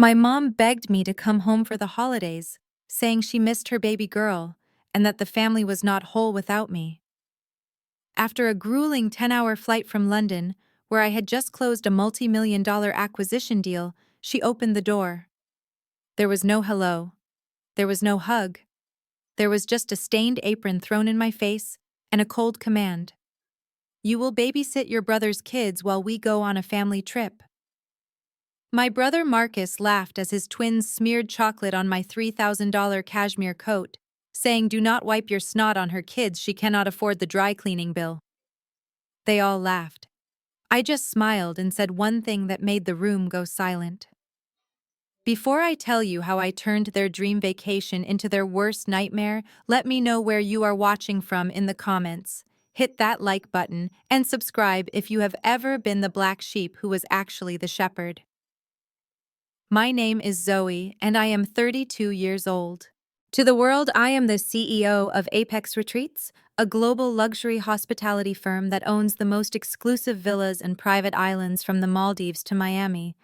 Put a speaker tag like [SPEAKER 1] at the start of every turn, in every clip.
[SPEAKER 1] My mom begged me to come home for the holidays, saying she missed her baby girl and that the family was not whole without me. After a grueling 10-hour flight from London, where I had just closed a multi-million-dollar acquisition deal, she opened the door. There was no hello. There was no hug. There was just a stained apron thrown in my face and a cold command. You will babysit your brother's kids while we go on a family trip. My brother Marcus laughed as his twins smeared chocolate on my $3,000 cashmere coat, saying, "Do not wipe your snot on her kids, she cannot afford the dry cleaning bill." They all laughed. I just smiled and said one thing that made the room go silent. Before I tell you how I turned their dream vacation into their worst nightmare, let me know where you are watching from in the comments. Hit that like button and subscribe if you have ever been the black sheep who was actually the shepherd. My name is Zoe, and I am 32 years old. To the world, I am the CEO of Apex Retreats, a global luxury hospitality firm that owns the most exclusive villas and private islands from the Maldives to Miami.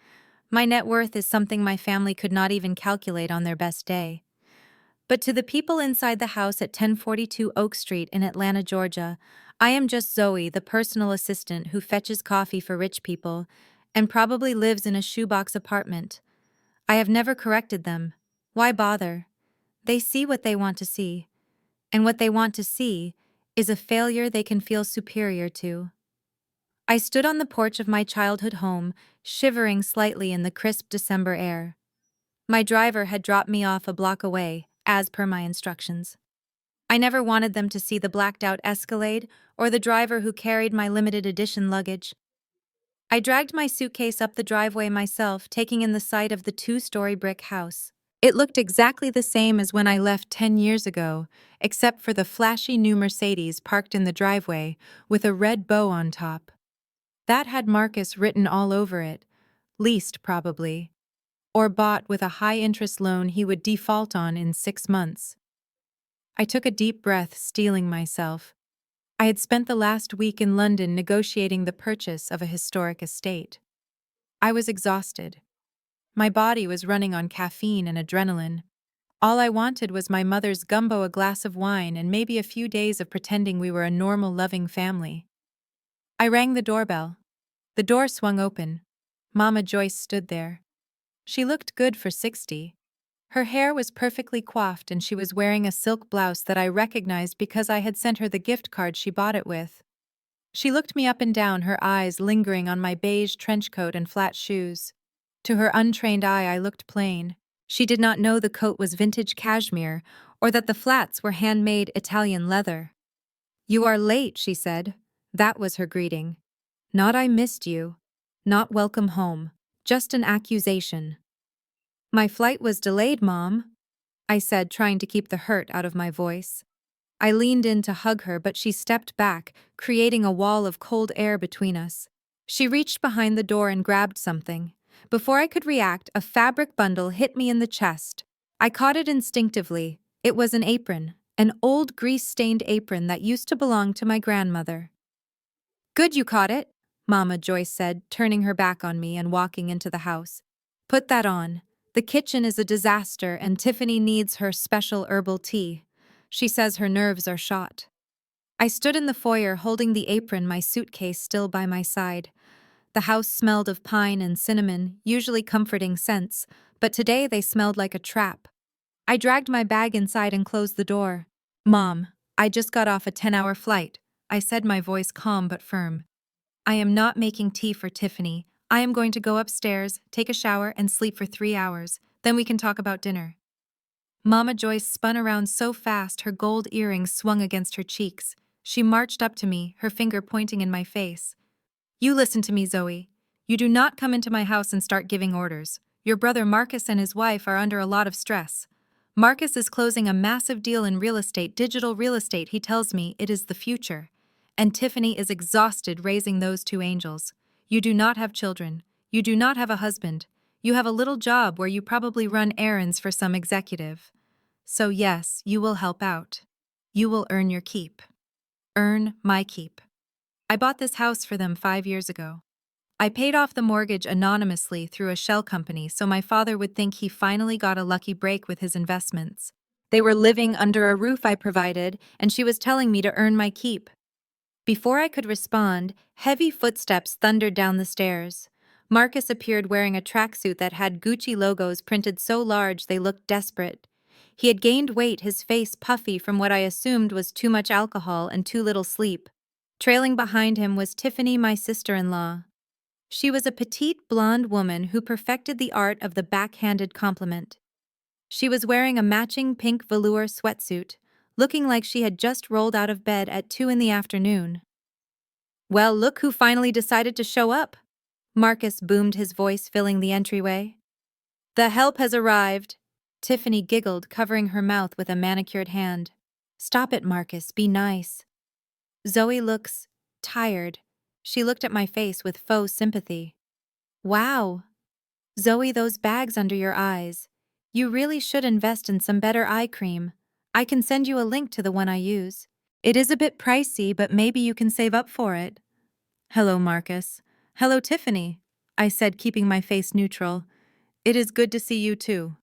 [SPEAKER 1] My net worth is something my family could not even calculate on their best day. But to the people inside the house at 1042 Oak Street in Atlanta, Georgia, I am just Zoe, the personal assistant who fetches coffee for rich people and probably lives in a shoebox apartment. I have never corrected them. Why bother? They see what they want to see. And what they want to see is a failure they can feel superior to. I stood on the porch of my childhood home, shivering slightly in the crisp December air. My driver had dropped me off a block away, as per my instructions. I never wanted them to see the blacked-out Escalade or the driver who carried my limited edition luggage. I dragged my suitcase up the driveway myself, taking in the sight of the two-story brick house. It looked exactly the same as when I left 10 years ago, except for the flashy new Mercedes parked in the driveway with a red bow on top. That had Marcus written all over it, leased probably, or bought with a high-interest loan he would default on in 6 months. I took a deep breath, steeling myself. I had spent the last week in London negotiating the purchase of a historic estate. I was exhausted. My body was running on caffeine and adrenaline. All I wanted was my mother's gumbo, a glass of wine, and maybe a few days of pretending we were a normal, loving family. I rang the doorbell. The door swung open. Mama Joyce stood there. She looked good for 60. Her hair was perfectly coiffed and she was wearing a silk blouse that I recognized because I had sent her the gift card she bought it with. She looked me up and down, her eyes lingering on my beige trench coat and flat shoes. To her untrained eye, I looked plain. She did not know the coat was vintage cashmere or that the flats were handmade Italian leather. "You are late," she said. That was her greeting. Not "I missed you." Not "welcome home." Just an accusation. "My flight was delayed, Mom," I said, trying to keep the hurt out of my voice. I leaned in to hug her, but she stepped back, creating a wall of cold air between us. She reached behind the door and grabbed something. Before I could react, a fabric bundle hit me in the chest. I caught it instinctively. It was an apron, an old grease-stained apron that used to belong to my grandmother. "Good you caught it," Mama Joyce said, turning her back on me and walking into the house. "Put that on. The kitchen is a disaster and Tiffany needs her special herbal tea. She says her nerves are shot." I stood in the foyer holding the apron, my suitcase still by my side. The house smelled of pine and cinnamon, usually comforting scents, but today they smelled like a trap. I dragged my bag inside and closed the door. "Mom, I just got off a 10-hour flight," I said, my voice calm but firm. "I am not making tea for Tiffany. I am going to go upstairs, take a shower, and sleep for 3 hours. Then we can talk about dinner." Mama Joyce spun around so fast her gold earrings swung against her cheeks. She marched up to me, her finger pointing in my face. "You listen to me, Zoe. You do not come into my house and start giving orders. Your brother Marcus and his wife are under a lot of stress. Marcus is closing a massive deal in real estate, digital real estate. He tells me it is the future. And Tiffany is exhausted raising those two angels. You do not have children. You do not have a husband. You have a little job where you probably run errands for some executive. So yes, you will help out. You will earn your keep. Earn my keep. I bought this house for them 5 years ago. I paid off the mortgage anonymously through a shell company so my father would think he finally got a lucky break with his investments. They were living under a roof I provided, and she was telling me to earn my keep. Before I could respond, heavy footsteps thundered down the stairs. Marcus appeared wearing a tracksuit that had Gucci logos printed so large they looked desperate. He had gained weight, his face puffy from what I assumed was too much alcohol and too little sleep. Trailing behind him was Tiffany, my sister-in-law. She was a petite blonde woman who perfected the art of the backhanded compliment. She was wearing a matching pink velour sweatsuit, looking like she had just rolled out of bed at 2 in the afternoon. "Well, look who finally decided to show up," Marcus boomed, his voice filling the entryway. "The help has arrived." Tiffany giggled, covering her mouth with a manicured hand. "Stop it, Marcus, be nice." Zoe looks tired. She looked at my face with faux sympathy. "Wow. Zoe, those bags under your eyes. You really should invest in some better eye cream. I can send you a link to the one I use. It is a bit pricey, but maybe you can save up for it." "Hello, Marcus." "Hello, Tiffany," I said, keeping my face neutral. "It is good to see you too."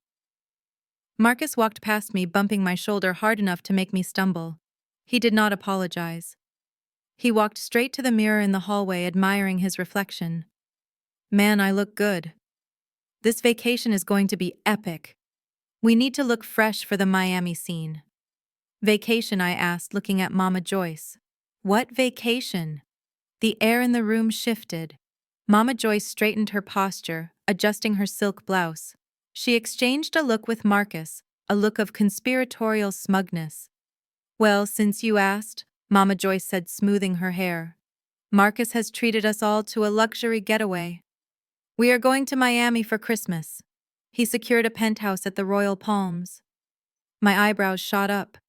[SPEAKER 1] Marcus walked past me, bumping my shoulder hard enough to make me stumble. He did not apologize. He walked straight to the mirror in the hallway, admiring his reflection. "Man, I look good. This vacation is going to be epic. We need to look fresh for the Miami scene." "Vacation?" I asked, looking at Mama Joyce. "What vacation?" The air in the room shifted. Mama Joyce straightened her posture, adjusting her silk blouse. She exchanged a look with Marcus, a look of conspiratorial smugness. "Well, since you asked," Mama Joyce said, smoothing her hair, "Marcus has treated us all to a luxury getaway. We are going to Miami for Christmas." He secured a penthouse at the Royal Palms. My eyebrows shot up.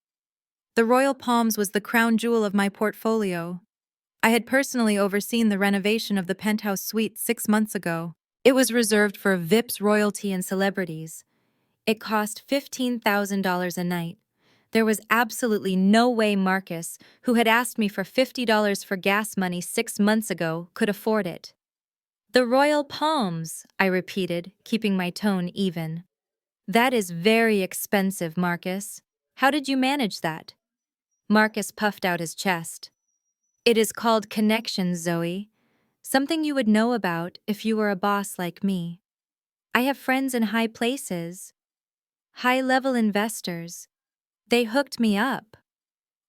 [SPEAKER 1] The Royal Palms was the crown jewel of my portfolio. I had personally overseen the renovation of the penthouse suite 6 months ago. It was reserved for VIPs, royalty, and celebrities. It cost $15,000 a night. There was absolutely no way Marcus, who had asked me for $50 for gas money 6 months ago, could afford it. "The Royal Palms," I repeated, keeping my tone even. "That is very expensive, Marcus. How did you manage that?" Marcus puffed out his chest. "It is called connections, Zoe. Something you would know about if you were a boss like me. I have friends in high places. High-level investors. They hooked me up.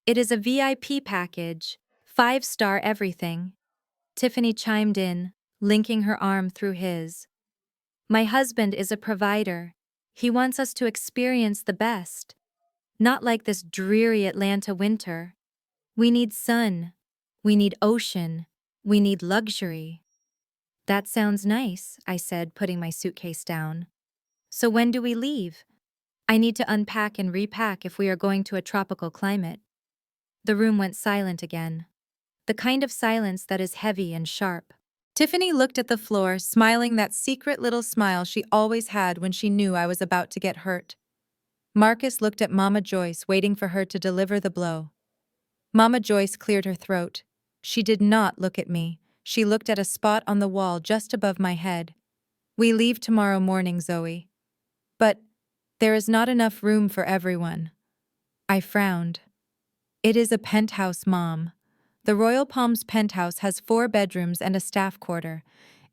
[SPEAKER 1] It is a VIP package, 5-star everything." Tiffany chimed in, linking her arm through his. "My husband is a provider. He wants us to experience the best. Not like this dreary Atlanta winter. We need sun. We need ocean. We need luxury." "That sounds nice," I said, putting my suitcase down. "So when do we leave? I need to unpack and repack if we are going to a tropical climate." The room went silent again. The kind of silence that is heavy and sharp. Tiffany looked at the floor, smiling that secret little smile she always had when she knew I was about to get hurt. Marcus looked at Mama Joyce, waiting for her to deliver the blow. Mama Joyce cleared her throat. She did not look at me. She looked at a spot on the wall just above my head. "We leave tomorrow morning, Zoe. But there is not enough room for everyone." I frowned. "It is a penthouse, Mom. The Royal Palms penthouse has 4 bedrooms and a staff quarter.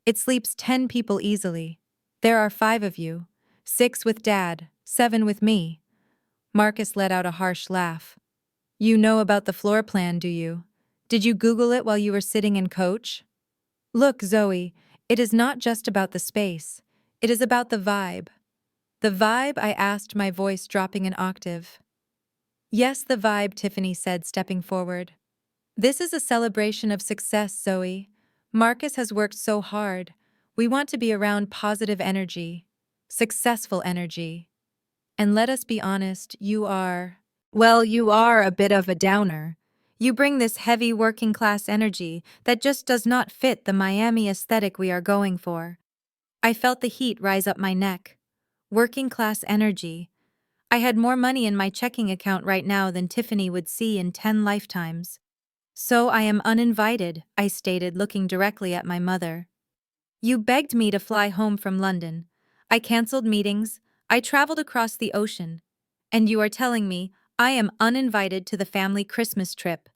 [SPEAKER 1] It sleeps 10 people easily. There are 5 of you. 6 with Dad, 7 with me." Marcus let out a harsh laugh. "You know about the floor plan, do you? Did you Google it while you were sitting in coach?" "Look, Zoe, it is not just about the space. It is about the vibe." "The vibe?" I asked, my voice dropping an octave. "Yes, the vibe," Tiffany said, stepping forward. "This is a celebration of success, Zoe. Marcus has worked so hard. We want to be around positive energy, successful energy. And let us be honest, you are a bit of a downer. You bring this heavy working-class energy that just does not fit the Miami aesthetic we are going for." I felt the heat rise up my neck. Working-class energy. I had more money in my checking account right now than Tiffany would see in 10 lifetimes. "So I am uninvited," I stated, looking directly at my mother. You begged me to fly home from London. I cancelled meetings. I traveled across the ocean. And you are telling me I am uninvited to the family Christmas trip.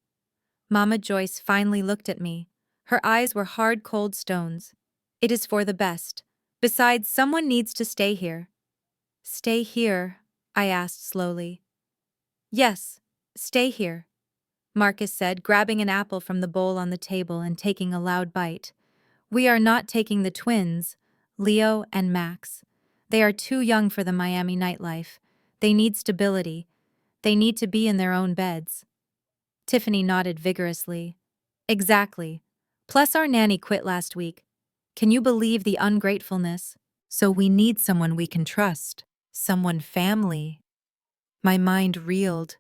[SPEAKER 1] Mama Joyce finally looked at me. Her eyes were hard, cold stones. It is for the best. Besides, someone needs to stay here. Stay here? I asked slowly. Yes, stay here, Marcus said, grabbing an apple from the bowl on the table and taking a loud bite. We are not taking the twins, Leo and Max. They are too young for the Miami nightlife. They need stability. They need to be in their own beds. Tiffany nodded vigorously. Exactly. Plus our nanny quit last week. Can you believe the ungratefulness? So we need someone we can trust. Someone family. My mind reeled.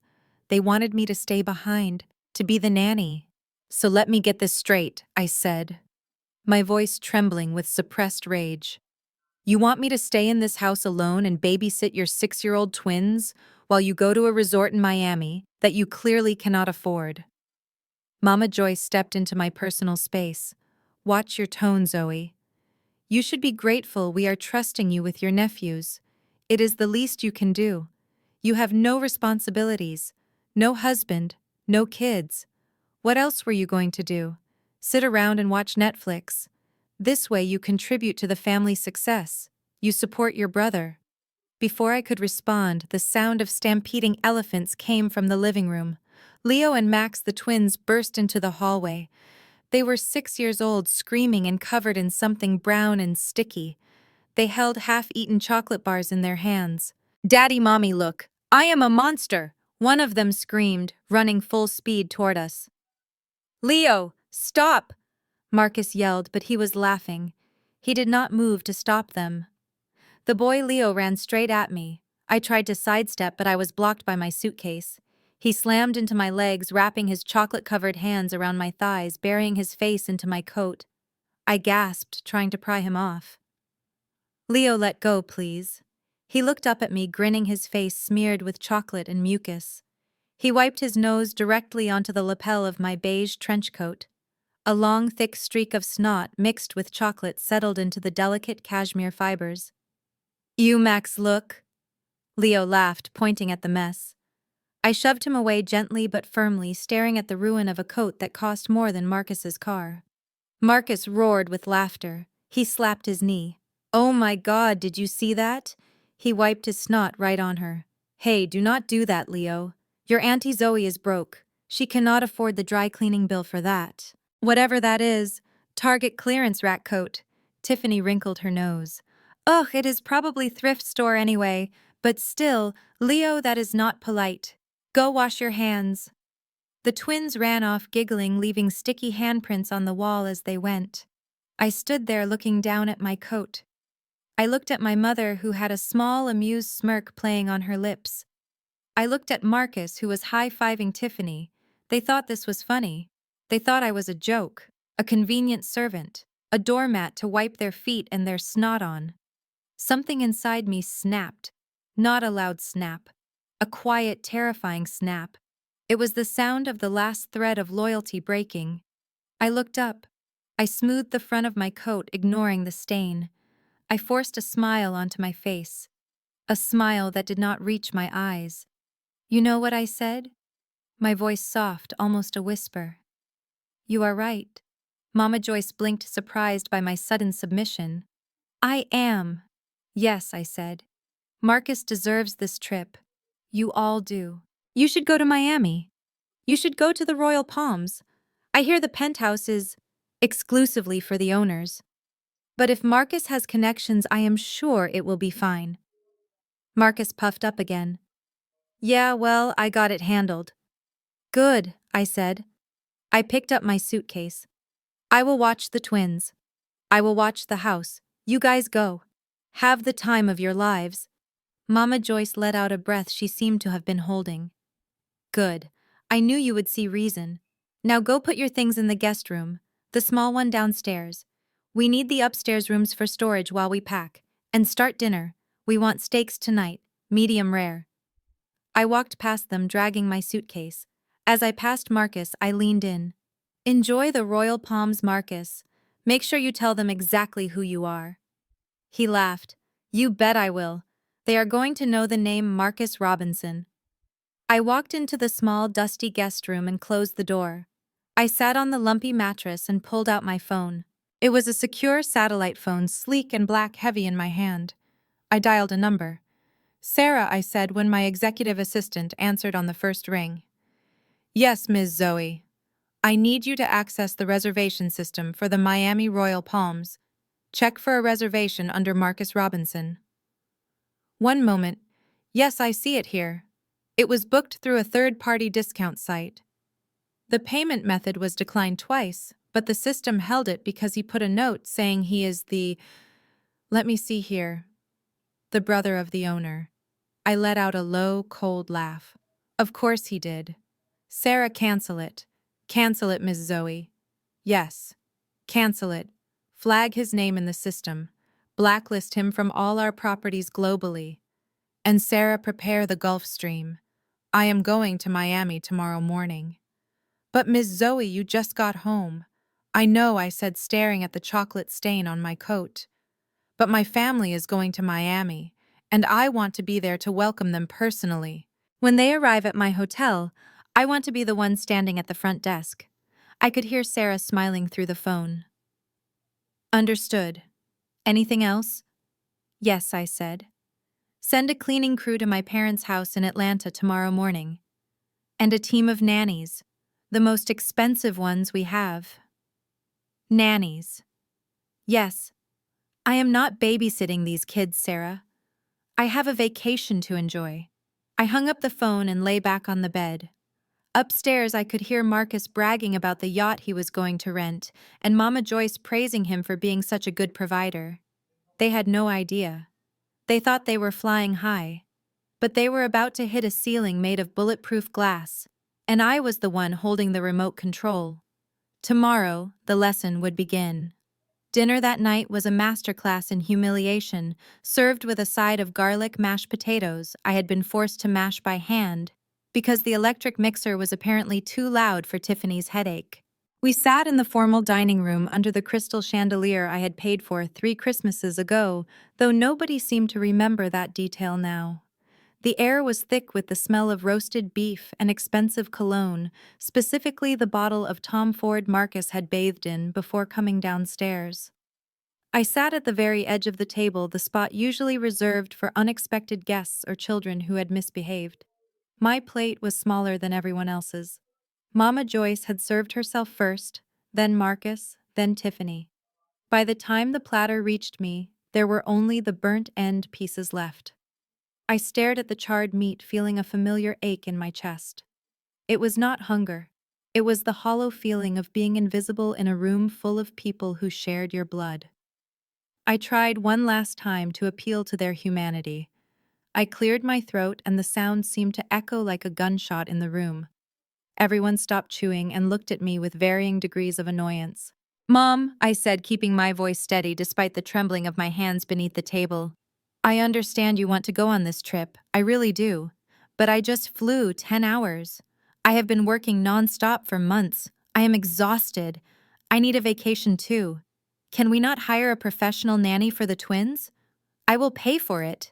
[SPEAKER 1] They wanted me to stay behind, to be the nanny. So let me get this straight, I said, my voice trembling with suppressed rage. You want me to stay in this house alone and babysit your 6-year-old twins while you go to a resort in Miami that you clearly cannot afford? Mama Joyce stepped into my personal space. Watch your tone, Zoe. You should be grateful we are trusting you with your nephews. It is the least you can do. You have no responsibilities, no husband, no kids. What else were you going to do? Sit around and watch Netflix. This way you contribute to the family's success. You support your brother. Before I could respond, the sound of stampeding elephants came from the living room. Leo and Max, the twins, burst into the hallway. They were 6 years old, screaming and covered in something brown and sticky. They held half-eaten chocolate bars in their hands. Daddy, Mommy, look! I am a monster! One of them screamed, running full speed toward us. Leo, stop! Marcus yelled, but he was laughing. He did not move to stop them. The boy Leo ran straight at me. I tried to sidestep, but I was blocked by my suitcase. He slammed into my legs, wrapping his chocolate-covered hands around my thighs, burying his face into my coat. I gasped, trying to pry him off. Leo, let go, please. He looked up at me, grinning, his face smeared with chocolate and mucus. He wiped his nose directly onto the lapel of my beige trench coat. A long, thick streak of snot mixed with chocolate settled into the delicate cashmere fibers. You, Max, look. Leo laughed, pointing at the mess. I shoved him away gently but firmly, staring at the ruin of a coat that cost more than Marcus's car. Marcus roared with laughter. He slapped his knee. Oh my God, did you see that? He wiped his snot right on her. Hey, do not do that, Leo. Your Auntie Zoe is broke. She cannot afford the dry cleaning bill for that. Whatever that is, Target clearance rack coat. Tiffany wrinkled her nose. Ugh, it is probably thrift store anyway, but still, Leo, that is not polite. Go wash your hands. The twins ran off giggling, leaving sticky handprints on the wall as they went. I stood there looking down at my coat. I looked at my mother, who had a small, amused smirk playing on her lips. I looked at Marcus, who was high-fiving Tiffany. They thought this was funny. They thought I was a joke, a convenient servant, a doormat to wipe their feet and their snot on. Something inside me snapped. Not a loud snap. A quiet, terrifying snap. It was the sound of the last thread of loyalty breaking. I looked up. I smoothed the front of my coat, ignoring the stain. I forced a smile onto my face. A smile that did not reach my eyes. You know what I said? My voice soft, almost a whisper. You are right. Mama Joyce blinked, surprised by my sudden submission. I am. Yes, I said. Marcus deserves this trip. You all do. You should go to Miami. You should go to the Royal Palms. I hear the penthouse is exclusively for the owners. But if Marcus has connections, I am sure it will be fine. Marcus puffed up again. Yeah, well, I got it handled. Good, I said. I picked up my suitcase. I will watch the twins. I will watch the house. You guys go. Have the time of your lives. Mama Joyce let out a breath she seemed to have been holding. Good. I knew you would see reason. Now go put your things in the guest room, the small one downstairs. We need the upstairs rooms for storage while we pack. And start dinner. We want steaks tonight, medium rare. I walked past them, dragging my suitcase. As I passed Marcus, I leaned in. Enjoy the Royal Palms, Marcus. Make sure you tell them exactly who you are." He laughed. "You bet I will. They are going to know the name Marcus Robinson." I walked into the small, dusty guest room and closed the door. I sat on the lumpy mattress and pulled out my phone. It was a secure satellite phone, sleek and black, heavy in my hand. I dialed a number. "Sarah," I said when my executive assistant answered on the first ring. "Yes, Ms. Zoe. I need you to access the reservation system for the Miami Royal Palms. Check for a reservation under Marcus Robinson." "One moment. Yes, I see it here. It was booked through a third-party discount site." The payment method was declined twice, but the system held it because he put a note saying he is let me see here, the brother of the owner. I let out a low, cold laugh. Of course he did. "Sarah, cancel it. Cancel it, Miss Zoe." "Yes. Cancel it. Flag his name in the system. Blacklist him from all our properties globally. And Sarah, prepare the Gulf Stream. I am going to Miami tomorrow morning." "But Miss Zoe, you just got home." "I know," I said, staring at the chocolate stain on my coat. "But my family is going to Miami, and I want to be there to welcome them personally. When they arrive at my hotel, I want to be the one standing at the front desk." I could hear Sarah smiling through the phone. "Understood. Anything else?" "Yes," I said. "Send a cleaning crew to my parents' house in Atlanta tomorrow morning. And a team of nannies. The most expensive ones we have." "Nannies." "Yes. I am not babysitting these kids, Sarah. I have a vacation to enjoy." I hung up the phone and lay back on the bed. Upstairs, I could hear Marcus bragging about the yacht he was going to rent, and Mama Joyce praising him for being such a good provider. They had no idea. They thought they were flying high. But they were about to hit a ceiling made of bulletproof glass, and I was the one holding the remote control. Tomorrow, the lesson would begin. Dinner that night was a masterclass in humiliation, served with a side of garlic mashed potatoes I had been forced to mash by hand because the electric mixer was apparently too loud for Tiffany's headache. We sat in the formal dining room under the crystal chandelier I had paid for 3 Christmases ago, though nobody seemed to remember that detail now. The air was thick with the smell of roasted beef and expensive cologne, specifically the bottle of Tom Ford Marcus had bathed in before coming downstairs. I sat at the very edge of the table, the spot usually reserved for unexpected guests or children who had misbehaved. My plate was smaller than everyone else's. Mama Joyce had served herself first, then Marcus, then Tiffany. By the time the platter reached me, there were only the burnt-end pieces left. I stared at the charred meat, feeling a familiar ache in my chest. It was not hunger. It was the hollow feeling of being invisible in a room full of people who shared your blood. I tried one last time to appeal to their humanity. I cleared my throat, and the sound seemed to echo like a gunshot in the room. Everyone stopped chewing and looked at me with varying degrees of annoyance. "Mom," I said, keeping my voice steady despite the trembling of my hands beneath the table. "I understand you want to go on this trip, I really do. But I just flew 10 hours. I have been working non-stop for months. I am exhausted. I need a vacation too. Can we not hire a professional nanny for the twins? I will pay for it."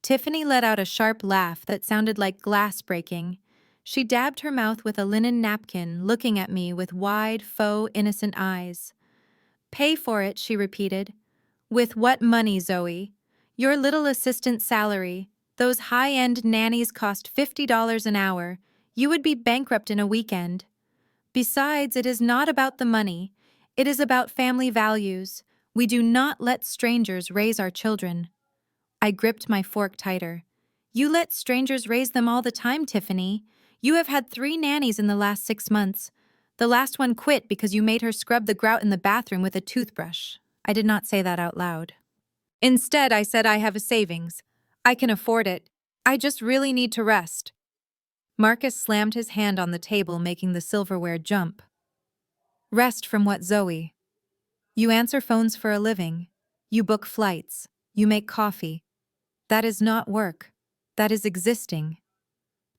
[SPEAKER 1] Tiffany let out a sharp laugh that sounded like glass breaking. She dabbed her mouth with a linen napkin, looking at me with wide, faux, innocent eyes. "Pay for it," she repeated. "With what money, Zoe? Your little assistant salary. Those high-end nannies cost $50 an hour. You would be bankrupt in a weekend. Besides, it is not about the money. It is about family values. We do not let strangers raise our children." I gripped my fork tighter. "You let strangers raise them all the time, Tiffany. You have had 3 nannies in the last 6 months. The last one quit because you made her scrub the grout in the bathroom with a toothbrush." I did not say that out loud. Instead, I said I have a savings. I can afford it. I just really need to rest. Marcus slammed his hand on the table, making the silverware jump. "Rest from what, Zoe? You answer phones for a living. You book flights. You make coffee. That is not work. That is existing.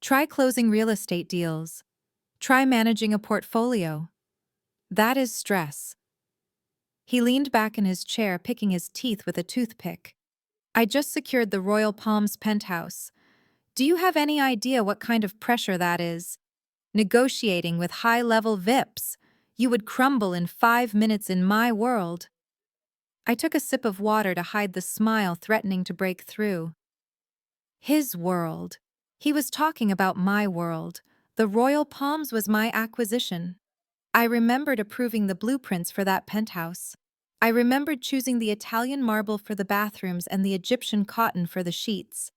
[SPEAKER 1] Try closing real estate deals. Try managing a portfolio. That is stress." He leaned back in his chair, picking his teeth with a toothpick. I just secured the Royal Palms penthouse. Do you have any idea what kind of pressure that is? Negotiating with high-level VIPs. You would crumble in 5 minutes in my world. I took a sip of water to hide the smile threatening to break through. His world. He was talking about my world. The Royal Palms was my acquisition. I remembered approving the blueprints for that penthouse. I remembered choosing the Italian marble for the bathrooms and the Egyptian cotton for the sheets.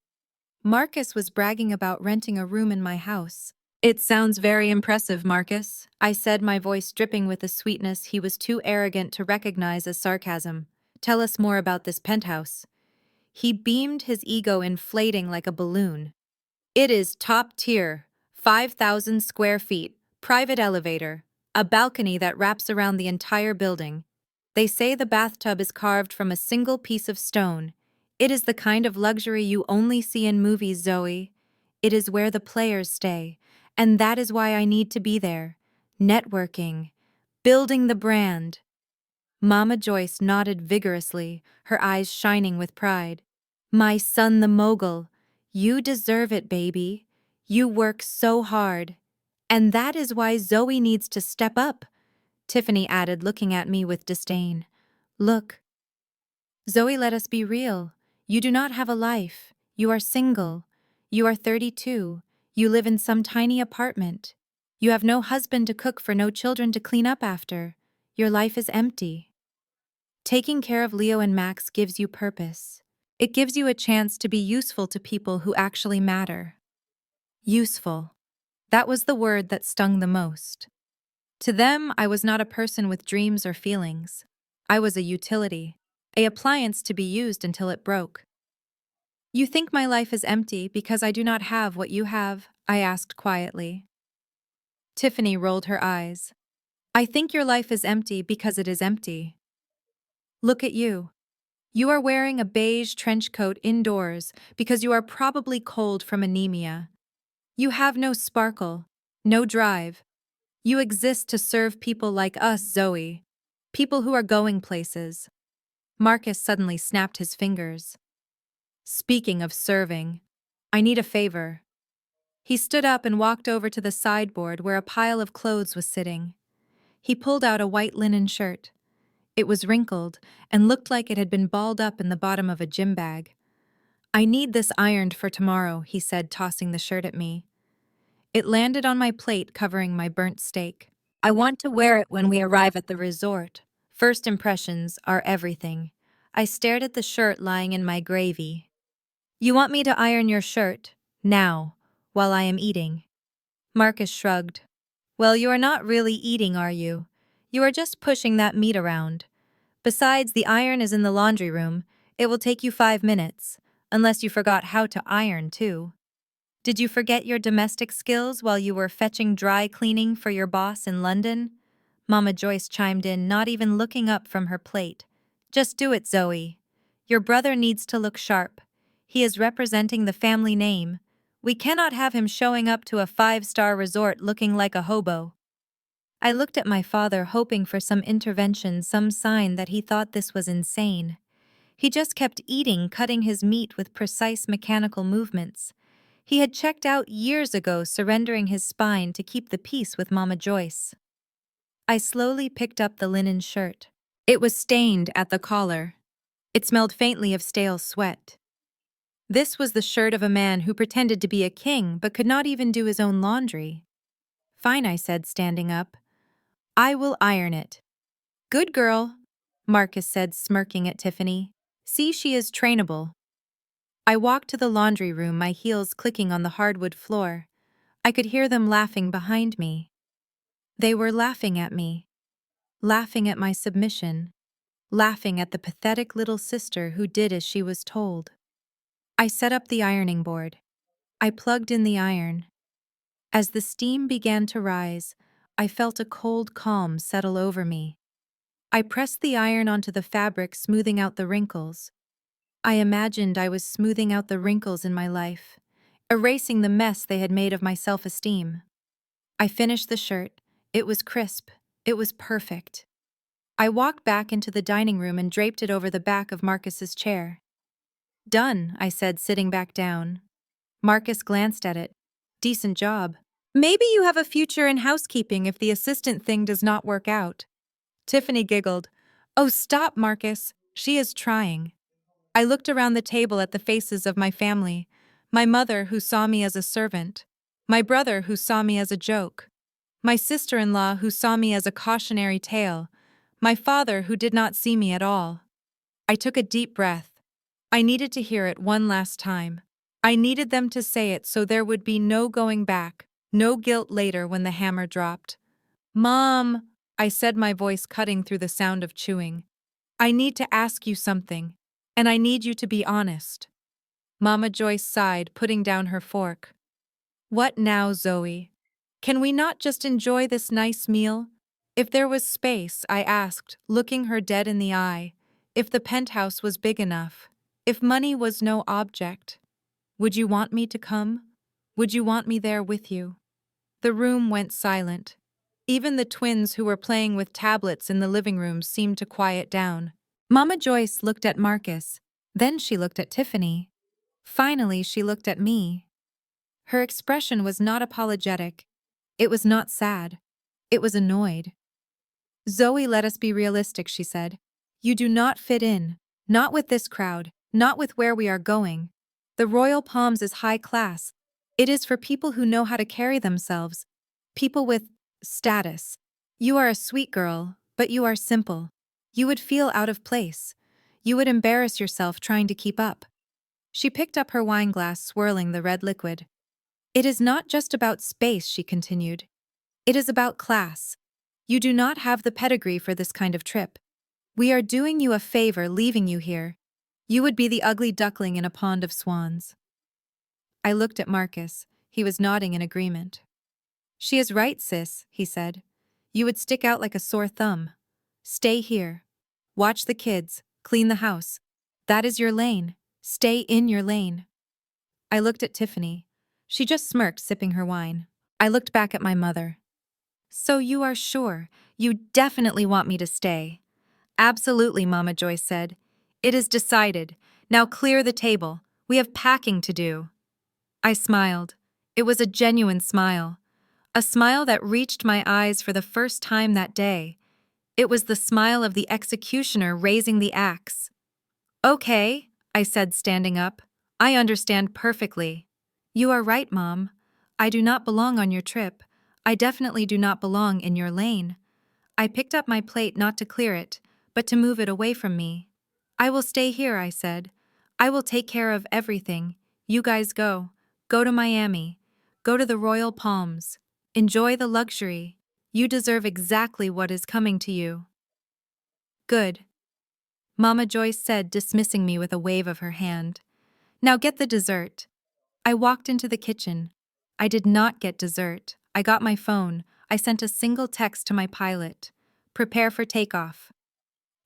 [SPEAKER 1] Marcus was bragging about renting a room in my house. It sounds very impressive, Marcus, I said, my voice dripping with a sweetness he was too arrogant to recognize as sarcasm. Tell us more about this penthouse. He beamed, his ego inflating like a balloon. It is top tier, 5,000 square feet, private elevator, a balcony that wraps around the entire building. They say the bathtub is carved from a single piece of stone. It is the kind of luxury you only see in movies, Zoe. It is where the players stay, and that is why I need to be there. Networking, building the brand. Mama Joyce nodded vigorously, her eyes shining with pride. My son the mogul, you deserve it, baby. You work so hard. And that is why Zoe needs to step up, Tiffany added, looking at me with disdain. Look. Zoe, let us be real. You do not have a life. You are single. You are 32. You live in some tiny apartment. You have no husband to cook for, no children to clean up after. Your life is empty. Taking care of Leo and Max gives you purpose. It gives you a chance to be useful to people who actually matter. Useful. That was the word that stung the most. To them, I was not a person with dreams or feelings. I was a utility, an appliance to be used until it broke. You think my life is empty because I do not have what you have? I asked quietly. Tiffany rolled her eyes. I think your life is empty because it is empty. Look at you. You are wearing a beige trench coat indoors because you are probably cold from anemia. You have no sparkle, no drive. You exist to serve people like us, Zoe. People who are going places. Marcus suddenly snapped his fingers. Speaking of serving, I need a favor. He stood up and walked over to the sideboard where a pile of clothes was sitting. He pulled out a white linen shirt. It was wrinkled and looked like it had been balled up in the bottom of a gym bag. I need this ironed for tomorrow, he said, tossing the shirt at me. It landed on my plate, covering my burnt steak. I want to wear it when we arrive at the resort. First impressions are everything. I stared at the shirt lying in my gravy. You want me to iron your shirt, now, while I am eating? Marcus shrugged. Well, you are not really eating, are you? You are just pushing that meat around. Besides, the iron is in the laundry room. It will take you 5 minutes, unless you forgot how to iron, too. Did you forget your domestic skills while you were fetching dry cleaning for your boss in London? Mama Joyce chimed in, not even looking up from her plate. Just do it, Zoe. Your brother needs to look sharp. He is representing the family name. We cannot have him showing up to a 5-star resort looking like a hobo. I looked at my father, hoping for some intervention, some sign that he thought this was insane. He just kept eating, cutting his meat with precise mechanical movements. He had checked out years ago, surrendering his spine to keep the peace with Mama Joyce. I slowly picked up the linen shirt. It was stained at the collar. It smelled faintly of stale sweat. This was the shirt of a man who pretended to be a king but could not even do his own laundry. Fine, I said, standing up. I will iron it. Good girl, Marcus said, smirking at Tiffany. See, she is trainable. I walked to the laundry room, my heels clicking on the hardwood floor. I could hear them laughing behind me. They were laughing at me, laughing at my submission, laughing at the pathetic little sister who did as she was told. I set up the ironing board. I plugged in the iron. As the steam began to rise, I felt a cold calm settle over me. I pressed the iron onto the fabric, smoothing out the wrinkles. I imagined I was smoothing out the wrinkles in my life, erasing the mess they had made of my self-esteem. I finished the shirt. It was crisp. It was perfect. I walked back into the dining room and draped it over the back of Marcus's chair. Done, I said, sitting back down. Marcus glanced at it. Decent job. Maybe you have a future in housekeeping if the assistant thing does not work out. Tiffany giggled. Oh, stop, Marcus. She is trying. I looked around the table at the faces of my family. My mother, who saw me as a servant. My brother, who saw me as a joke. My sister-in-law, who saw me as a cautionary tale. My father, who did not see me at all. I took a deep breath. I needed to hear it one last time. I needed them to say it so there would be no going back, no guilt later when the hammer dropped. Mom, I said, my voice cutting through the sound of chewing. I need to ask you something, and I need you to be honest. Mama Joyce sighed, putting down her fork. What now, Zoe? Can we not just enjoy this nice meal? If there was space, I asked, looking her dead in the eye. If the penthouse was big enough. If money was no object. Would you want me to come? Would you want me there with you? The room went silent. Even the twins who were playing with tablets in the living room seemed to quiet down. Mama Joyce looked at Marcus. Then she looked at Tiffany. Finally, she looked at me. Her expression was not apologetic. It was not sad. It was annoyed. Zoe, let us be realistic, she said. You do not fit in. Not with this crowd. Not with where we are going. The Royal Palms is high class. It is for people who know how to carry themselves. People with status. You are a sweet girl, but you are simple. You would feel out of place. You would embarrass yourself trying to keep up. She picked up her wineglass, swirling the red liquid. It is not just about space, she continued. It is about class. You do not have the pedigree for this kind of trip. We are doing you a favor leaving you here. You would be the ugly duckling in a pond of swans. I looked at Marcus. He was nodding in agreement. She is right, sis, he said. You would stick out like a sore thumb. Stay here. Watch the kids. Clean the house. That is your lane. Stay in your lane. I looked at Tiffany. She just smirked, sipping her wine. I looked back at my mother. So you are sure? You definitely want me to stay? Absolutely, Mama Joyce said. It is decided. Now clear the table. We have packing to do. I smiled. It was a genuine smile. A smile that reached my eyes for the first time that day. It was the smile of the executioner raising the axe. Okay, I said, standing up. I understand perfectly. You are right, Mom. I do not belong on your trip. I definitely do not belong in your lane. I picked up my plate not to clear it, but to move it away from me. I will stay here, I said. I will take care of everything. You guys go. Go to Miami. Go to the Royal Palms. Enjoy the luxury. You deserve exactly what is coming to you. Good. Mama Joyce said, dismissing me with a wave of her hand. Now get the dessert. I walked into the kitchen. I did not get dessert. I got my phone. I sent a single text to my pilot. Prepare for takeoff.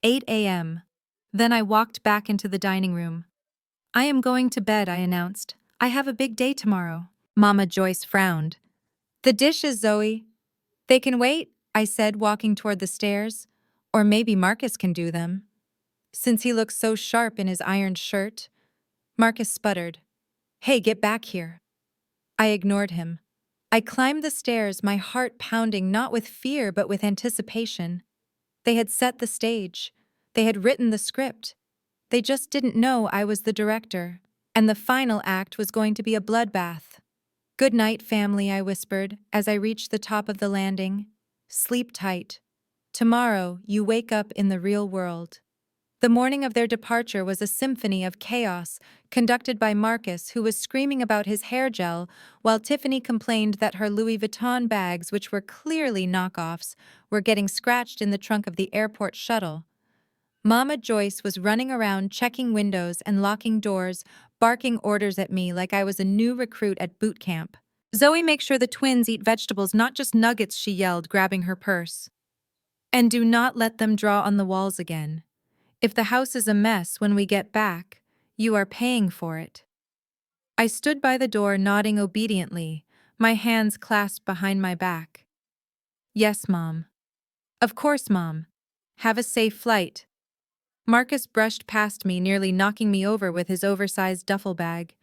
[SPEAKER 1] 8 a.m. Then I walked back into the dining room. I am going to bed, I announced. I have a big day tomorrow. Mama Joyce frowned. The dishes, Zoe. They can wait, I said, walking toward the stairs. Or maybe Marcus can do them. Since he looks so sharp in his ironed shirt. Marcus sputtered. Hey, get back here. I ignored him. I climbed the stairs, my heart pounding not with fear but with anticipation. They had set the stage. They had written the script. They just didn't know I was the director. And the final act was going to be a bloodbath. Good night, family, I whispered as I reached the top of the landing. Sleep tight. Tomorrow, you wake up in the real world. The morning of their departure was a symphony of chaos, conducted by Marcus, who was screaming about his hair gel, while Tiffany complained that her Louis Vuitton bags, which were clearly knockoffs, were getting scratched in the trunk of the airport shuttle. Mama Joyce was running around checking windows and locking doors, barking orders at me like I was a new recruit at boot camp. Zoe, make sure the twins eat vegetables, not just nuggets, she yelled, grabbing her purse. And do not let them draw on the walls again. If the house is a mess when we get back, you are paying for it. I stood by the door, nodding obediently, my hands clasped behind my back. Yes, Mom. Of course, Mom. Have a safe flight. Marcus brushed past me, nearly knocking me over with his oversized duffel bag.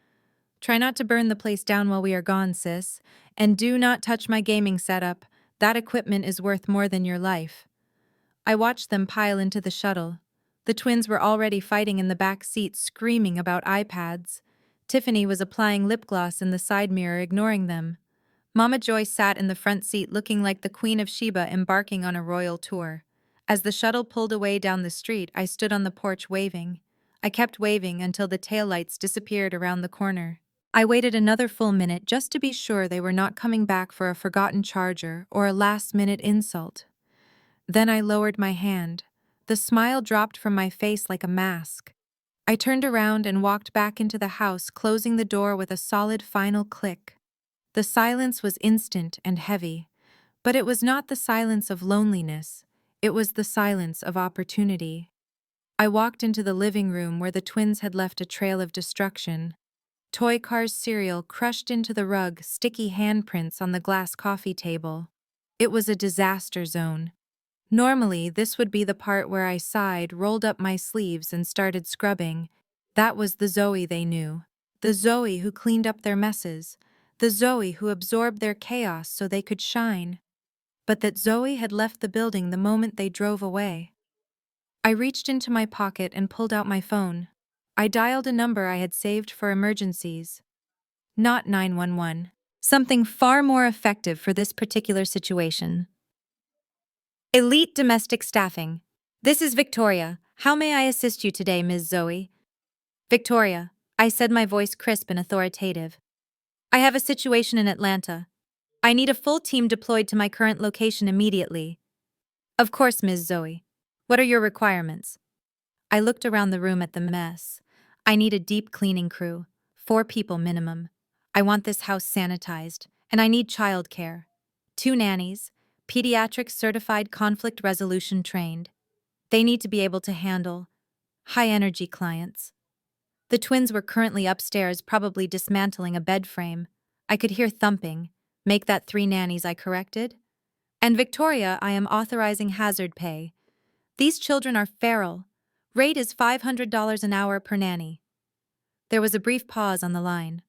[SPEAKER 1] Try not to burn the place down while we are gone, sis. And do not touch my gaming setup. That equipment is worth more than your life. I watched them pile into the shuttle. The twins were already fighting in the back seat, screaming about iPads. Tiffany was applying lip gloss in the side mirror, ignoring them. Mama Joy sat in the front seat looking like the Queen of Sheba embarking on a royal tour. As the shuttle pulled away down the street, I stood on the porch waving. I kept waving until the taillights disappeared around the corner. I waited another full minute just to be sure they were not coming back for a forgotten charger or a last-minute insult. Then I lowered my hand. The smile dropped from my face like a mask. I turned around and walked back into the house, closing the door with a solid final click. The silence was instant and heavy, but it was not the silence of loneliness. It was the silence of opportunity. I walked into the living room where the twins had left a trail of destruction. Toy Cars cereal crushed into the rug, sticky handprints on the glass coffee table. It was a disaster zone. Normally, this would be the part where I sighed, rolled up my sleeves, and started scrubbing. That was the Zoe they knew. The Zoe who cleaned up their messes. The Zoe who absorbed their chaos so they could shine. But that Zoe had left the building the moment they drove away. I reached into my pocket and pulled out my phone. I dialed a number I had saved for emergencies. Not 911. Something far more effective for this particular situation. Elite Domestic Staffing. This is Victoria. How may I assist you today, Ms. Zoe? Victoria, I said, my voice crisp and authoritative. I have a situation in Atlanta. I need a full team deployed to my current location immediately. Of course, Ms. Zoe. What are your requirements? I looked around the room at the mess. I need a deep cleaning crew, 4 people minimum. I want this house sanitized, and I need childcare. 2 nannies, pediatric certified conflict resolution trained. They need to be able to handle high-energy clients. The twins were currently upstairs, probably dismantling a bed frame. I could hear thumping. Make that 3 nannies, I corrected. And Victoria, I am authorizing hazard pay. These children are feral. Rate is $500 an hour per nanny. There was a brief pause on the line.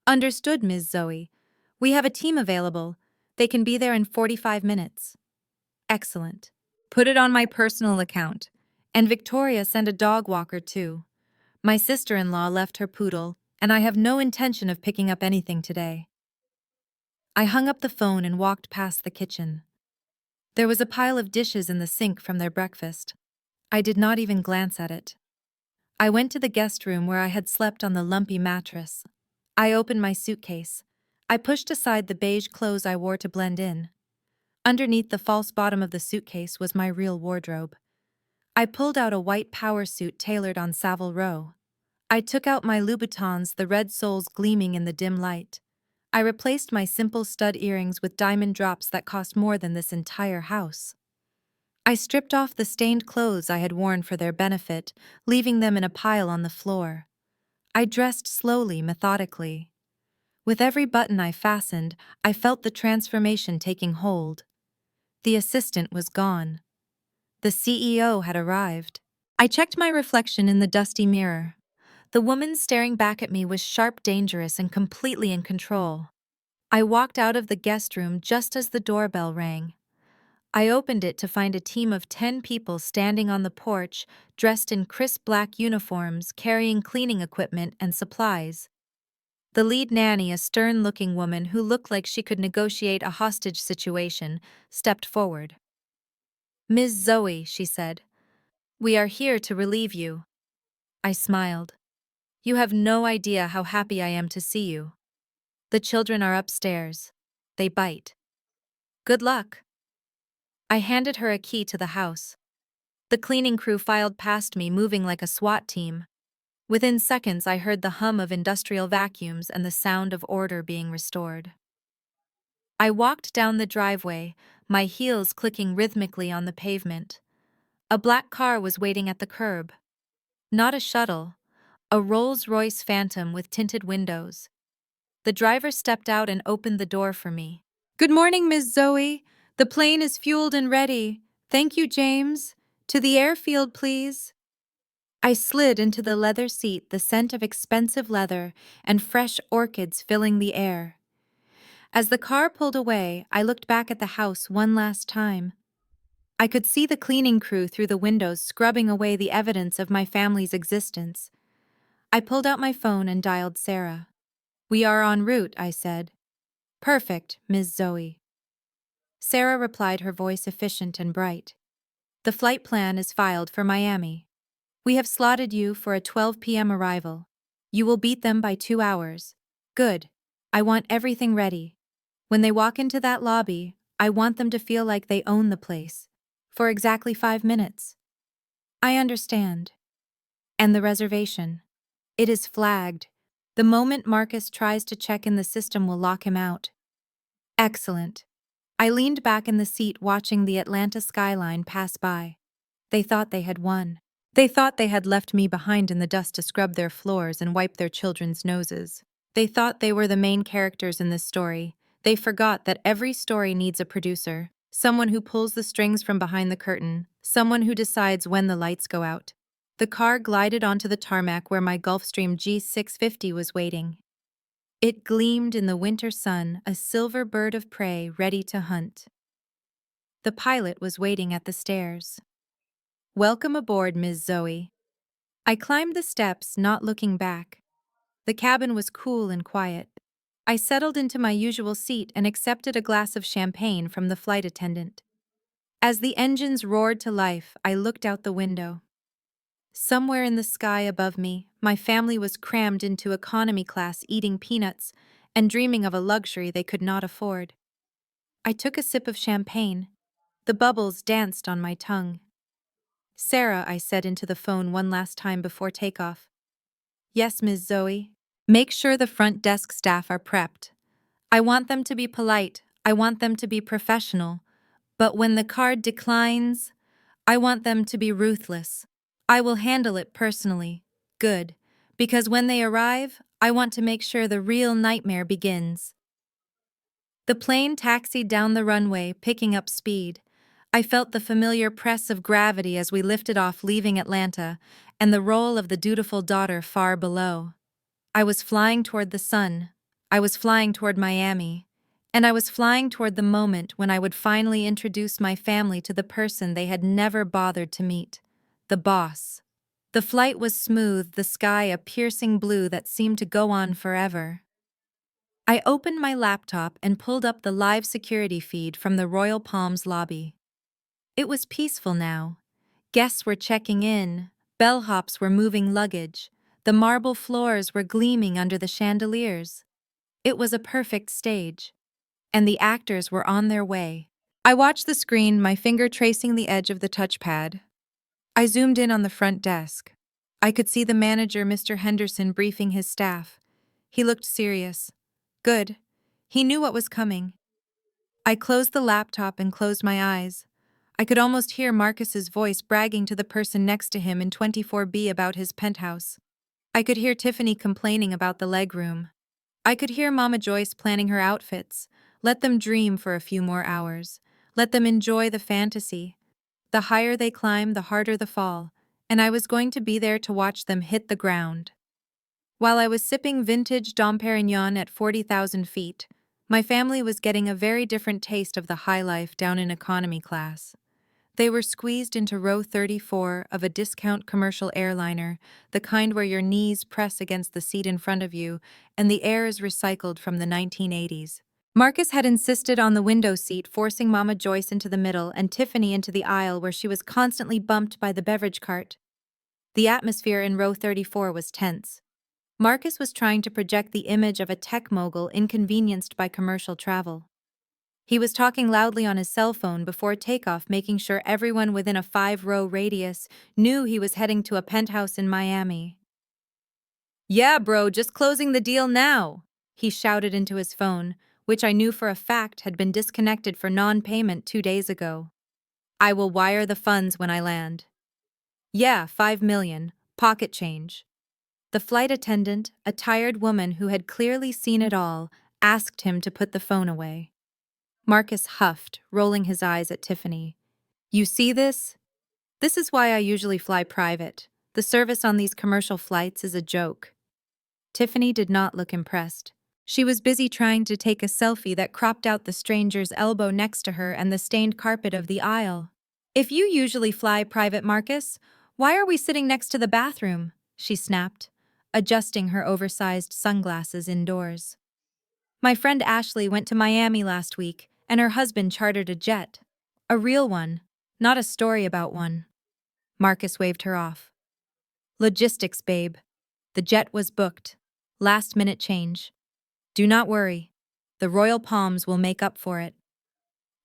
[SPEAKER 1] Understood, Ms. Zoe. We have a team available. They can be there in 45 minutes. Excellent. Put it on my personal account. And Victoria, send a dog walker too. My sister-in-law left her poodle, and I have no intention of picking up anything today. I hung up the phone and walked past the kitchen. There was a pile of dishes in the sink from their breakfast. I did not even glance at it. I went to the guest room where I had slept on the lumpy mattress. I opened my suitcase. I pushed aside the beige clothes I wore to blend in. Underneath the false bottom of the suitcase was my real wardrobe. I pulled out a white power suit tailored on Savile Row. I took out my Louboutins, the red soles gleaming in the dim light. I replaced my simple stud earrings with diamond drops that cost more than this entire house. I stripped off the stained clothes I had worn for their benefit, leaving them in a pile on the floor. I dressed slowly, methodically. With every button I fastened, I felt the transformation taking hold. The assistant was gone. The CEO had arrived. I checked my reflection in the dusty mirror. The woman staring back at me was sharp, dangerous, and completely in control. I walked out of the guest room just as the doorbell rang. I opened it to find a team of 10 people standing on the porch, dressed in crisp black uniforms, carrying cleaning equipment and supplies. The lead nanny, a stern-looking woman who looked like she could negotiate a hostage situation, stepped forward. Ms. Zoe, she said, we are here to relieve you. I smiled. You have no idea how happy I am to see you. The children are upstairs. They bite. Good luck. I handed her a key to the house. The cleaning crew filed past me, moving like a SWAT team. Within seconds, I heard the hum of industrial vacuums and the sound of order being restored. I walked down the driveway, my heels clicking rhythmically on the pavement. A black car was waiting at the curb. Not a shuttle, a Rolls-Royce Phantom with tinted windows. The driver stepped out and opened the door for me. Good morning, Ms. Zoe. The plane is fueled and ready. Thank you, James. To the airfield, please. I slid into the leather seat, the scent of expensive leather and fresh orchids filling the air. As the car pulled away, I looked back at the house one last time. I could see the cleaning crew through the windows scrubbing away the evidence of my family's existence. I pulled out my phone and dialed Sarah. "We are en route," I said. "Perfect, Ms. Zoe." Sarah replied, her voice efficient and bright. "The flight plan is filed for Miami. We have slotted you for a 12 p.m. arrival. You will beat them by 2 hours. Good. I want everything ready. When they walk into that lobby, I want them to feel like they own the place. For exactly 5 minutes." "I understand." "And the reservation? It is flagged. The moment Marcus tries to check in, the system will lock him out." "Excellent." I leaned back in the seat watching the Atlanta skyline pass by. They thought they had won. They thought they had left me behind in the dust to scrub their floors and wipe their children's noses. They thought they were the main characters in this story. They forgot that every story needs a producer, someone who pulls the strings from behind the curtain, someone who decides when the lights go out. The car glided onto the tarmac where my Gulfstream G650 was waiting. It gleamed in the winter sun, a silver bird of prey ready to hunt. The pilot was waiting at the stairs. "Welcome aboard, Ms. Zoe." I climbed the steps, not looking back. The cabin was cool and quiet. I settled into my usual seat and accepted a glass of champagne from the flight attendant. As the engines roared to life, I looked out the window. Somewhere in the sky above me, my family was crammed into economy class, eating peanuts and dreaming of a luxury they could not afford. I took a sip of champagne. The bubbles danced on my tongue. "Sarah," I said into the phone one last time before takeoff. "Yes, Ms. Zoe." "Make sure the front desk staff are prepped. I want them to be polite. I want them to be professional. But when the card declines, I want them to be ruthless. I will handle it personally. Good. Because when they arrive, I want to make sure the real nightmare begins." The plane taxied down the runway, picking up speed. I felt the familiar press of gravity as we lifted off, leaving Atlanta, and the roll of the dutiful daughter far below. I was flying toward the sun. I was flying toward Miami. And I was flying toward the moment when I would finally introduce my family to the person they had never bothered to meet, the boss. The flight was smooth, the sky a piercing blue that seemed to go on forever. I opened my laptop and pulled up the live security feed from the Royal Palms lobby. It was peaceful now. Guests were checking in, bellhops were moving luggage, the marble floors were gleaming under the chandeliers. It was a perfect stage. And the actors were on their way. I watched the screen, my finger tracing the edge of the touchpad. I zoomed in on the front desk. I could see the manager, Mr. Henderson, briefing his staff. He looked serious. Good. He knew what was coming. I closed the laptop and closed my eyes. I could almost hear Marcus's voice bragging to the person next to him in 24B about his penthouse. I could hear Tiffany complaining about the legroom. I could hear Mama Joyce planning her outfits. Let them dream for a few more hours. Let them enjoy the fantasy. The higher they climb, the harder the fall, and I was going to be there to watch them hit the ground. While I was sipping vintage Dom Perignon at 40,000 feet, my family was getting a very different taste of the high life down in economy class. They were squeezed into row 34 of a discount commercial airliner, the kind where your knees press against the seat in front of you and the air is recycled from the 1980s. Marcus had insisted on the window seat, forcing Mama Joyce into the middle and Tiffany into the aisle where she was constantly bumped by the beverage cart. The atmosphere in row 34 was tense. Marcus was trying to project the image of a tech mogul inconvenienced by commercial travel. He was talking loudly on his cell phone before takeoff, making sure everyone within a 5-row radius knew he was heading to a penthouse in Miami. "Yeah, bro, just closing the deal now," he shouted into his phone, which I knew for a fact had been disconnected for non-payment 2 days ago. "I will wire the funds when I land." "Yeah, 5 million, pocket change." The flight attendant, a tired woman who had clearly seen it all, asked him to put the phone away. Marcus huffed, rolling his eyes at Tiffany. "You see this?" This is why I usually fly private. The service on these commercial flights is a joke. Tiffany did not look impressed. She was busy trying to take a selfie that cropped out the stranger's elbow next to her and the stained carpet of the aisle. If you usually fly private, Marcus, why are we sitting next to the bathroom? She snapped, adjusting her oversized sunglasses indoors. My friend Ashley went to Miami last week, and her husband chartered a jet. A real one, not a story about one. Marcus waved her off. Logistics, babe. The jet was booked. Last-minute change. Do not worry. The Royal Palms will make up for it.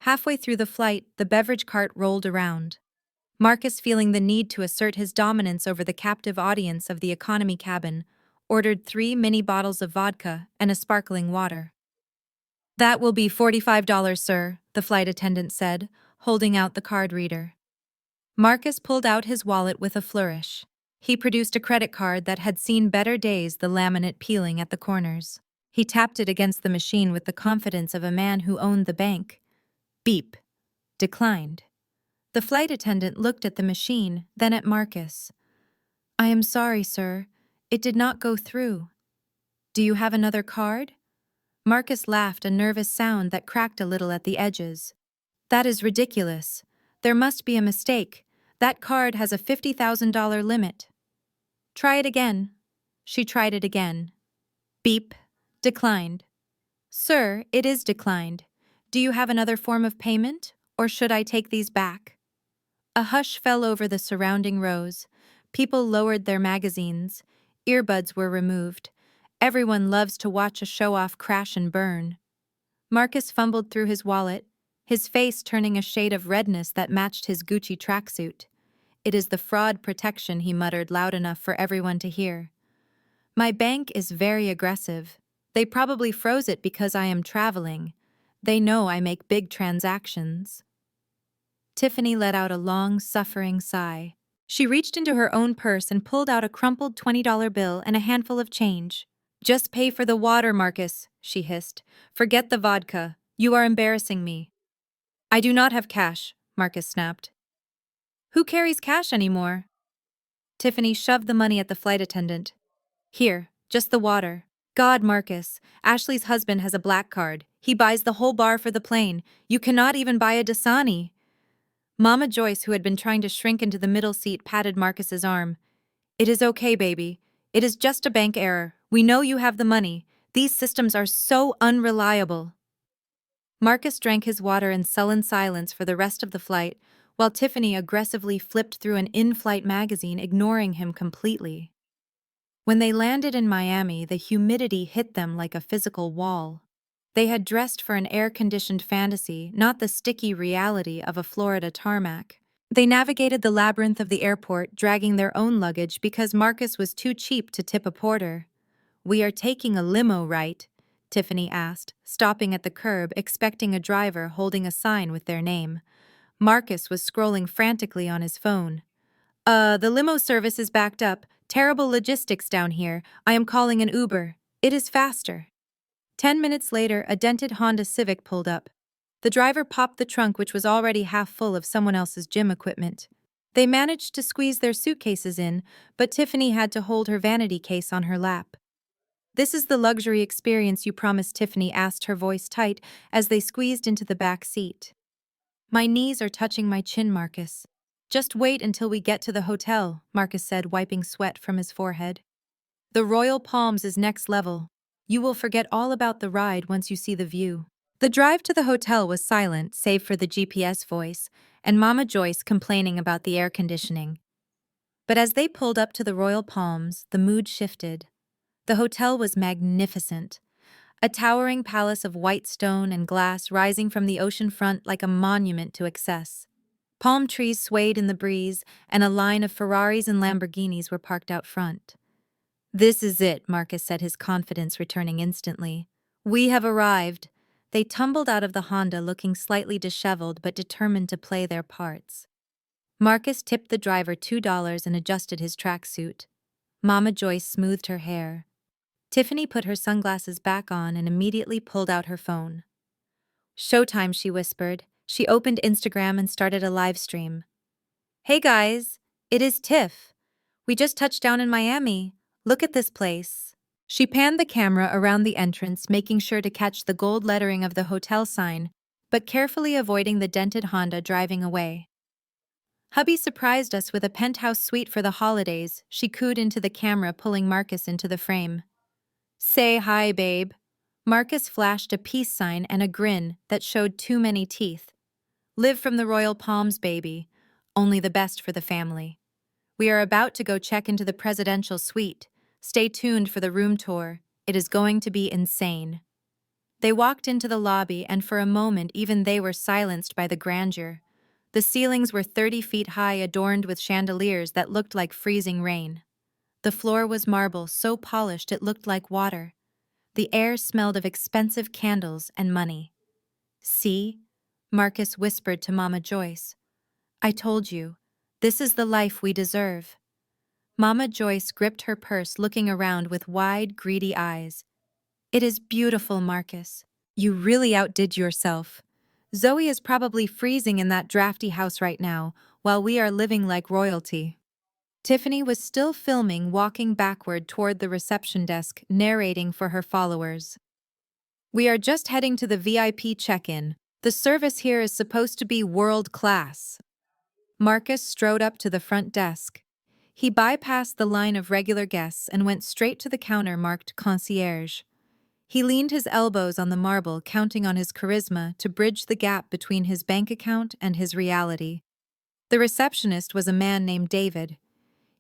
[SPEAKER 1] Halfway through the flight, the beverage cart rolled around. Marcus, feeling the need to assert his dominance over the captive audience of the economy cabin, ordered 3 mini bottles of vodka and a sparkling water. That will be $45, sir, the flight attendant said, holding out the card reader. Marcus pulled out his wallet with a flourish. He produced a credit card that had seen better days, the laminate peeling at the corners. He tapped it against the machine with the confidence of a man who owned the bank. Beep. Declined. The flight attendant looked at the machine, then at Marcus. I am sorry, sir. It did not go through. Do you have another card? Marcus laughed, a nervous sound that cracked a little at the edges. That is ridiculous. There must be a mistake. That card has a $50,000 limit. Try it again. She tried it again. Beep. Declined. Sir, it is declined. Do you have another form of payment, or should I take these back? A hush fell over the surrounding rows. People lowered their magazines. Earbuds were removed. Everyone loves to watch a show-off crash and burn. Marcus fumbled through his wallet, his face turning a shade of redness that matched his Gucci tracksuit. It is the fraud protection, he muttered loud enough for everyone to hear. My bank is very aggressive. They probably froze it because I am traveling. They know I make big transactions. Tiffany let out a long, suffering sigh. She reached into her own purse and pulled out a crumpled $20 bill and a handful of change. Just pay for the water, Marcus, she hissed. Forget the vodka. You are embarrassing me. I do not have cash, Marcus snapped. Who carries cash anymore? Tiffany shoved the money at the flight attendant. Here, just the water. God, Marcus, Ashley's husband has a black card. He buys the whole bar for the plane. You cannot even buy a Dasani. Mama Joyce, who had been trying to shrink into the middle seat, patted Marcus's arm. It is okay, baby. It is just a bank error. We know you have the money. These systems are so unreliable. Marcus drank his water in sullen silence for the rest of the flight, while Tiffany aggressively flipped through an in-flight magazine, ignoring him completely. When they landed in Miami, the humidity hit them like a physical wall. They had dressed for an air-conditioned fantasy, not the sticky reality of a Florida tarmac. They navigated the labyrinth of the airport, dragging their own luggage because Marcus was too cheap to tip a porter. We are taking a limo, right? Tiffany asked, stopping at the curb, expecting a driver holding a sign with their name. Marcus was scrolling frantically on his phone. The limo service is backed up. Terrible logistics down here. I am calling an Uber. It is faster. 10 minutes later, a dented Honda Civic pulled up. The driver popped the trunk, which was already half full of someone else's gym equipment. They managed to squeeze their suitcases in, but Tiffany had to hold her vanity case on her lap. This is the luxury experience you promised, Tiffany asked, her voice tight, as they squeezed into the back seat. My knees are touching my chin, Marcus. Just wait until we get to the hotel, Marcus said, wiping sweat from his forehead. The Royal Palms is next level. You will forget all about the ride once you see the view. The drive to the hotel was silent, save for the GPS voice, and Mama Joyce complaining about the air conditioning. But as they pulled up to the Royal Palms, the mood shifted. The hotel was magnificent. A towering palace of white stone and glass rising from the ocean front like a monument to excess. Palm trees swayed in the breeze, and a line of Ferraris and Lamborghinis were parked out front. This is it, Marcus said, his confidence returning instantly. We have arrived. They tumbled out of the Honda, looking slightly disheveled but determined to play their parts. Marcus tipped the driver $2 and adjusted his tracksuit. Mama Joyce smoothed her hair. Tiffany put her sunglasses back on and immediately pulled out her phone. Showtime, she whispered. She opened Instagram and started a live stream. Hey guys, it is Tiff. We just touched down in Miami. Look at this place. She panned the camera around the entrance, making sure to catch the gold lettering of the hotel sign, but carefully avoiding the dented Honda driving away. Hubby surprised us with a penthouse suite for the holidays, she cooed into the camera, pulling Marcus into the frame. Say hi, babe. Marcus flashed a peace sign and a grin that showed too many teeth. Live from the royal palms, baby. Only the best for the family. We are about to go check into the presidential suite. Stay tuned for the room tour. It is going to be insane. They walked into the lobby, and for a moment even they were silenced by the grandeur. The ceilings were 30 feet high, adorned with chandeliers that looked like freezing rain. The floor was marble, so polished it looked like water. The air smelled of expensive candles and money. See? Marcus whispered to Mama Joyce. I told you, this is the life we deserve. Mama Joyce gripped her purse, looking around with wide, greedy eyes. It is beautiful, Marcus. You really outdid yourself. Zoe is probably freezing in that drafty house right now, while we are living like royalty. Tiffany was still filming, walking backward toward the reception desk, narrating for her followers. We are just heading to the VIP check-in. The service here is supposed to be world-class. Marcus strode up to the front desk. He bypassed the line of regular guests and went straight to the counter marked concierge. He leaned his elbows on the marble, counting on his charisma to bridge the gap between his bank account and his reality. The receptionist was a man named David.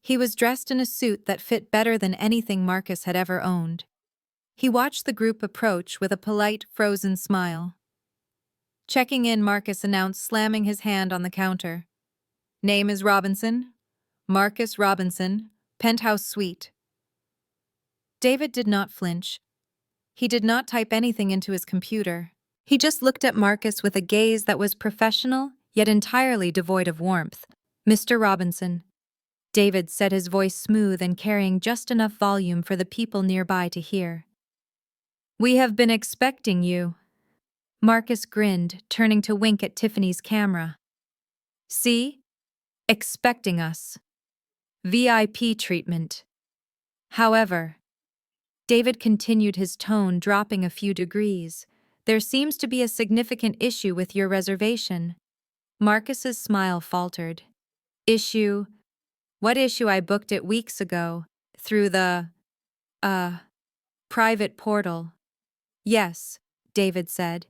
[SPEAKER 1] He was dressed in a suit that fit better than anything Marcus had ever owned. He watched the group approach with a polite, frozen smile. Checking in, Marcus announced, slamming his hand on the counter. Name is Robinson. Marcus Robinson, penthouse suite. David did not flinch. He did not type anything into his computer. He just looked at Marcus with a gaze that was professional, yet entirely devoid of warmth. Mr. Robinson. David said, his voice smooth and carrying just enough volume for the people nearby to hear. We have been expecting you. Marcus grinned, turning to wink at Tiffany's camera. See? Expecting us. VIP treatment. However, David continued, his tone dropping a few degrees. There seems to be a significant issue with your reservation. Marcus's smile faltered. Issue? What issue? I booked it weeks ago. Through the, private portal. Yes, David said.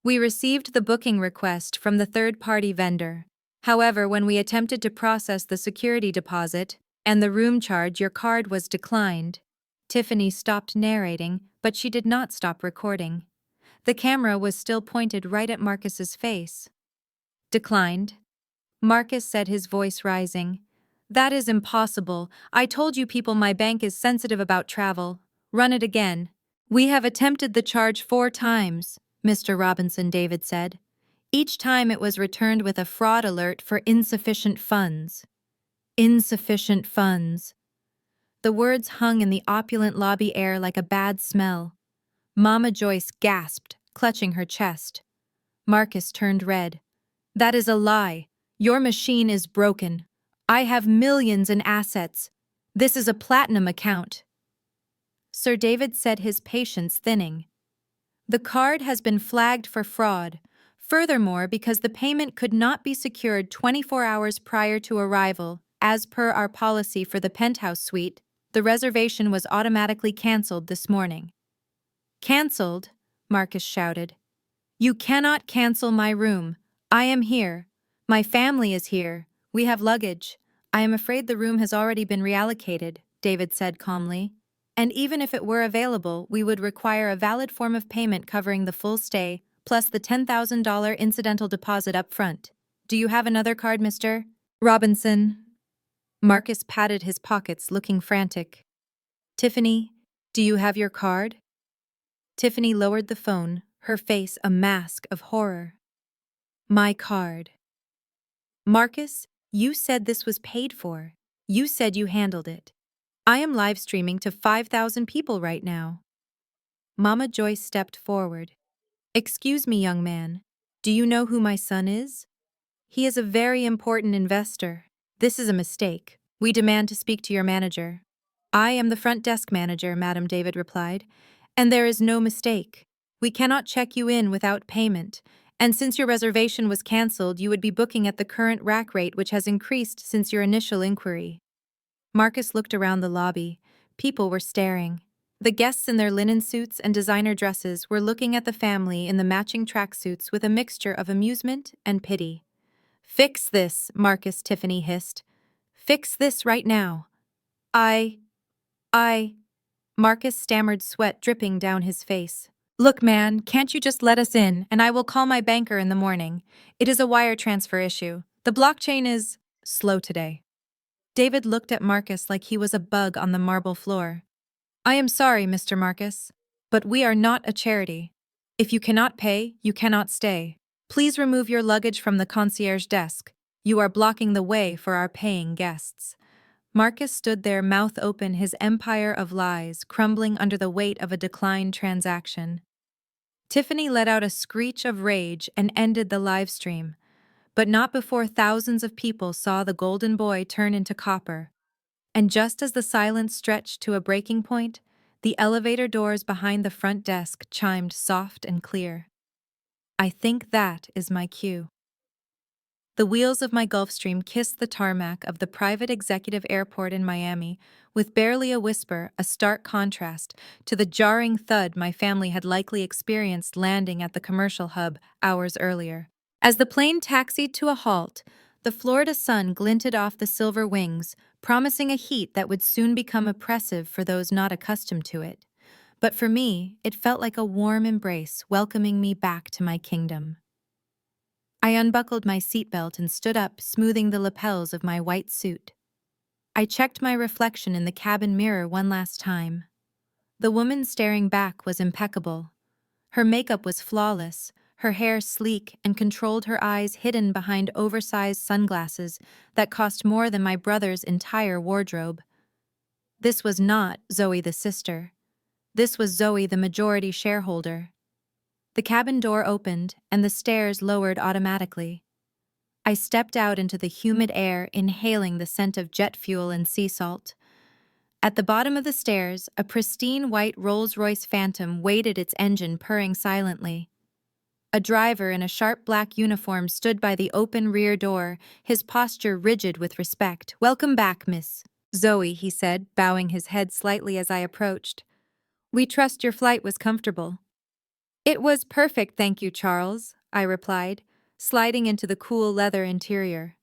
[SPEAKER 1] We received the booking request from the third-party vendor. However, when we attempted to process the security deposit and the room charge, your card was declined. Tiffany stopped narrating, but she did not stop recording. The camera was still pointed right at Marcus's face. Declined? Marcus said, his voice rising. That is impossible. I told you people my bank is sensitive about travel. Run it again. We have attempted the charge 4 times, Mr. Robinson, David said. Each time it was returned with a fraud alert for insufficient funds. Insufficient funds. The words hung in the opulent lobby air like a bad smell. Mama Joyce gasped, clutching her chest. Marcus turned red. That is a lie. Your machine is broken. I have millions in assets. This is a platinum account. Sir David said, his patience thinning. The card has been flagged for fraud. Furthermore, because the payment could not be secured 24 hours prior to arrival, as per our policy for the penthouse suite, the reservation was automatically cancelled this morning. Cancelled? Marcus shouted. You cannot cancel my room. I am here. My family is here. We have luggage. I am afraid the room has already been reallocated, David said calmly. And even if it were available, we would require a valid form of payment covering the full stay, plus the $10,000 incidental deposit up front. Do you have another card, Mr. Robinson? Marcus patted his pockets, looking frantic. Tiffany, do you have your card? Tiffany lowered the phone, her face a mask of horror. My card. Marcus, you said this was paid for. You said you handled it. I am live streaming to 5,000 people right now. Mama Joyce stepped forward. Excuse me, young man. Do you know who my son is? He is a very important investor. This is a mistake. We demand to speak to your manager. I am the front desk manager, Madam David replied, and there is no mistake. We cannot check you in without payment, and since your reservation was cancelled, you would be booking at the current rack rate, which has increased since your initial inquiry. Marcus looked around the lobby. People were staring. The guests in their linen suits and designer dresses were looking at the family in the matching tracksuits with a mixture of amusement and pity. Fix this, Marcus, Tiffany hissed. Fix this right now. I. Marcus stammered, sweat dripping down his face. Look, man, can't you just let us in, and I will call my banker in the morning. It is a wire transfer issue. The blockchain is slow today. David looked at Marcus like he was a bug on the marble floor. I am sorry, Mr. Marcus, but we are not a charity. If you cannot pay, you cannot stay. Please remove your luggage from the concierge desk. You are blocking the way for our paying guests. Marcus stood there, mouth open, his empire of lies crumbling under the weight of a declined transaction. Tiffany let out a screech of rage and ended the live stream, but not before thousands of people saw the golden boy turn into copper. And just as the silence stretched to a breaking point, the elevator doors behind the front desk chimed soft and clear. I think that is my cue. The wheels of my Gulfstream kissed the tarmac of the private executive airport in Miami, with barely a whisper, a stark contrast to the jarring thud my family had likely experienced landing at the commercial hub hours earlier. As the plane taxied to a halt, the Florida sun glinted off the silver wings, promising a heat that would soon become oppressive for those not accustomed to it. But for me, it felt like a warm embrace welcoming me back to my kingdom. I unbuckled my seatbelt and stood up, smoothing the lapels of my white suit. I checked my reflection in the cabin mirror one last time. The woman staring back was impeccable. Her makeup was flawless, her hair sleek and controlled, her eyes hidden behind oversized sunglasses that cost more than my brother's entire wardrobe. This was not Zoe the sister. This was Zoe the majority shareholder. The cabin door opened and the stairs lowered automatically. I stepped out into the humid air, inhaling the scent of jet fuel and sea salt. At the bottom of the stairs, a pristine white Rolls-Royce Phantom waited, its engine purring silently. A driver in a sharp black uniform stood by the open rear door, his posture rigid with respect. Welcome back, Miss Zoe, he said, bowing his head slightly as I approached. We trust your flight was comfortable. It was perfect, thank you, Charles, I replied, sliding into the cool leather interior.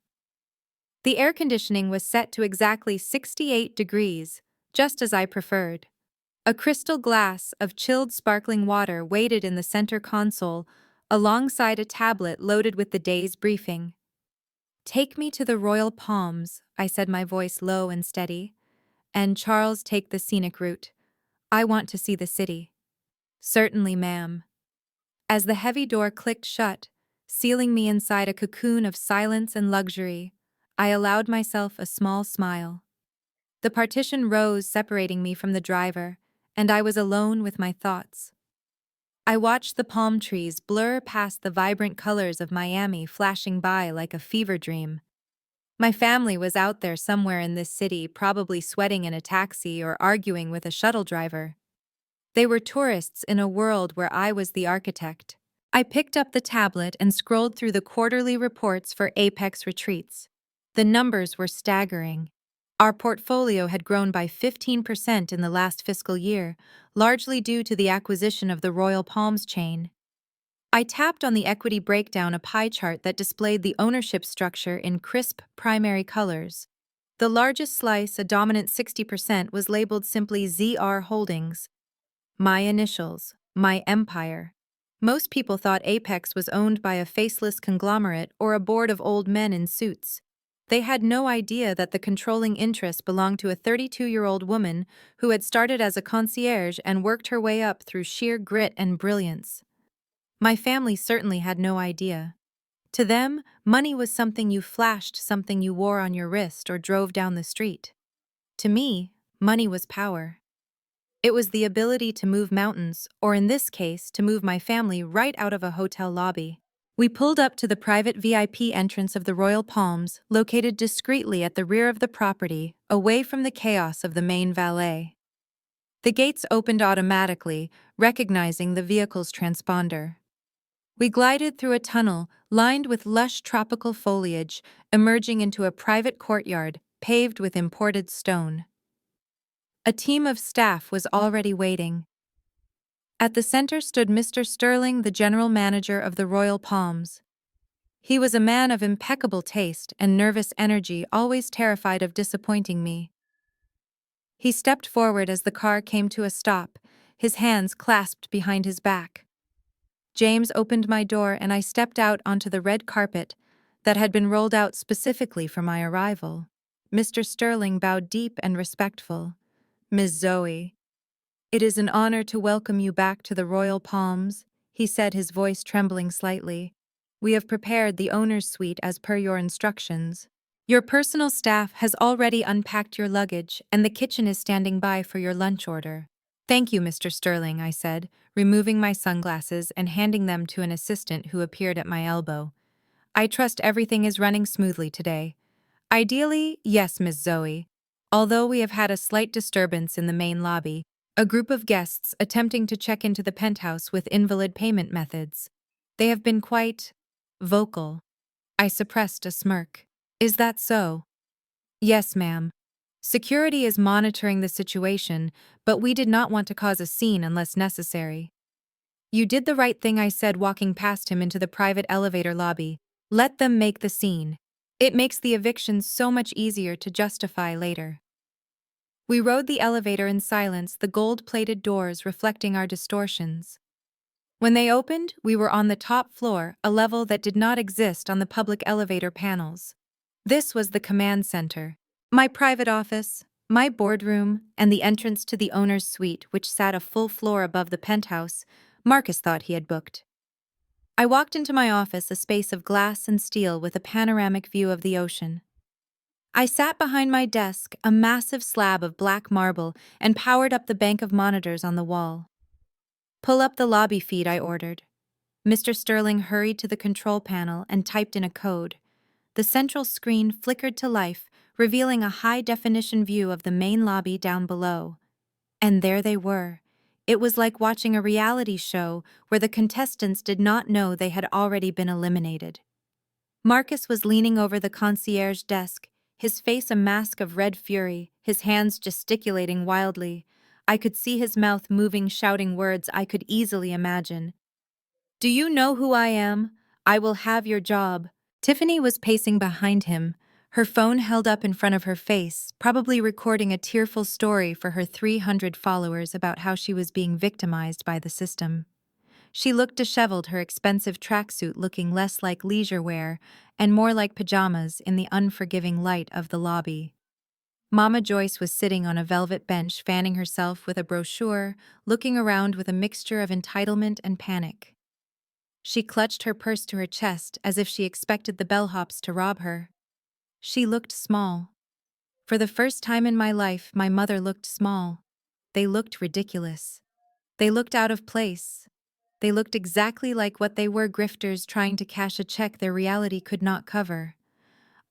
[SPEAKER 1] The air conditioning was set to exactly 68 degrees, just as I preferred. A crystal glass of chilled sparkling water waited in the center console, alongside a tablet loaded with the day's briefing. Take me to the Royal Palms, I said, my voice low and steady. And Charles, take the scenic route. I want to see the city. Certainly, ma'am. As the heavy door clicked shut, sealing me inside a cocoon of silence and luxury, I allowed myself a small smile. The partition rose, separating me from the driver, and I was alone with my thoughts. I watched the palm trees blur past the vibrant colors of Miami, flashing by like a fever dream. My family was out there somewhere in this city, probably sweating in a taxi or arguing with a shuttle driver. They were tourists in a world where I was the architect. I picked up the tablet and scrolled through the quarterly reports for Apex retreats. The numbers were staggering. Our portfolio had grown by 15% in the last fiscal year, largely due to the acquisition of the Royal Palms chain. I tapped on the equity breakdown, a pie chart that displayed the ownership structure in crisp primary colors. The largest slice, a dominant 60%, was labeled simply ZR Holdings. My initials, my empire. Most people thought Apex was owned by a faceless conglomerate or a board of old men in suits. They had no idea that the controlling interest belonged to a 32-year-old woman who had started as a concierge and worked her way up through sheer grit and brilliance. My family certainly had no idea. To them, money was something you flashed, something you wore on your wrist or drove down the street. To me, money was power. It was the ability to move mountains, or in this case, to move my family right out of a hotel lobby. We pulled up to the private VIP entrance of the Royal Palms, located discreetly at the rear of the property, away from the chaos of the main valet. The gates opened automatically, recognizing the vehicle's transponder. We glided through a tunnel lined with lush tropical foliage, emerging into a private courtyard paved with imported stone. A team of staff was already waiting. At the center stood Mr. Sterling, the general manager of the Royal Palms. He was a man of impeccable taste and nervous energy, always terrified of disappointing me. He stepped forward as the car came to a stop, his hands clasped behind his back. James opened my door and I stepped out onto the red carpet that had been rolled out specifically for my arrival. Mr. Sterling bowed deep and respectful. "Miss Zoe, it is an honor to welcome you back to the Royal Palms," he said, his voice trembling slightly. "We have prepared the owner's suite as per your instructions. Your personal staff has already unpacked your luggage, and the kitchen is standing by for your lunch order." "Thank you, Mr. Sterling," I said, removing my sunglasses and handing them to an assistant who appeared at my elbow. "I trust everything is running smoothly today." "Ideally, yes, Miss Zoe. Although we have had a slight disturbance in the main lobby, a group of guests attempting to check into the penthouse with invalid payment methods. They have been quite vocal." I suppressed a smirk. "Is that so?" "Yes, ma'am. Security is monitoring the situation, but we did not want to cause a scene unless necessary." "You did the right thing," I said, walking past him into the private elevator lobby. "Let them make the scene. It makes the eviction so much easier to justify later." We rode the elevator in silence, the gold-plated doors reflecting our distortions. When they opened, we were on the top floor, a level that did not exist on the public elevator panels. This was the command center. My private office, my boardroom, and the entrance to the owner's suite, which sat a full floor above the penthouse Marcus thought he had booked. I walked into my office, a space of glass and steel with a panoramic view of the ocean. I sat behind my desk, a massive slab of black marble, and powered up the bank of monitors on the wall. "Pull up the lobby feed," I ordered. Mr. Sterling hurried to the control panel and typed in a code. The central screen flickered to life, revealing a high-definition view of the main lobby down below. And there they were. It was like watching a reality show where the contestants did not know they had already been eliminated. Marcus was leaning over the concierge desk, his face a mask of red fury, his hands gesticulating wildly. I could see his mouth moving, shouting words I could easily imagine. "Do you know who I am? I will have your job." Tiffany was pacing behind him, her phone held up in front of her face, probably recording a tearful story for her 300 followers about how she was being victimized by the system. She looked disheveled, her expensive tracksuit looking less like leisure wear and more like pajamas in the unforgiving light of the lobby. Mama Joyce was sitting on a velvet bench, fanning herself with a brochure, looking around with a mixture of entitlement and panic. She clutched her purse to her chest as if she expected the bellhops to rob her. She looked small. For the first time in my life, my mother looked small. They looked ridiculous. They looked out of place. They looked exactly like what they were, grifters trying to cash a check their reality could not cover.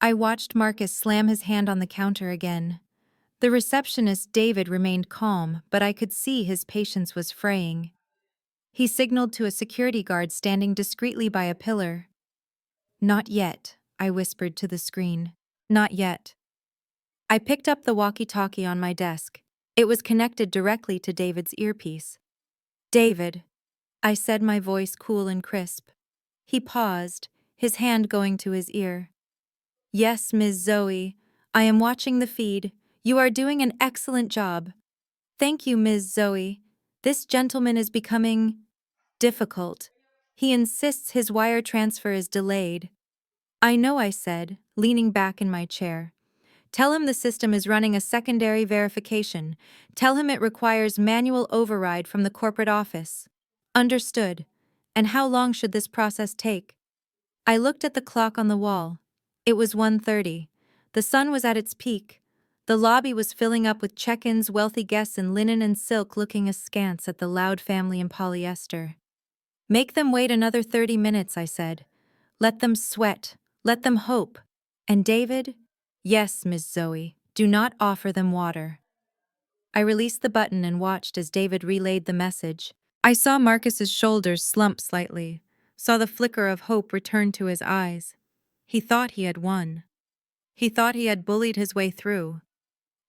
[SPEAKER 1] I watched Marcus slam his hand on the counter again. The receptionist, David, remained calm, but I could see his patience was fraying. He signaled to a security guard standing discreetly by a pillar. "Not yet," I whispered to the screen. "Not yet." I picked up the walkie-talkie on my desk. It was connected directly to David's earpiece. "David," I said, my voice cool and crisp. He paused, his hand going to his ear. "Yes, Ms. Zoe. I am watching the feed. You are doing an excellent job." "Thank you, Ms. Zoe. This gentleman is becoming difficult. He insists his wire transfer is delayed." "I know," I said, leaning back in my chair. "Tell him the system is running a secondary verification. Tell him it requires manual override from the corporate office." "Understood. And how long should this process take?" I looked at the clock on the wall. It was 1:30. The sun was at its peak. The lobby was filling up with check-ins, wealthy guests in linen and silk looking askance at the loud family in polyester. "Make them wait another 30 minutes," I said. Let them sweat. Let them hope. And David? Yes, Miss Zoe. Do not offer them water. I released the button and watched as David relayed the message. I saw Marcus's shoulders slump slightly, saw the flicker of hope return to his eyes. He thought he had won. He thought he had bullied his way through.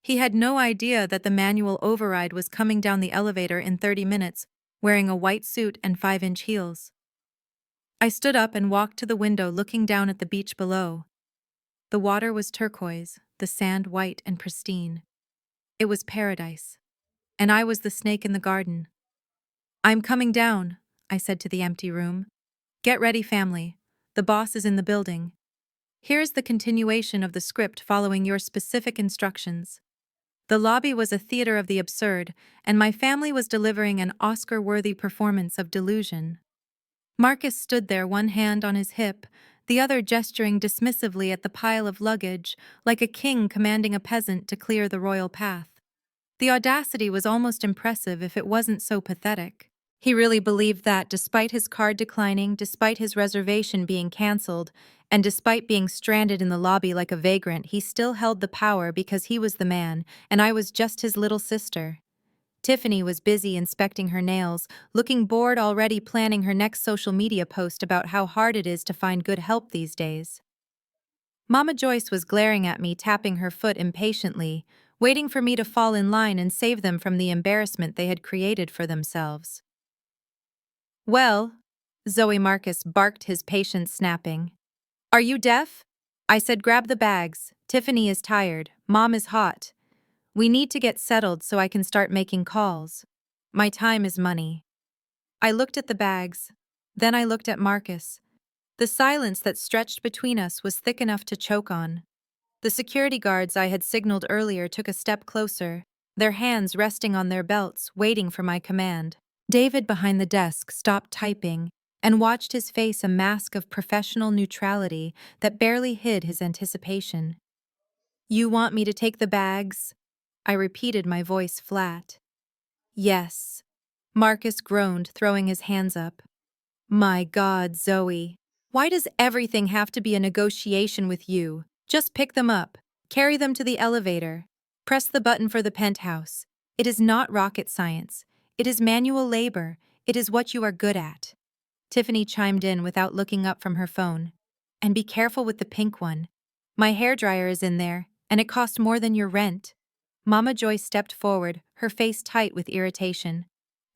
[SPEAKER 1] He had no idea that the manual override was coming down the elevator in 30 minutes, wearing a white suit and 5-inch heels. I stood up and walked to the window looking down at the beach below. The water was turquoise, the sand white and pristine. It was paradise. And I was the snake in the garden. I'm coming down, I said to the empty room. Get ready, family. The boss is in the building. Here's the continuation of the script following your specific instructions. The lobby was a theater of the absurd, and my family was delivering an Oscar-worthy performance of delusion. Marcus stood there, one hand on his hip, the other gesturing dismissively at the pile of luggage, like a king commanding a peasant to clear the royal path. The audacity was almost impressive if it wasn't so pathetic. He really believed that, despite his card declining, despite his reservation being cancelled, and despite being stranded in the lobby like a vagrant, he still held the power because he was the man, and I was just his little sister. Tiffany was busy inspecting her nails, looking bored already planning her next social media post about how hard it is to find good help these days. Mama Joyce was glaring at me, tapping her foot impatiently, waiting for me to fall in line and save them from the embarrassment they had created for themselves. Well, Zoe Marcus barked, his patience snapping. Are you deaf? I said, grab the bags. Tiffany is tired. Mom is hot. We need to get settled so I can start making calls. My time is money. I looked at the bags. Then I looked at Marcus. The silence that stretched between us was thick enough to choke on. The security guards I had signaled earlier took a step closer, their hands resting on their belts, waiting for my command. David behind the desk stopped typing and watched his face a mask of professional neutrality that barely hid his anticipation. You want me to take the bags? I repeated, my voice flat. Yes. Marcus groaned, throwing his hands up. My God, Zoe. Why does everything have to be a negotiation with you? Just pick them up. Carry them to the elevator. Press the button for the penthouse. It is not rocket science. It is manual labor. It is what you are good at. Tiffany chimed in without looking up from her phone. And be careful with the pink one. My hairdryer is in there, and it cost more than your rent. Mama Joy stepped forward, her face tight with irritation.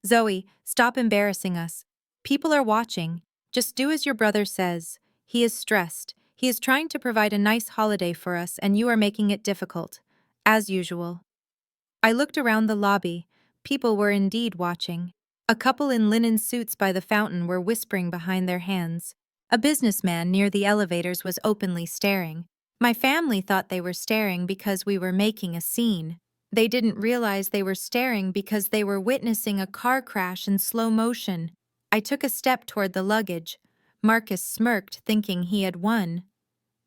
[SPEAKER 1] Zoe, stop embarrassing us. People are watching. Just do as your brother says. He is stressed. He is trying to provide a nice holiday for us, and you are making it difficult. As usual. I looked around the lobby. People were indeed watching. A couple in linen suits by the fountain were whispering behind their hands. A businessman near the elevators was openly staring. My family thought they were staring because we were making a scene. They didn't realize they were staring because they were witnessing a car crash in slow motion. I took a step toward the luggage. Marcus smirked, thinking he had won.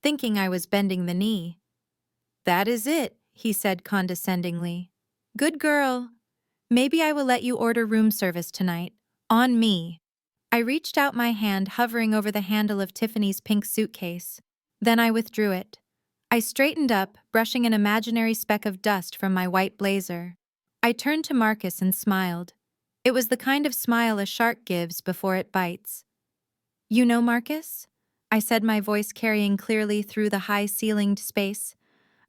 [SPEAKER 1] Thinking I was bending the knee. That is it, he said condescendingly. Good girl. Maybe I will let you order room service tonight. On me. I reached out my hand, hovering over the handle of Tiffany's pink suitcase. Then I withdrew it. I straightened up, brushing an imaginary speck of dust from my white blazer. I turned to Marcus and smiled. It was the kind of smile a shark gives before it bites. You know, Marcus? I said, my voice carrying clearly through the high-ceilinged space.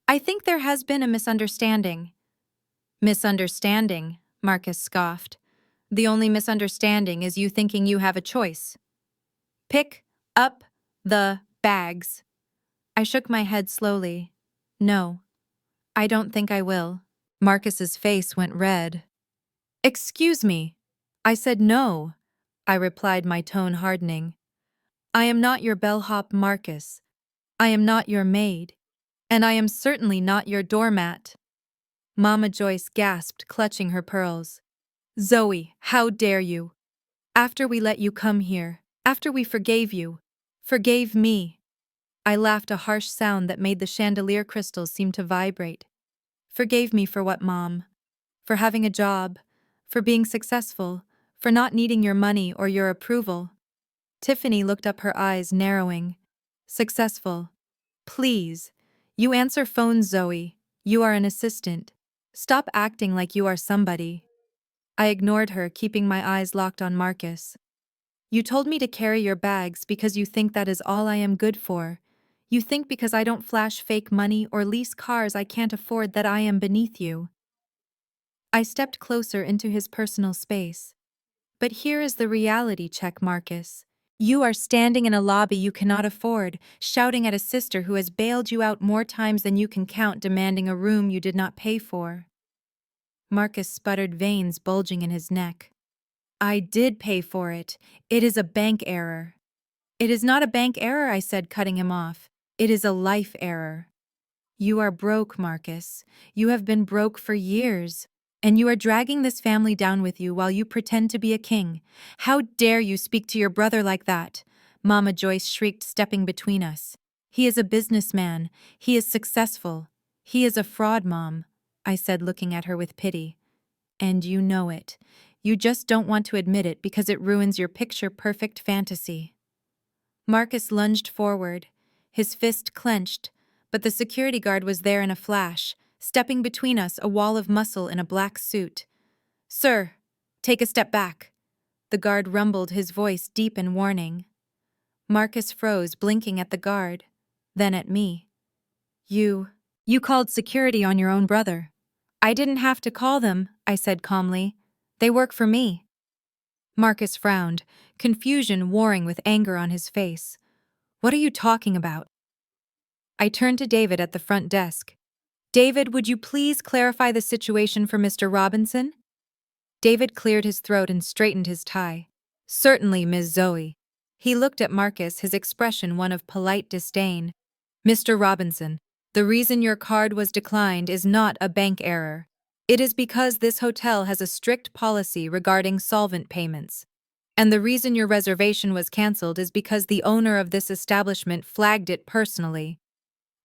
[SPEAKER 1] I think there has been a misunderstanding. Misunderstanding, Marcus scoffed. The only misunderstanding is you thinking you have a choice. Pick up the bags. I shook my head slowly. No, I don't think I will. Marcus's face went red. Excuse me. I said no. I replied, my tone hardening. I am not your bellhop, Marcus. I am not your maid. And I am certainly not your doormat. Mama Joyce gasped, clutching her pearls. Zoe, how dare you? After we let you come here, after we forgave you, forgave me. I laughed, a harsh sound that made the chandelier crystals seem to vibrate. Forgave me for what, Mom? For having a job, for being successful, for not needing your money or your approval. Tiffany looked up, her eyes narrowing. Successful. Please. You answer phones, Zoe. You are an assistant. Stop acting like you are somebody. I ignored her, keeping my eyes locked on Marcus. You told me to carry your bags because you think that is all I am good for. You think because I don't flash fake money or lease cars I can't afford that I am beneath you. I stepped closer into his personal space. But here is the reality check, Marcus. You are standing in a lobby you cannot afford, shouting at a sister who has bailed you out more times than you can count, demanding a room you did not pay for. Marcus sputtered, veins bulging in his neck. I did pay for it. It is a bank error. It is not a bank error, I said, cutting him off. It is a life error. You are broke, Marcus. You have been broke for years. And you are dragging this family down with you while you pretend to be a king. How dare you speak to your brother like that? Mama Joyce shrieked, stepping between us. He is a businessman. He is successful. He is a fraud, Mom, I said, looking at her with pity. And you know it. You just don't want to admit it because it ruins your picture-perfect fantasy. Marcus lunged forward, his fist clenched, but the security guard was there in a flash, stepping between us, a wall of muscle in a black suit. Sir, take a step back. The guard rumbled, his voice deep in warning. Marcus froze, blinking at the guard, then at me. You called security on your own brother. I didn't have to call them, I said calmly. They work for me. Marcus frowned, confusion warring with anger on his face. What are you talking about? I turned to David at the front desk. David, would you please clarify the situation for Mr. Robinson? David cleared his throat and straightened his tie. Certainly, Ms. Zoe. He looked at Marcus, his expression one of polite disdain. Mr. Robinson, the reason your card was declined is not a bank error. It is because this hotel has a strict policy regarding solvent payments. And the reason your reservation was canceled is because the owner of this establishment flagged it personally.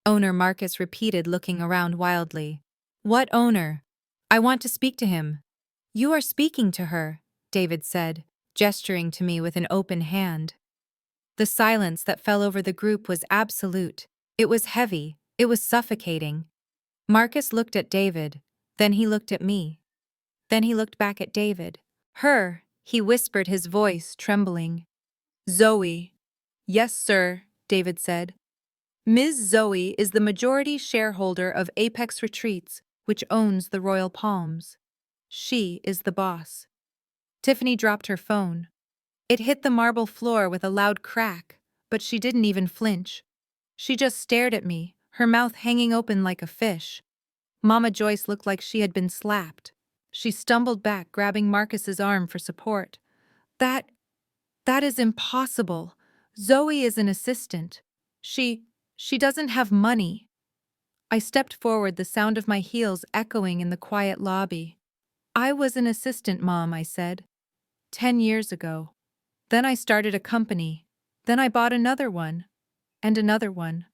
[SPEAKER 1] Owner, Marcus repeated, looking around wildly. What owner? I want to speak to him. You are speaking to her, David said, gesturing to me with an open hand. The silence that fell over the group was absolute. It was heavy. It was suffocating. Marcus looked at David. Then he looked at me. Then he looked back at David. Her, he whispered, his voice trembling. Zoe. Yes, sir, David said. Ms. Zoe is the majority shareholder of Apex Retreats, which owns the Royal Palms. She is the boss. Tiffany dropped her phone. It hit the marble floor with a loud crack, but she didn't even flinch. She just stared at me, her mouth hanging open like a fish. Mama Joyce looked like she had been slapped. She stumbled back, grabbing Marcus's arm for support. That is impossible. Zoe is an assistant. She doesn't have money. I stepped forward, the sound of my heels echoing in the quiet lobby. I was an assistant, Mom, I said. 10 years ago. Then I started a company. Then I bought another one. And another one.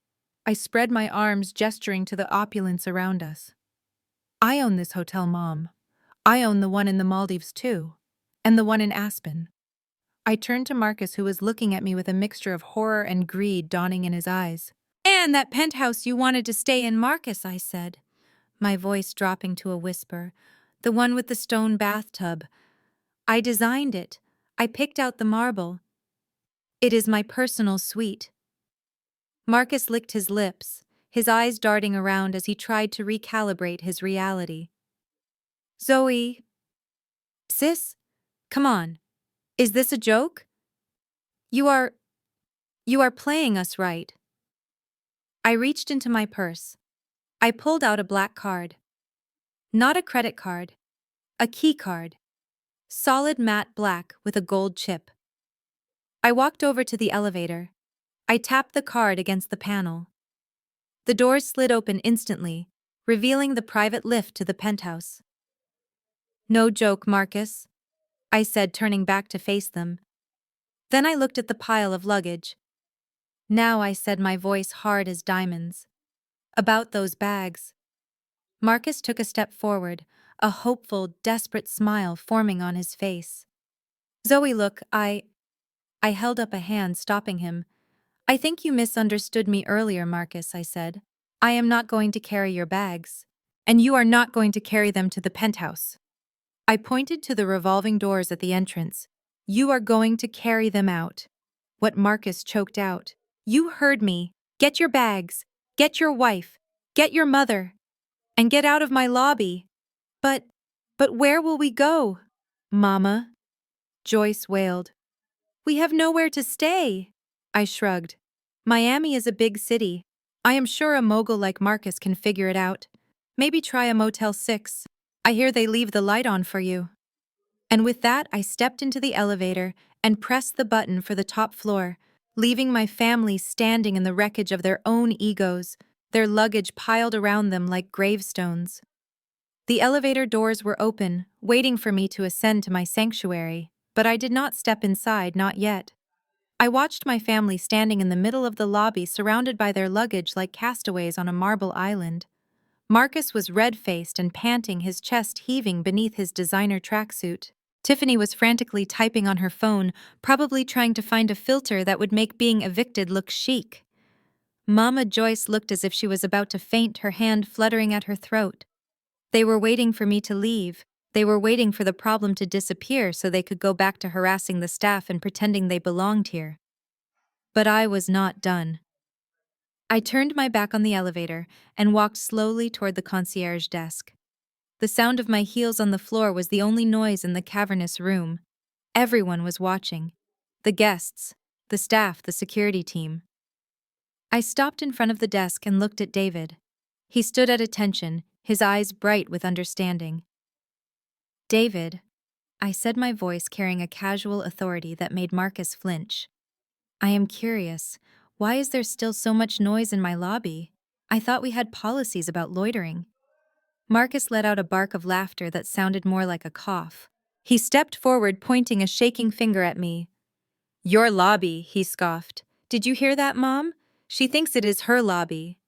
[SPEAKER 1] I spread my arms, gesturing to the opulence around us. I own this hotel, Mom. I own the one in the Maldives, too. And the one in Aspen. I turned to Marcus, who was looking at me with a mixture of horror and greed dawning in his eyes. And that penthouse you wanted to stay in, Marcus, I said, my voice dropping to a whisper. The one with the stone bathtub. I designed it. I picked out the marble. It is my personal suite. Marcus licked his lips, his eyes darting around as he tried to recalibrate his reality. Zoe. Sis? Come on. Is this a joke? You are playing us, right? I reached into my purse. I pulled out a black card. Not a credit card. A key card. Solid matte black with a gold chip. I walked over to the elevator. I tapped the card against the panel. The doors slid open instantly, revealing the private lift to the penthouse. No joke, Marcus, I said, turning back to face them. Then I looked at the pile of luggage. Now, I said, my voice hard as diamonds. About those bags. Marcus took a step forward, a hopeful, desperate smile forming on his face. Zoe, look, I held up a hand, stopping him. I think you misunderstood me earlier, Marcus, I said. I am not going to carry your bags. And you are not going to carry them to the penthouse. I pointed to the revolving doors at the entrance. You are going to carry them out. What Marcus choked out. You heard me. Get your bags. Get your wife. Get your mother. And get out of my lobby. But where will we go? Mama, Joyce wailed. We have nowhere to stay. I shrugged. Miami is a big city. I am sure a mogul like Marcus can figure it out. Maybe try a Motel 6. I hear they leave the light on for you. And with that, I stepped into the elevator and pressed the button for the top floor, leaving my family standing in the wreckage of their own egos, their luggage piled around them like gravestones. The elevator doors were open, waiting for me to ascend to my sanctuary, but I did not step inside, not yet. I watched my family standing in the middle of the lobby surrounded by their luggage like castaways on a marble island. Marcus was red-faced and panting, his chest heaving beneath his designer tracksuit. Tiffany was frantically typing on her phone, probably trying to find a filter that would make being evicted look chic. Mama Joyce looked as if she was about to faint, her hand fluttering at her throat. They were waiting for me to leave. They were waiting for the problem to disappear so they could go back to harassing the staff and pretending they belonged here. But I was not done. I turned my back on the elevator and walked slowly toward the concierge desk. The sound of my heels on the floor was the only noise in the cavernous room. Everyone was watching. The guests, the staff, the security team. I stopped in front of the desk and looked at David. He stood at attention, his eyes bright with understanding. David, I said, my voice carrying a casual authority that made Marcus flinch. I am curious. Why is there still so much noise in my lobby? I thought we had policies about loitering. Marcus let out a bark of laughter that sounded more like a cough. He stepped forward, pointing a shaking finger at me. Your lobby, he scoffed. Did you hear that, Mom? She thinks it is her lobby.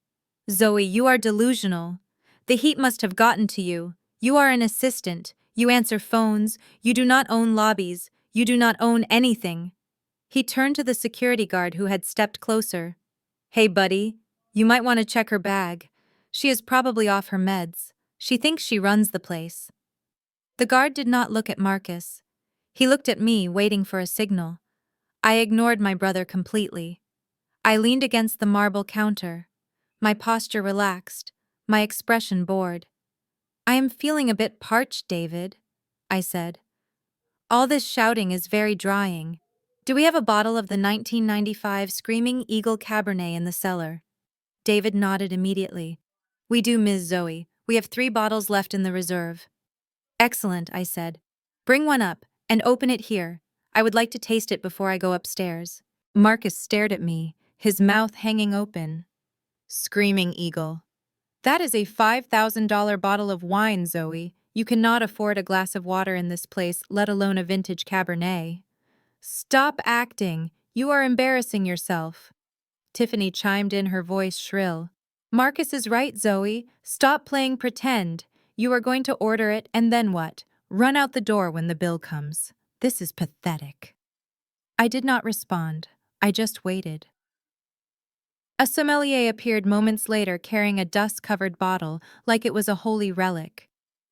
[SPEAKER 1] Zoe, you are delusional. The heat must have gotten to you. You are an assistant. You answer phones. You do not own lobbies. You do not own anything. He turned to the security guard who had stepped closer. Hey, buddy, you might want to check her bag. She is probably off her meds. She thinks she runs the place. The guard did not look at Marcus. He looked at me, waiting for a signal. I ignored my brother completely. I leaned against the marble counter, my posture relaxed, my expression bored. I am feeling a bit parched, David, I said. All this shouting is very drying. Do we have a bottle of the 1995 Screaming Eagle Cabernet in the cellar? David nodded immediately. We do, Ms. Zoe. We have 3 bottles left in the reserve. Excellent, I said. Bring one up, and open it here. I would like to taste it before I go upstairs. Marcus stared at me, his mouth hanging open. Screaming Eagle. That is a $5,000 bottle of wine, Zoe. You cannot afford a glass of water in this place, let alone a vintage Cabernet. Stop acting. You are embarrassing yourself. Tiffany chimed in, her voice shrill. Marcus is right, Zoe. Stop playing pretend. You are going to order it, and then what? Run out the door when the bill comes. This is pathetic. I did not respond. I just waited. A sommelier appeared moments later carrying a dust-covered bottle like it was a holy relic.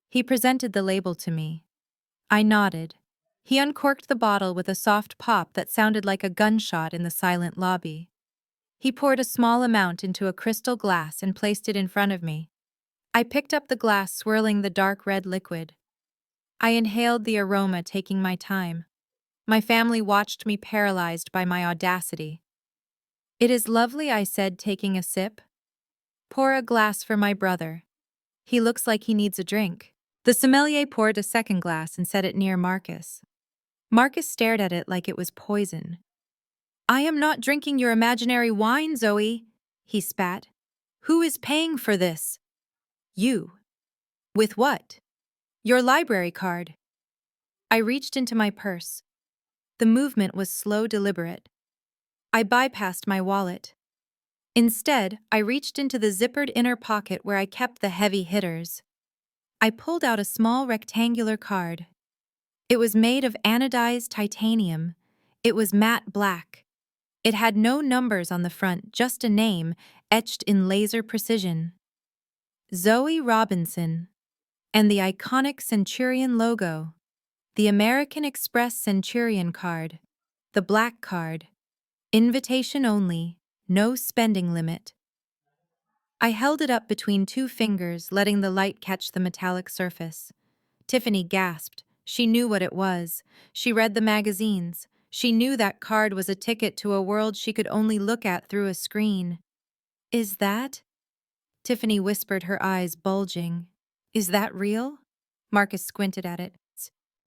[SPEAKER 1] He presented the label to me. I nodded. He uncorked the bottle with a soft pop that sounded like a gunshot in the silent lobby. He poured a small amount into a crystal glass and placed it in front of me. I picked up the glass, swirling the dark red liquid. I inhaled the aroma, taking my time. My family watched me, paralyzed by my audacity. It is lovely, I said, taking a sip. Pour a glass for my brother. He looks like he needs a drink. The sommelier poured a second glass and set it near Marcus. Marcus stared at it like it was poison. I am not drinking your imaginary wine, Zoe, he spat. Who is paying for this? You. With what? Your library card. I reached into my purse. The movement was slow, deliberate. I bypassed my wallet. Instead, I reached into the zippered inner pocket where I kept the heavy hitters. I pulled out a small rectangular card. It was made of anodized titanium. It was matte black. It had no numbers on the front, just a name etched in laser precision. Zoe Robinson. And the iconic Centurion logo. The American Express Centurion card. The black card. Invitation only, no spending limit. I held it up between two fingers, letting the light catch the metallic surface. Tiffany gasped. She knew what it was. She read the magazines. She knew that card was a ticket to a world she could only look at through a screen. Is that? Tiffany whispered, her eyes bulging. Is that real? Marcus squinted at it.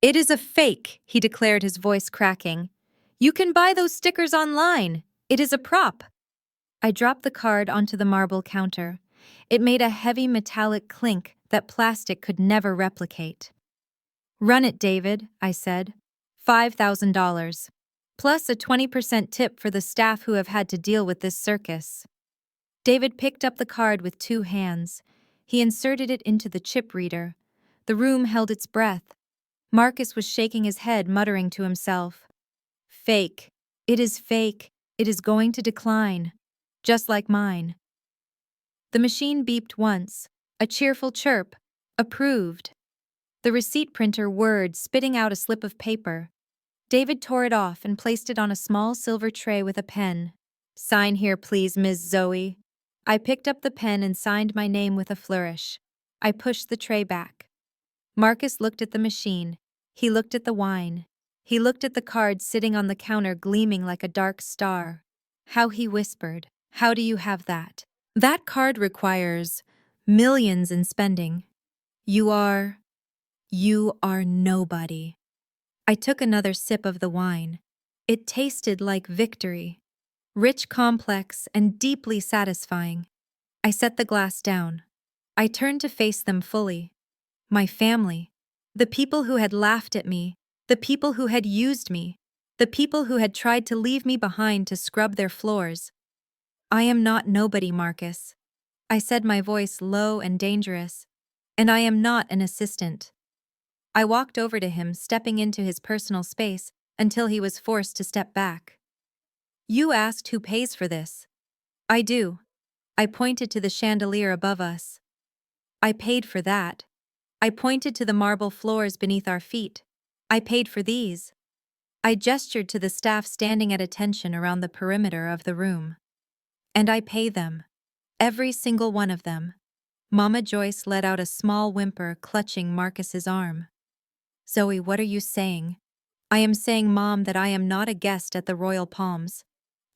[SPEAKER 1] It is a fake, he declared, his voice cracking. You can buy those stickers online. It is a prop. I dropped the card onto the marble counter. It made a heavy metallic clink that plastic could never replicate. Run it, David, I said. $5,000. Plus a 20% tip for the staff who have had to deal with this circus. David picked up the card with two hands. He inserted it into the chip reader. The room held its breath. Marcus was shaking his head, muttering to himself. Fake. It is fake. It is going to decline. Just like mine. The machine beeped once. A cheerful chirp. Approved. The receipt printer whirred, spitting out a slip of paper. David tore it off and placed it on a small silver tray with a pen. Sign here, please, Ms. Zoe. I picked up the pen and signed my name with a flourish. I pushed the tray back. Marcus looked at the machine. He looked at the wine. He looked at the card sitting on the counter, gleaming like a dark star. How he whispered, "How do you have that? That card requires millions in spending. You are nobody." I took another sip of the wine. It tasted like victory. Rich, complex, and deeply satisfying. I set the glass down. I turned to face them fully. My family. The people who had laughed at me. The people who had used me. The people who had tried to leave me behind to scrub their floors. I am not nobody, Marcus. I said, my voice low and dangerous. And I am not an assistant. I walked over to him, stepping into his personal space until he was forced to step back. You asked who pays for this. I do. I pointed to the chandelier above us. I paid for that. I pointed to the marble floors beneath our feet. I paid for these. I gestured to the staff standing at attention around the perimeter of the room. And I pay them. Every single one of them. Mama Joyce let out a small whimper, clutching Marcus's arm. Zoe, what are you saying? I am saying, Mom, that I am not a guest at the Royal Palms.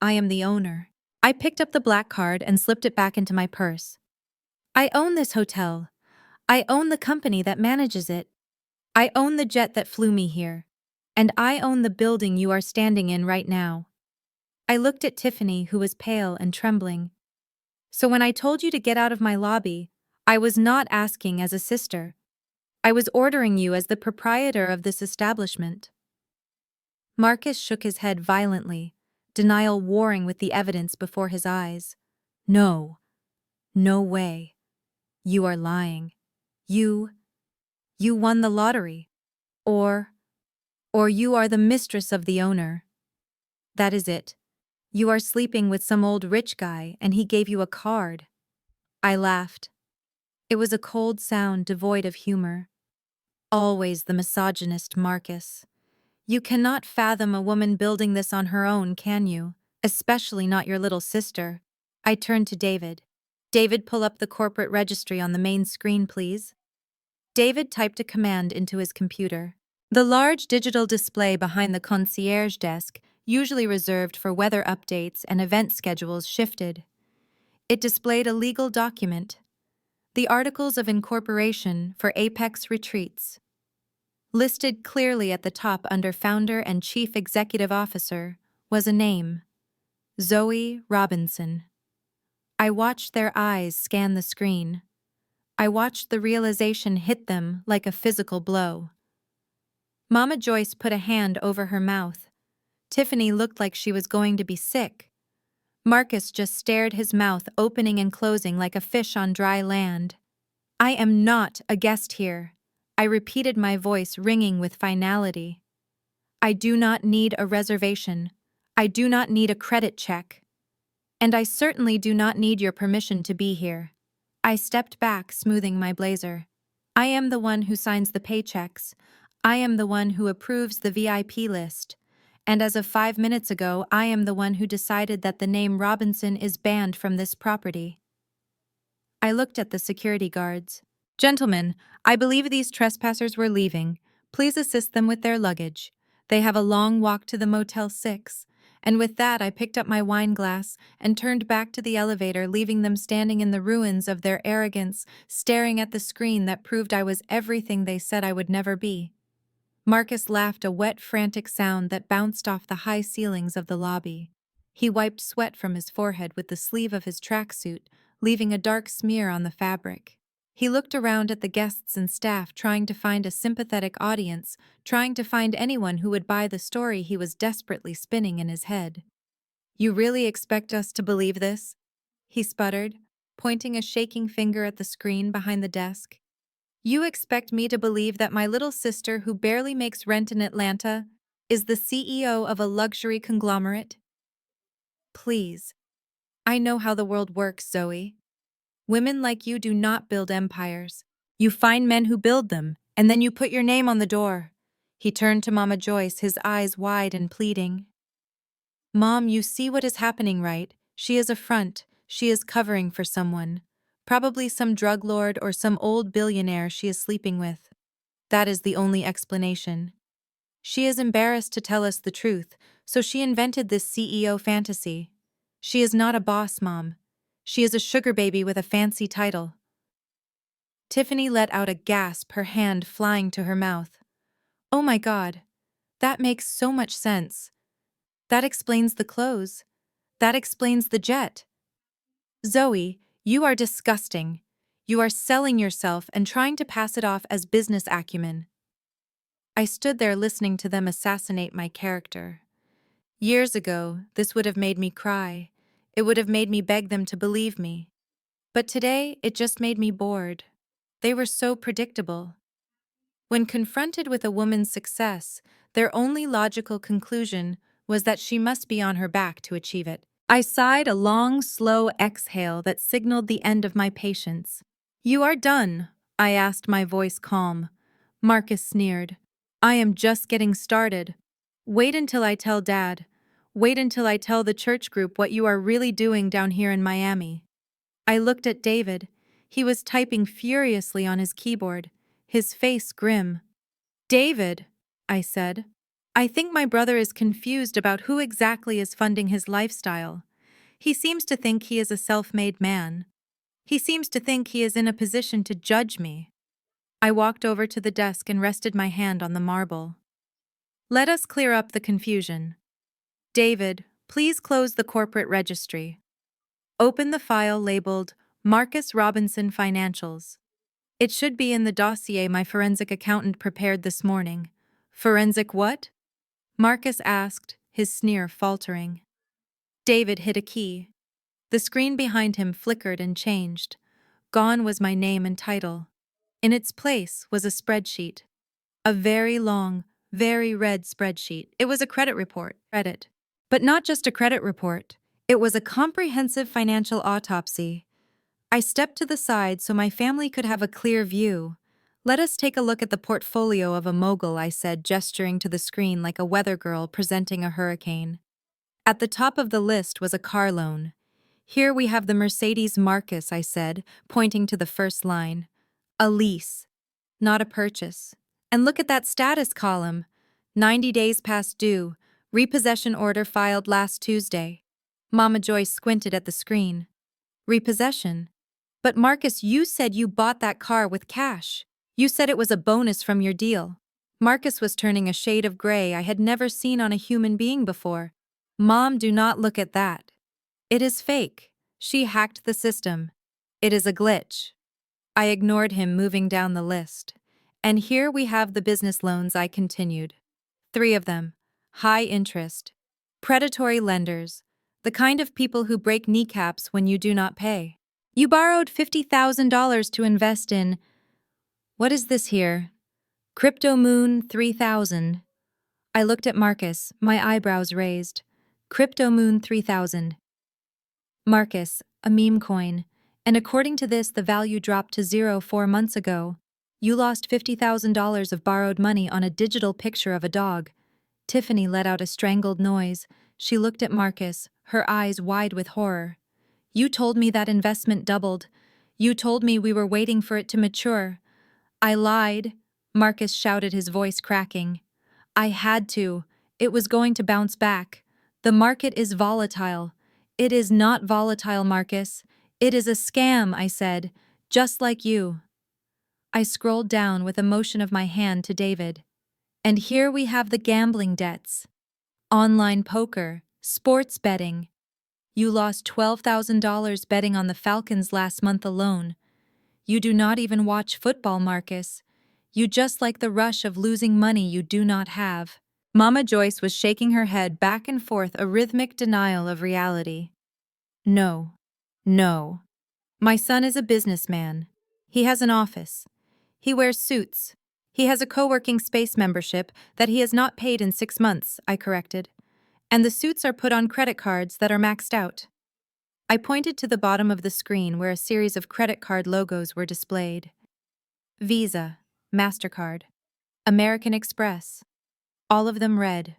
[SPEAKER 1] I am the owner. I picked up the black card and slipped it back into my purse. I own this hotel. I own the company that manages it. I own the jet that flew me here. And I own the building you are standing in right now. I looked at Tiffany, who was pale and trembling. So when I told you to get out of my lobby, I was not asking as a sister. I was ordering you as the proprietor of this establishment. Marcus shook his head violently, denial warring with the evidence before his eyes. No. No way. You are lying. You won the lottery. Or you are the mistress of the owner. That is it. You are sleeping with some old rich guy and he gave you a card. I laughed. It was a cold sound devoid of humor. Always the misogynist, Marcus. You cannot fathom a woman building this on her own, can you? Especially not your little sister. I turned to David. David, pull up the corporate registry on the main screen, please. David typed a command into his computer. The large digital display behind the concierge desk, usually reserved for weather updates and event schedules, shifted. It displayed a legal document. The Articles of Incorporation for Apex Retreats. Listed clearly at the top under Founder and Chief Executive Officer was a name. Zoe Robinson. I watched their eyes scan the screen. I watched the realization hit them like a physical blow. Mama Joyce put a hand over her mouth. Tiffany looked like she was going to be sick. Marcus just stared, his mouth opening and closing like a fish on dry land. I am not a guest here. I repeated, my voice ringing with finality. I do not need a reservation. I do not need a credit check. And I certainly do not need your permission to be here. I stepped back, smoothing my blazer. I am the one who signs the paychecks. I am the one who approves the VIP list. And as of 5 minutes ago, I am the one who decided that the name Robinson is banned from this property. I looked at the security guards. Gentlemen, I believe these trespassers were leaving. Please assist them with their luggage. They have a long walk to the Motel 6. And with that, I picked up my wine glass and turned back to the elevator, leaving them standing in the ruins of their arrogance, staring at the screen that proved I was everything they said I would never be. Marcus laughed, a wet, frantic sound that bounced off the high ceilings of the lobby. He wiped sweat from his forehead with the sleeve of his tracksuit, leaving a dark smear on the fabric. He looked around at the guests and staff, trying to find a sympathetic audience, trying to find anyone who would buy the story he was desperately spinning in his head. "You really expect us to believe this?" he sputtered, pointing a shaking finger at the screen behind the desk. "You expect me to believe that my little sister, who barely makes rent in Atlanta, is the CEO of a luxury conglomerate? Please. I know how the world works, Zoe. Women like you do not build empires. You find men who build them, and then you put your name on the door." He turned to Mama Joyce, his eyes wide and pleading. "Mom, you see what is happening, right? She is a front. She is covering for someone. Probably some drug lord or some old billionaire she is sleeping with. That is the only explanation. She is embarrassed to tell us the truth, so she invented this CEO fantasy. She is not a boss, Mom. She is a sugar baby with a fancy title." Tiffany let out a gasp, her hand flying to her mouth. "Oh my God. That makes so much sense. That explains the clothes. That explains the jet. Zoe, you are disgusting. You are selling yourself and trying to pass it off as business acumen." I stood there listening to them assassinate my character. Years ago, this would have made me cry. It would have made me beg them to believe me. But today, it just made me bored. They were so predictable. When confronted with a woman's success, their only logical conclusion was that she must be on her back to achieve it. I sighed, a long, slow exhale that signaled the end of my patience. "You are done?" I asked, my voice calm. Marcus sneered. "I am just getting started. Wait until I tell Dad. Wait until I tell the church group what you are really doing down here in Miami." I looked at David. He was typing furiously on his keyboard, his face grim. "David," I said, "I think my brother is confused about who exactly is funding his lifestyle. He seems to think he is a self-made man. He seems to think he is in a position to judge me." I walked over to the desk and rested my hand on the marble. "Let us clear up the confusion. David, please close the corporate registry. Open the file labeled Marcus Robinson Financials. It should be in the dossier my forensic accountant prepared this morning." "Forensic what?" Marcus asked, his sneer faltering. David hit a key. The screen behind him flickered and changed. Gone was my name and title. In its place was a spreadsheet. A very long, very red spreadsheet. It was a credit report. Credit. But not just a credit report. It was a comprehensive financial autopsy. I stepped to the side so my family could have a clear view. "Let us take a look at the portfolio of a mogul," I said, gesturing to the screen like a weather girl presenting a hurricane. At the top of the list was a car loan. "Here we have the Mercedes Marcus," I said, pointing to the first line. "A lease, not a purchase. And look at that status column. 90 days past due. Repossession order filed last Tuesday." Mama Joyce squinted at the screen. "Repossession? But Marcus, you said you bought that car with cash. You said it was a bonus from your deal." Marcus was turning a shade of gray I had never seen on a human being before. "Mom, do not look at that. It is fake. She hacked the system. It is a glitch." I ignored him, moving down the list. "And here we have the business loans," I continued. 3 of them. High interest. Predatory lenders. The kind of people who break kneecaps when you do not pay. You borrowed $50,000 to invest in— what is this here? Crypto Moon 3000. I looked at Marcus, my eyebrows raised. Crypto Moon 3000. Marcus, a meme coin. And according to this, the value dropped to zero 4 months ago. You lost $50,000 of borrowed money on a digital picture of a dog. Tiffany let out a strangled noise. She looked at Marcus, her eyes wide with horror. You told me that investment doubled. You told me we were waiting for it to mature. I lied, Marcus shouted, his voice cracking. I had to. It was going to bounce back. The market is volatile. It is not volatile, Marcus. It is a scam, I said, just like you. I scrolled down with a motion of my hand to David. And here we have the gambling debts. Online poker, sports betting. You lost $12,000 betting on the Falcons last month alone. You do not even watch football, Marcus. You just like the rush of losing money you do not have. Mama Joyce was shaking her head back and forth, a rhythmic denial of reality. No. No. My son is a businessman. He has an office. He wears suits. He has a co-working space membership that he has not paid in 6 months, I corrected. And the suits are put on credit cards that are maxed out. I pointed to the bottom of the screen where a series of credit card logos were displayed. Visa, MasterCard, American Express. All of them red.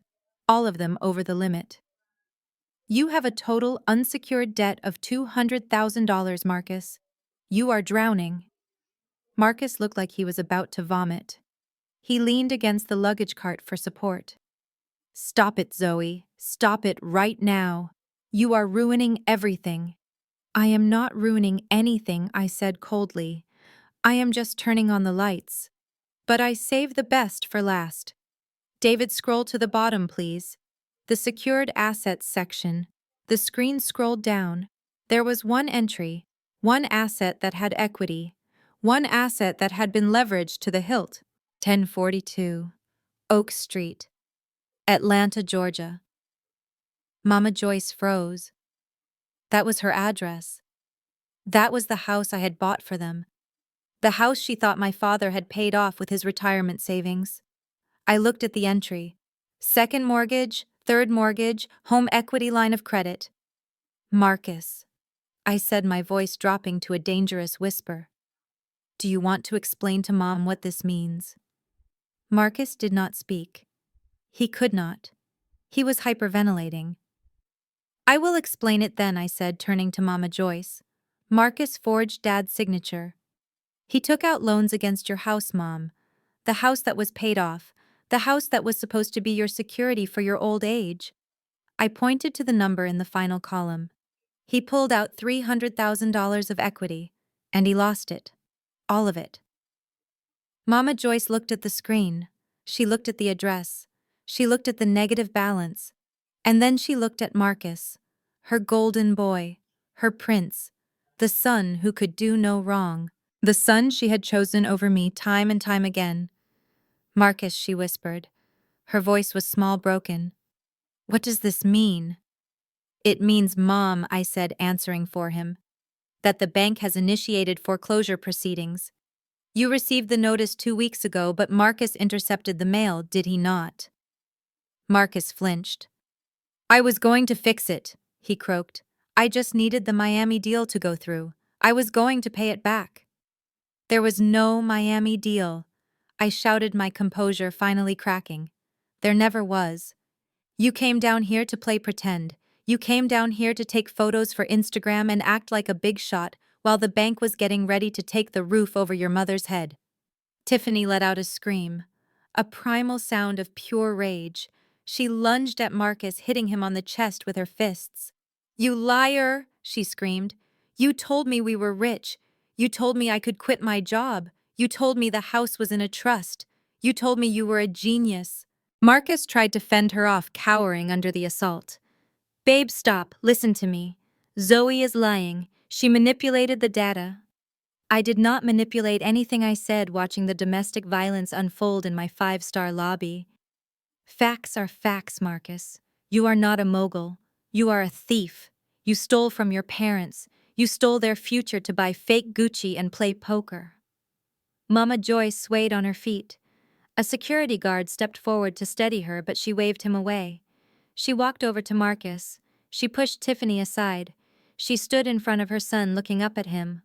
[SPEAKER 1] All of them over the limit. You have a total unsecured debt of $200,000, Marcus. You are drowning. Marcus looked like he was about to vomit. He leaned against the luggage cart for support. Stop it, Zoe. Stop it right now. You are ruining everything. I am not ruining anything, I said coldly. I am just turning on the lights. But I save the best for last. David, scroll to the bottom, please. The secured assets section. The screen scrolled down. There was one entry, one asset that had equity, one asset that had been leveraged to the hilt. 1042 Oak Street, Atlanta, Georgia. Mama Joyce froze. That was her address. That was the house I had bought for them. The house she thought my father had paid off with his retirement savings. I looked at the entry. Second mortgage, third mortgage, home equity line of credit. Marcus, I said, my voice dropping to a dangerous whisper. Do you want to explain to Mom what this means? Marcus did not speak. He could not. He was hyperventilating. I will explain it then, I said, turning to Mama Joyce. Marcus forged Dad's signature. He took out loans against your house, Mom. The house that was paid off. The house that was supposed to be your security for your old age. I pointed to the number in the final column. He pulled out $300,000 of equity, and he lost it. All of it. Mama Joyce looked at the screen. She looked at the address. She looked at the negative balance. And then she looked at Marcus, her golden boy, her prince, the son who could do no wrong, the son she had chosen over me time and time again. Marcus, she whispered. Her voice was small, broken. What does this mean? It means, Mom, I said, answering for him, that the bank has initiated foreclosure proceedings. You received the notice 2 weeks ago, but Marcus intercepted the mail, did he not? Marcus flinched. I was going to fix it, he croaked. I just needed the Miami deal to go through. I was going to pay it back. There was no Miami deal. I shouted, my composure finally cracking. There never was. You came down here to play pretend. You came down here to take photos for Instagram and act like a big shot while the bank was getting ready to take the roof over your mother's head. Tiffany let out a scream, a primal sound of pure rage. She lunged at Marcus, hitting him on the chest with her fists. You liar, she screamed. You told me we were rich. You told me I could quit my job. You told me the house was in a trust. You told me you were a genius. Marcus tried to fend her off, cowering under the assault. Babe, stop. Listen to me. Zoe is lying. She manipulated the data. I did not manipulate anything, I said, watching the domestic violence unfold in my 5-star lobby. Facts are facts, Marcus. You are not a mogul. You are a thief. You stole from your parents. You stole their future to buy fake Gucci and play poker. Mama Joyce swayed on her feet. A security guard stepped forward to steady her, but she waved him away. She walked over to Marcus. She pushed Tiffany aside. She stood in front of her son looking up at him.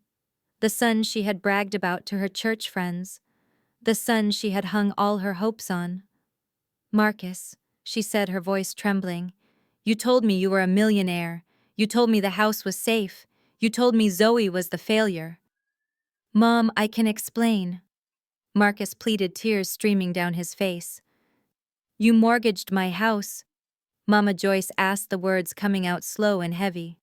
[SPEAKER 1] The son she had bragged about to her church friends. The son she had hung all her hopes on. "Marcus," she said, her voice trembling, "you told me you were a millionaire. You told me the house was safe. You told me Zoe was the failure." "Mom, I can explain." Marcus pleaded, tears streaming down his face. "You mortgaged my house." Mama Joyce asked, the words coming out slow and heavy.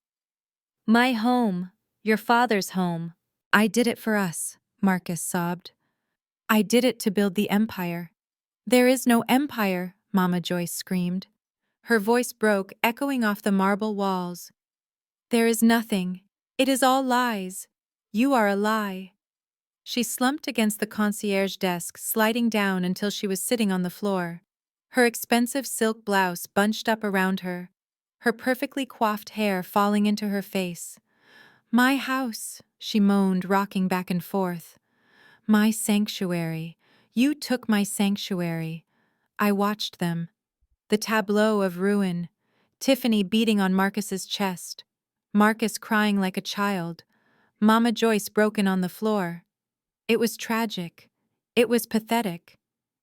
[SPEAKER 1] "My home. Your father's home." "I did it for us," Marcus sobbed. "I did it to build the empire." "There is no empire," Mama Joyce screamed. Her voice broke, echoing off the marble walls. "There is nothing. It is all lies. You are a lie." She slumped against the concierge desk, sliding down until she was sitting on the floor. Her expensive silk blouse bunched up around her, her perfectly coiffed hair falling into her face. "My house," she moaned, rocking back and forth. "My sanctuary. You took my sanctuary." I watched them. The tableau of ruin. Tiffany beating on Marcus's chest. Marcus crying like a child. Mama Joyce broken on the floor. It was tragic. It was pathetic.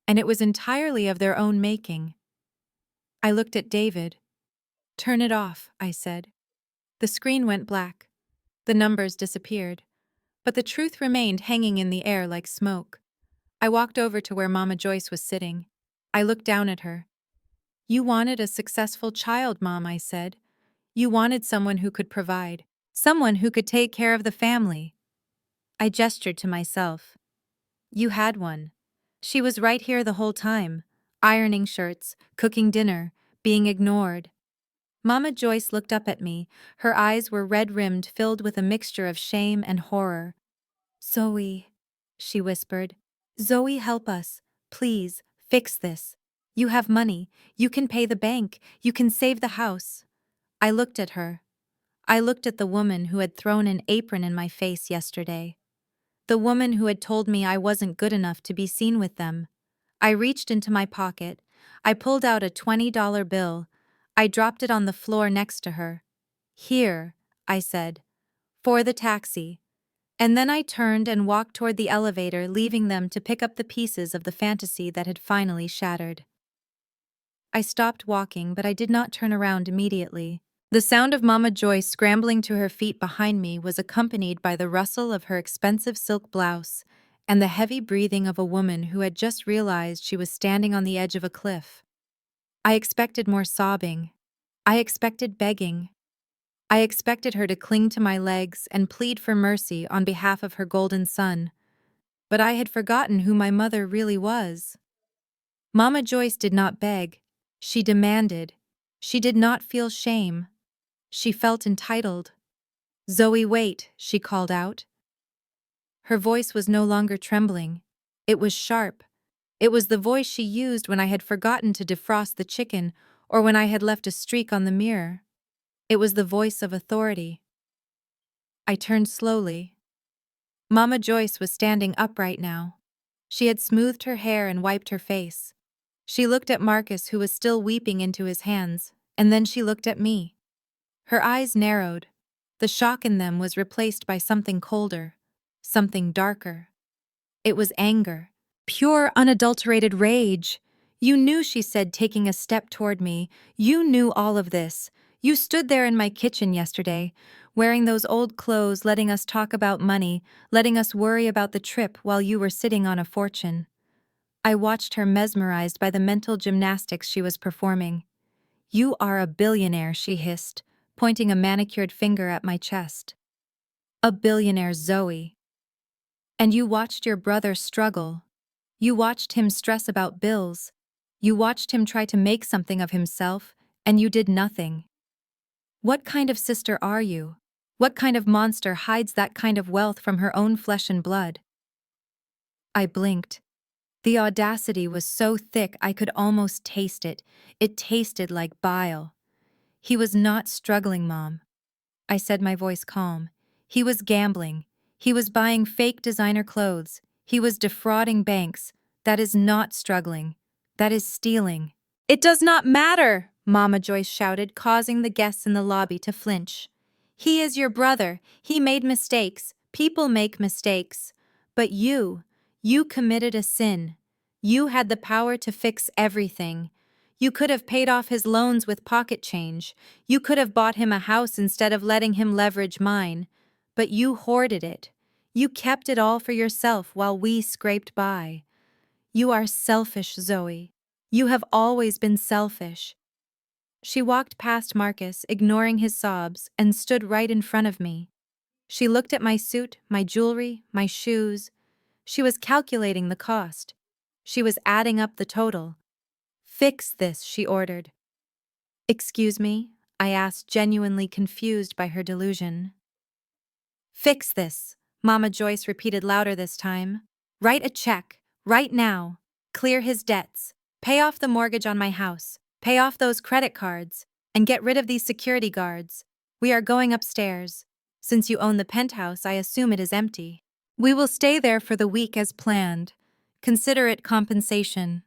[SPEAKER 1] And it was entirely of their own making. I looked at David. "Turn it off," I said. The screen went black. The numbers disappeared. But the truth remained hanging in the air like smoke. I walked over to where Mama Joyce was sitting. I looked down at her. "You wanted a successful child, Mom," I said. "You wanted someone who could provide. Someone who could take care of the family." I gestured to myself. "You had one. She was right here the whole time, ironing shirts, cooking dinner, being ignored." Mama Joyce looked up at me. Her eyes were red-rimmed, filled with a mixture of shame and horror. "Zoe," she whispered. "Zoe, help us. Please, fix this. You have money. You can pay the bank. You can save the house." I looked at her. I looked at the woman who had thrown an apron in my face yesterday. The woman who had told me I wasn't good enough to be seen with them. I reached into my pocket. I pulled out a $20 bill. I dropped it on the floor next to her. "Here," I said, "for the taxi." And then I turned and walked toward the elevator, leaving them to pick up the pieces of the fantasy that had finally shattered. I stopped walking, but I did not turn around immediately. The sound of Mama Joyce scrambling to her feet behind me was accompanied by the rustle of her expensive silk blouse and the heavy breathing of a woman who had just realized she was standing on the edge of a cliff. I expected more sobbing. I expected begging. I expected her to cling to my legs and plead for mercy on behalf of her golden son. But I had forgotten who my mother really was. Mama Joyce did not beg. She demanded. She did not feel shame. She felt entitled. "Zoe, wait," she called out. Her voice was no longer trembling. It was sharp. It was the voice she used when I had forgotten to defrost the chicken or when I had left a streak on the mirror. It was the voice of authority. I turned slowly. Mama Joyce was standing upright now. She had smoothed her hair and wiped her face. She looked at Marcus, who was still weeping into his hands, and then she looked at me. Her eyes narrowed. The shock in them was replaced by something colder, something darker. It was anger. Pure, unadulterated rage. "You knew," she said, taking a step toward me. "You knew all of this. You stood there in my kitchen yesterday, wearing those old clothes, letting us talk about money, letting us worry about the trip while you were sitting on a fortune." I watched her, mesmerized by the mental gymnastics she was performing. "You are a billionaire," she hissed, pointing a manicured finger at my chest. "A billionaire, Zoe. And you watched your brother struggle. You watched him stress about bills. You watched him try to make something of himself, and you did nothing. What kind of sister are you? What kind of monster hides that kind of wealth from her own flesh and blood?" I blinked. The audacity was so thick I could almost taste it. It tasted like bile. "He was not struggling, Mom," I said, my voice calm. "He was gambling. He was buying fake designer clothes. He was defrauding banks. That is not struggling. That is stealing. It does not matter, Mama Joyce shouted, causing the guests in the lobby to flinch. He is your brother. He made mistakes. People make mistakes. But you committed a sin. You had the power to fix everything. You could have paid off his loans with pocket change. You could have bought him a house instead of letting him leverage mine. But you hoarded it. You kept it all for yourself while we scraped by. You are selfish, Zoe. You have always been selfish. She walked past Marcus, ignoring his sobs, and stood right in front of me. She looked at my suit, my jewelry, my shoes. She was calculating the cost. She was adding up the total. Fix this, she ordered. Excuse me? I asked, genuinely confused by her delusion. Fix this, Mama Joyce repeated louder this time. Write a check, right now. Clear his debts. Pay off the mortgage on my house. Pay off those credit cards. And get rid of these security guards. We are going upstairs. Since you own the penthouse, I assume it is empty. We will stay there for the week as planned. Consider it compensation.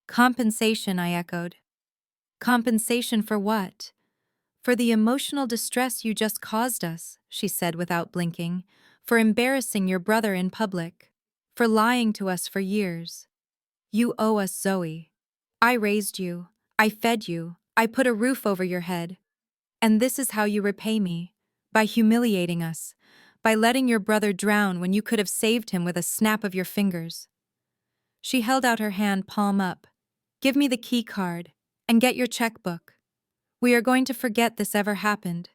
[SPEAKER 1] Compensation, I echoed. Compensation for what? For the emotional distress you just caused us, she said without blinking, for embarrassing your brother in public, for lying to us for years. You owe us, Zoe. I raised you, I fed you, I put a roof over your head. And this is how you repay me, by humiliating us, by letting your brother drown when you could have saved him with a snap of your fingers. She held out her hand, palm up. Give me the key card, and get your checkbook. We are going to forget this ever happened.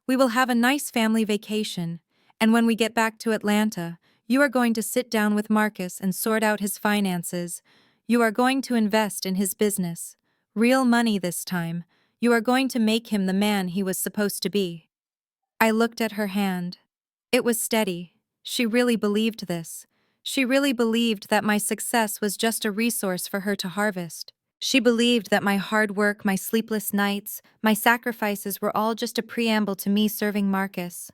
[SPEAKER 1] We will have a nice family vacation, and when we get back to Atlanta, you are going to sit down with Marcus and sort out his finances. You are going to invest in his business. Real money this time. You are going to make him the man he was supposed to be. I looked at her hand. It was steady. She really believed this. She really believed that my success was just a resource for her to harvest. She believed that my hard work, my sleepless nights, my sacrifices were all just a preamble to me serving Marcus.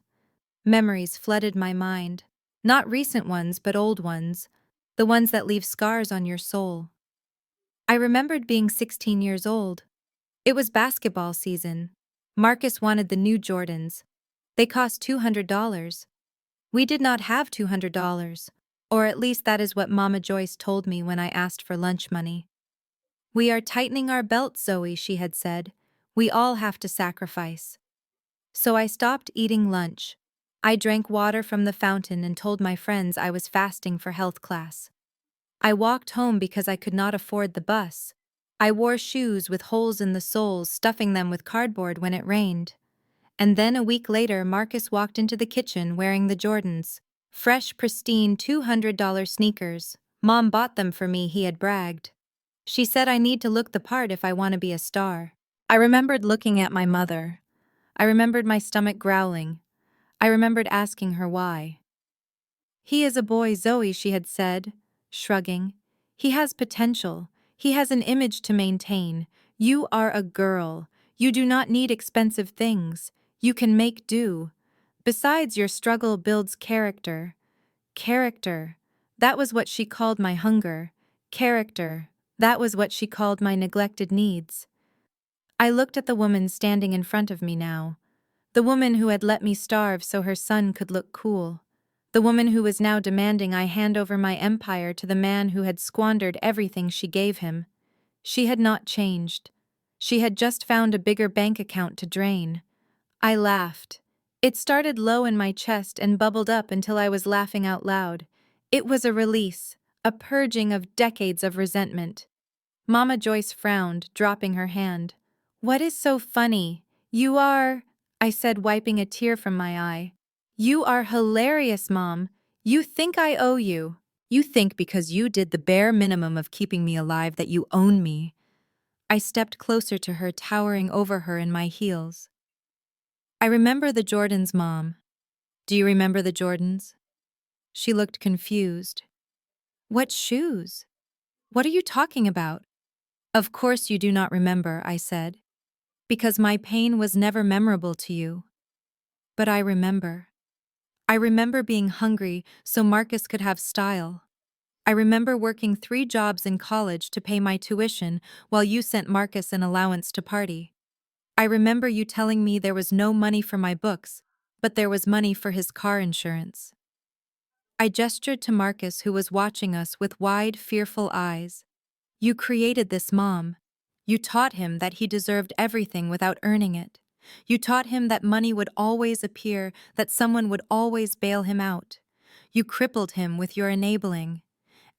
[SPEAKER 1] Memories flooded my mind. Not recent ones, but old ones. The ones that leave scars on your soul. I remembered being 16 years old. It was basketball season. Marcus wanted the new Jordans. They cost $200. We did not have $200, or at least that is what Mama Joyce told me when I asked for lunch money. We are tightening our belts, Zoe, she had said. We all have to sacrifice. So I stopped eating lunch. I drank water from the fountain and told my friends I was fasting for health class. I walked home because I could not afford the bus. I wore shoes with holes in the soles, stuffing them with cardboard when it rained. And then a week later, Marcus walked into the kitchen wearing the Jordans. Fresh, pristine $200 sneakers. Mom bought them for me, he had bragged. She said I need to look the part if I want to be a star. I remembered looking at my mother. I remembered my stomach growling. I remembered asking her why. He is a boy, Zoe, she had said, shrugging. He has potential. He has an image to maintain. You are a girl. You do not need expensive things. You can make do. Besides, your struggle builds character. Character. That was what she called my hunger. Character. That was what she called my neglected needs. I looked at the woman standing in front of me now. The woman who had let me starve so her son could look cool. The woman who was now demanding I hand over my empire to the man who had squandered everything she gave him. She had not changed. She had just found a bigger bank account to drain. I laughed. It started low in my chest and bubbled up until I was laughing out loud. It was a release, a purging of decades of resentment. Mama Joyce frowned, dropping her hand. What is so funny? You are, I said, wiping a tear from my eye. You are hilarious, Mom. You think I owe you. You think because you did the bare minimum of keeping me alive that you own me. I stepped closer to her, towering over her in my heels. I remember the Jordans, Mom. Do you remember the Jordans? She looked confused. What shoes? What are you talking about? Of course you do not remember, I said. Because my pain was never memorable to you. But I remember. I remember being hungry so Marcus could have style. I remember working 3 jobs in college to pay my tuition while you sent Marcus an allowance to party. I remember you telling me there was no money for my books, but there was money for his car insurance. I gestured to Marcus, who was watching us with wide, fearful eyes. You created this, Mom. You taught him that he deserved everything without earning it. You taught him that money would always appear, that someone would always bail him out. You crippled him with your enabling.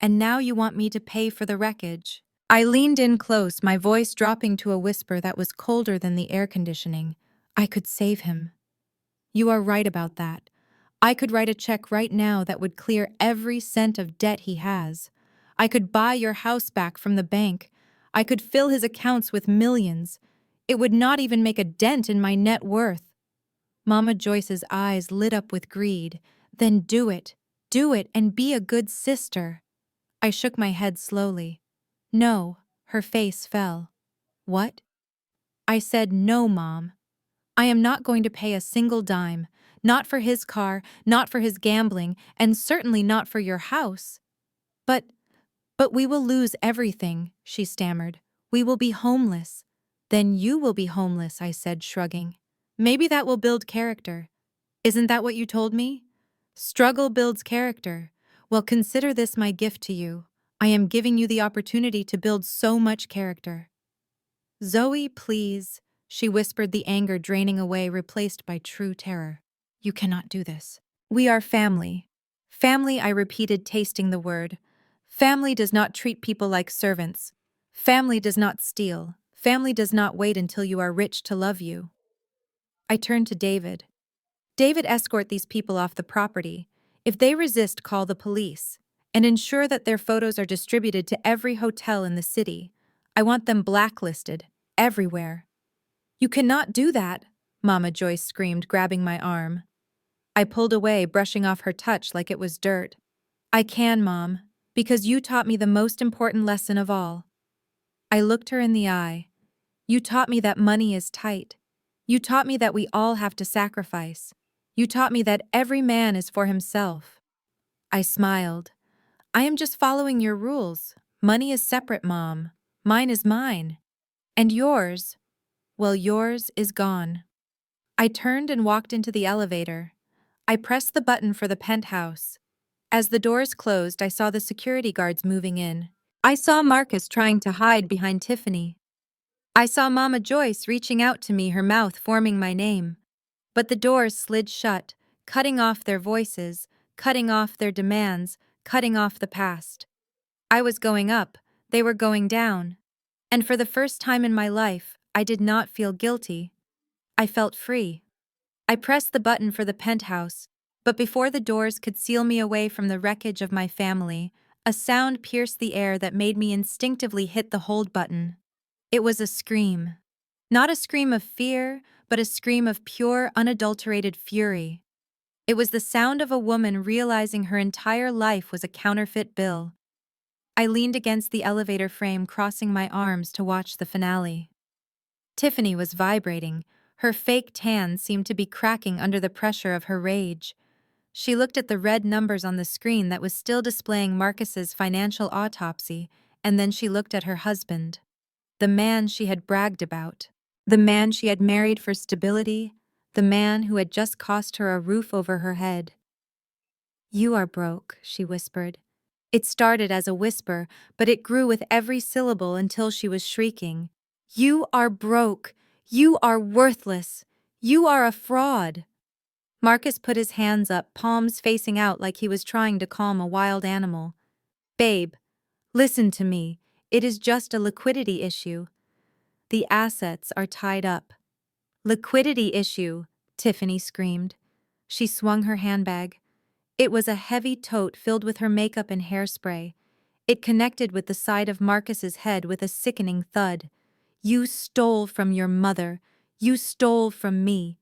[SPEAKER 1] And now you want me to pay for the wreckage. I leaned in close, my voice dropping to a whisper that was colder than the air conditioning. I could save him. You are right about that. I could write a check right now that would clear every cent of debt he has. I could buy your house back from the bank. I could fill his accounts with millions. It would not even make a dent in my net worth. Mama Joyce's eyes lit up with greed. Then do it. Do it and be a good sister. I shook my head slowly. No, her face fell. What? I said, no, Mom. I am not going to pay a single dime, not for his car, not for his gambling, and certainly not for your house. But we will lose everything, she stammered. We will be homeless. Then you will be homeless, I said, shrugging. Maybe that will build character. Isn't that what you told me? Struggle builds character. Well, consider this my gift to you. I am giving you the opportunity to build so much character. Zoe, please, she whispered, the anger draining away, replaced by true terror. You cannot do this. We are family. Family, I repeated, tasting the word. Family does not treat people like servants. Family does not steal. Family does not wait until you are rich to love you. I turned to David. David, escort these people off the property. If they resist, call the police. And ensure that their photos are distributed to every hotel in the city. I want them blacklisted, everywhere. You cannot do that, Mama Joyce screamed, grabbing my arm. I pulled away, brushing off her touch like it was dirt. I can, Mom, because you taught me the most important lesson of all. I looked her in the eye. You taught me that money is tight. You taught me that we all have to sacrifice. You taught me that every man is for himself. I smiled. I am just following your rules. Money is separate, Mom. Mine is mine. And yours, well, yours is gone. I turned and walked into the elevator. I pressed the button for the penthouse. As the doors closed, I saw the security guards moving in. I saw Marcus trying to hide behind Tiffany. I saw Mama Joyce reaching out to me, her mouth forming my name. But the doors slid shut, cutting off their voices, cutting off their demands, cutting off the past. I was going up, they were going down. And for the first time in my life, I did not feel guilty. I felt free. I pressed the button for the penthouse, but before the doors could seal me away from the wreckage of my family, a sound pierced the air that made me instinctively hit the hold button. It was a scream. Not a scream of fear, but a scream of pure, unadulterated fury. It was the sound of a woman realizing her entire life was a counterfeit bill. I leaned against the elevator frame, crossing my arms to watch the finale. Tiffany was vibrating. Her fake tan seemed to be cracking under the pressure of her rage. She looked at the red numbers on the screen that was still displaying Marcus's financial autopsy, and then she looked at her husband. The man she had bragged about. The man she had married for stability. The man who had just cost her a roof over her head. You are broke, she whispered. It started as a whisper, but it grew with every syllable until she was shrieking. You are broke. You are worthless. You are a fraud. Marcus put his hands up, palms facing out like he was trying to calm a wild animal. Babe, listen to me. It is just a liquidity issue. The assets are tied up. Liquidity issue, Tiffany screamed. She swung her handbag. It was a heavy tote filled with her makeup and hairspray. It connected with the side of Marcus's head with a sickening thud. You stole from your mother. You stole from me.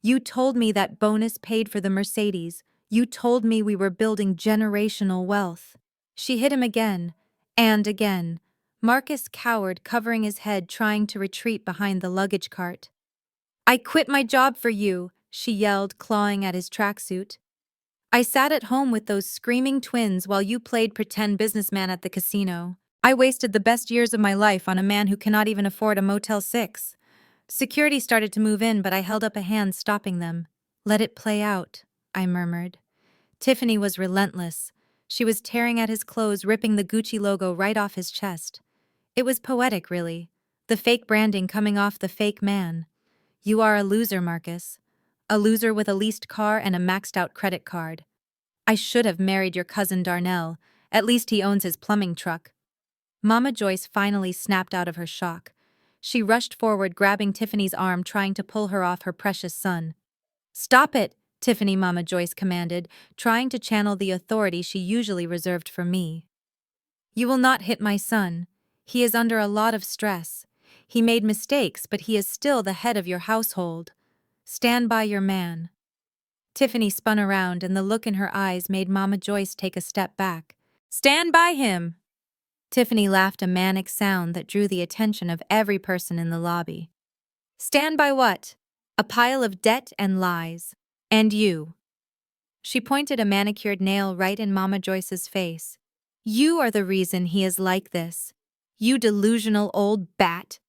[SPEAKER 1] You told me that bonus paid for the Mercedes. You told me we were building generational wealth. She hit him again, and again. Marcus cowered, covering his head, trying to retreat behind the luggage cart. I quit my job for you, she yelled, clawing at his tracksuit. I sat at home with those screaming twins while you played pretend businessman at the casino. I wasted the best years of my life on a man who cannot even afford a Motel 6. Security started to move in, but I held up a hand, stopping them. Let it play out, I murmured. Tiffany was relentless. She was tearing at his clothes, ripping the Gucci logo right off his chest. It was poetic, really. The fake branding coming off the fake man. You are a loser, Marcus. A loser with a leased car and a maxed-out credit card. I should have married your cousin Darnell. At least he owns his plumbing truck. Mama Joyce finally snapped out of her shock. She rushed forward, grabbing Tiffany's arm, trying to pull her off her precious son. Stop it, Tiffany, Mama Joyce commanded, trying to channel the authority she usually reserved for me. You will not hit my son. He is under a lot of stress. He made mistakes, but he is still the head of your household. Stand by your man. Tiffany spun around, and the look in her eyes made Mama Joyce take a step back. Stand by him! Tiffany laughed, a manic sound that drew the attention of every person in the lobby. Stand by what? A pile of debt and lies. And you. She pointed a manicured nail right in Mama Joyce's face. You are the reason he is like this. You delusional old bat.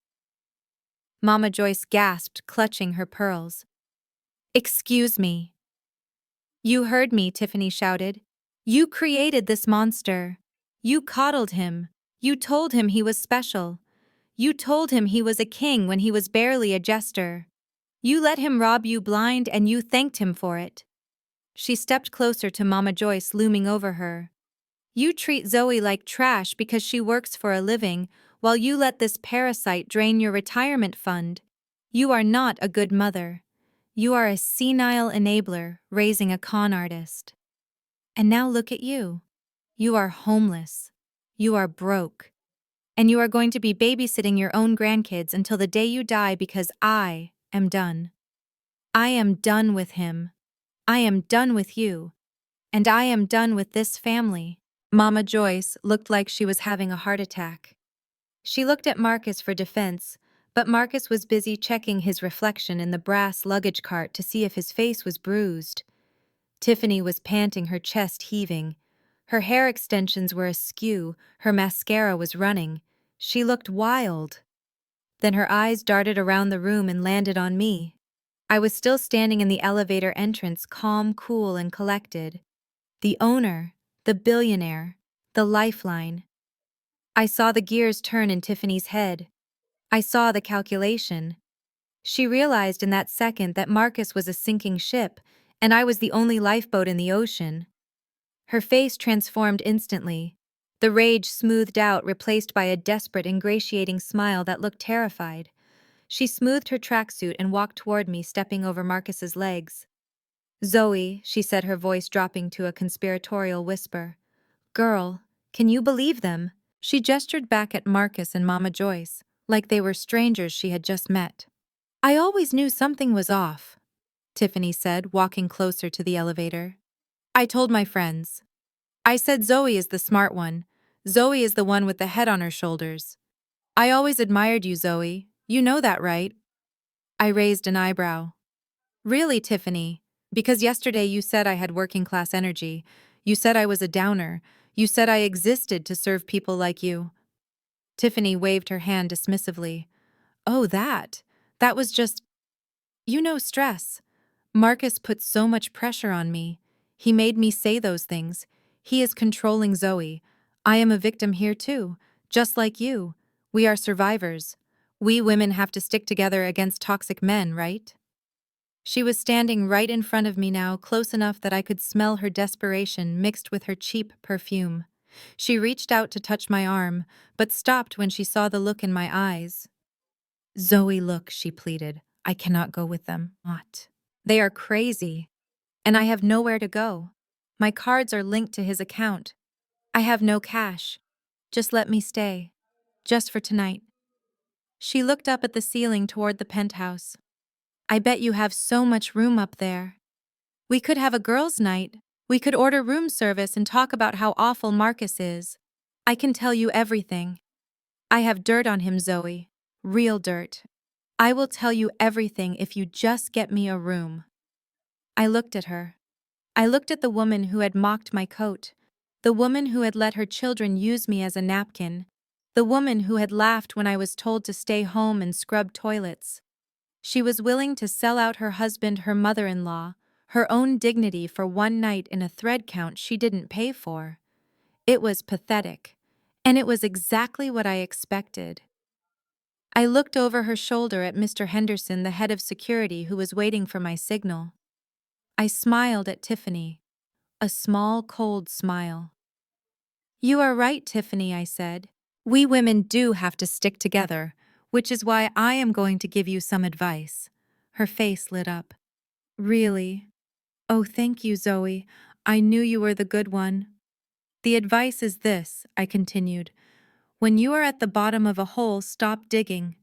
[SPEAKER 1] Mama Joyce gasped, clutching her pearls. Excuse me. You heard me, Tiffany shouted. You created this monster. You coddled him. You told him he was special. You told him he was a king when he was barely a jester. You let him rob you blind, and you thanked him for it. She stepped closer to Mama Joyce, looming over her. You treat Zoe like trash because she works for a living, while you let this parasite drain your retirement fund. You are not a good mother. You are a senile enabler raising a con artist. And now look at you. You are homeless. You are broke. And you are going to be babysitting your own grandkids until the day you die because I am done. I am done with him. I am done with you. And I am done with this family. Mama Joyce looked like she was having a heart attack. She looked at Marcus for defense, but Marcus was busy checking his reflection in the brass luggage cart to see if his face was bruised. Tiffany was panting, her chest heaving. Her hair extensions were askew, her mascara was running. She looked wild. Then her eyes darted around the room and landed on me. I was still standing in the elevator entrance, calm, cool, and collected. The owner, the billionaire, the lifeline. I saw the gears turn in Tiffany's head. I saw the calculation. She realized in that second that Marcus was a sinking ship, and I was the only lifeboat in the ocean. Her face transformed instantly. The rage smoothed out, replaced by a desperate, ingratiating smile that looked terrified. She smoothed her tracksuit and walked toward me, stepping over Marcus's legs. Zoe, she said, her voice dropping to a conspiratorial whisper. Girl, can you believe them? She gestured back at Marcus and Mama Joyce, like they were strangers she had just met. I always knew something was off, Tiffany said, walking closer to the elevator. I told my friends. I said Zoe is the smart one. Zoe is the one with the head on her shoulders. I always admired you, Zoe. You know that, right? I raised an eyebrow. Really, Tiffany? Because yesterday you said I had working-class energy. You said I was a downer. You said I existed to serve people like you. Tiffany waved her hand dismissively. Oh, that. That was just, stress. Marcus put so much pressure on me. He made me say those things. He is controlling Zoe. I am a victim here too, just like you. We are survivors. We women have to stick together against toxic men, right? She was standing right in front of me now, close enough that I could smell her desperation mixed with her cheap perfume. She reached out to touch my arm, but stopped when she saw the look in my eyes. Zoe, look, she pleaded. I cannot go with them. What? They are crazy. And I have nowhere to go. My cards are linked to his account. I have no cash. Just let me stay. Just for tonight. She looked up at the ceiling toward the penthouse. I bet you have so much room up there. We could have a girls' night. We could order room service and talk about how awful Marcus is. I can tell you everything. I have dirt on him, Zoe. Real dirt. I will tell you everything if you just get me a room. I looked at her. I looked at the woman who had mocked my coat, the woman who had let her children use me as a napkin, the woman who had laughed when I was told to stay home and scrub toilets. She was willing to sell out her husband, her mother-in-law, her own dignity for one night in a thread count she didn't pay for. It was pathetic, and it was exactly what I expected. I looked over her shoulder at Mr. Henderson, the head of security, who was waiting for my signal. I smiled at Tiffany, a small, cold smile. "You are right, Tiffany," I said. "We women do have to stick together, which is why I am going to give you some advice." Her face lit up. "Really? Oh, thank you, Zoe. I knew you were the good one." "The advice is this," I continued. "When you are at the bottom of a hole, stop digging."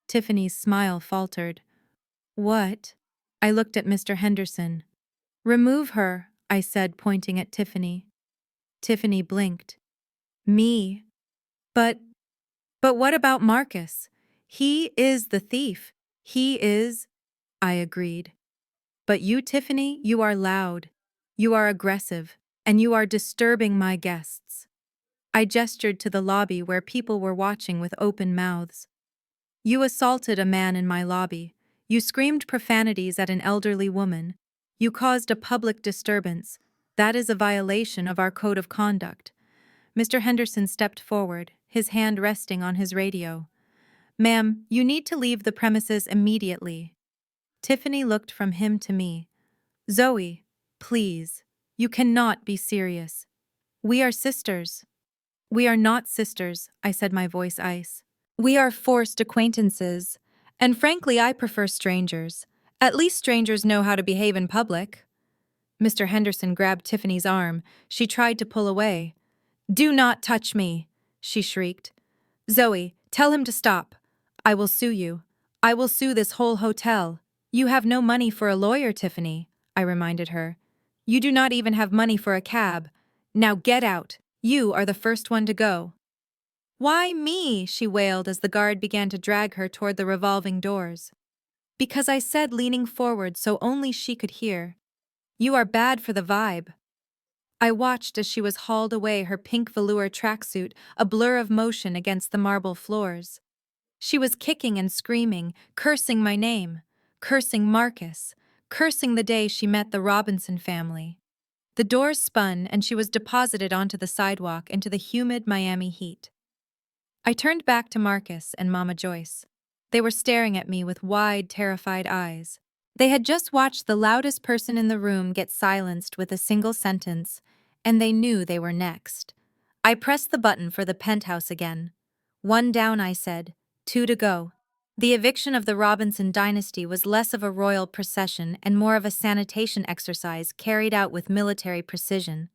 [SPEAKER 1] Tiffany's smile faltered. "What?" I looked at Mr. Henderson. "Remove her," I said, pointing at Tiffany. Tiffany blinked. "Me? But, but what about Marcus? He is the thief. He is—" I agreed. "But you, Tiffany, you are loud. You are aggressive, and you are disturbing my guests." I gestured to the lobby where people were watching with open mouths. "You assaulted a man in my lobby. You screamed profanities at an elderly woman. You caused a public disturbance. That is a violation of our code of conduct." Mr. Henderson stepped forward, his hand resting on his radio. "Ma'am, you need to leave the premises immediately." Tiffany looked from him to me. "Zoe, please. You cannot be serious. We are sisters." "We are not sisters," I said, my voice ice. "We are forced acquaintances. And frankly, I prefer strangers. At least strangers know how to behave in public." Mr. Henderson grabbed Tiffany's arm. She tried to pull away. "Do not touch me," she shrieked. "Zoe, tell him to stop. I will sue you. I will sue this whole hotel." "You have no money for a lawyer, Tiffany," I reminded her. "You do not even have money for a cab. Now get out. You are the first one to go." "Why me?" she wailed as the guard began to drag her toward the revolving doors. "Because I said," leaning forward so only she could hear. "You are bad for the vibe." I watched as she was hauled away, her pink velour tracksuit a blur of motion against the marble floors. She was kicking and screaming, cursing my name, cursing Marcus, cursing the day she met the Robinson family. The doors spun and she was deposited onto the sidewalk into the humid Miami heat. I turned back to Marcus and Mama Joyce. They were staring at me with wide, terrified eyes. They had just watched the loudest person in the room get silenced with a single sentence, and they knew they were next. I pressed the button for the penthouse again. "One down," I said. 2 to go. The eviction of the Robinson dynasty was less of a royal procession and more of a sanitation exercise carried out with military precision.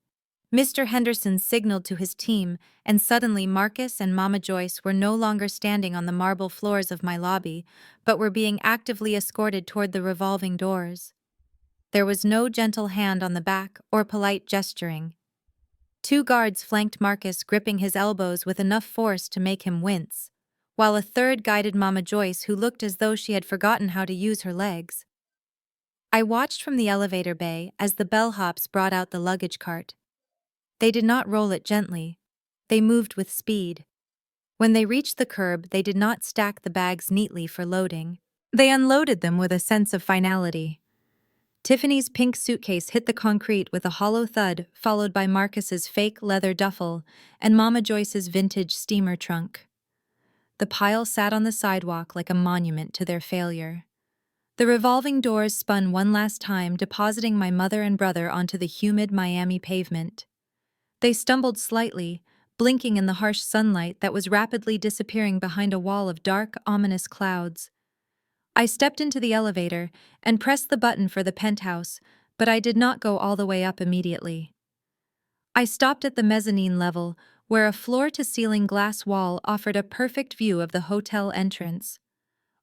[SPEAKER 1] Mr. Henderson signaled to his team, and suddenly Marcus and Mama Joyce were no longer standing on the marble floors of my lobby, but were being actively escorted toward the revolving doors. There was no gentle hand on the back or polite gesturing. 2 guards flanked Marcus, gripping his elbows with enough force to make him wince, while a third guided Mama Joyce, who looked as though she had forgotten how to use her legs. I watched from the elevator bay as the bellhops brought out the luggage cart. They did not roll it gently. They moved with speed. When they reached the curb, they did not stack the bags neatly for loading. They unloaded them with a sense of finality. Tiffany's pink suitcase hit the concrete with a hollow thud, followed by Marcus's fake leather duffel and Mama Joyce's vintage steamer trunk. The pile sat on the sidewalk like a monument to their failure. The revolving doors spun one last time, depositing my mother and brother onto the humid Miami pavement. They stumbled slightly, blinking in the harsh sunlight that was rapidly disappearing behind a wall of dark, ominous clouds. I stepped into the elevator and pressed the button for the penthouse, but I did not go all the way up immediately. I stopped at the mezzanine level, where a floor-to-ceiling glass wall offered a perfect view of the hotel entrance.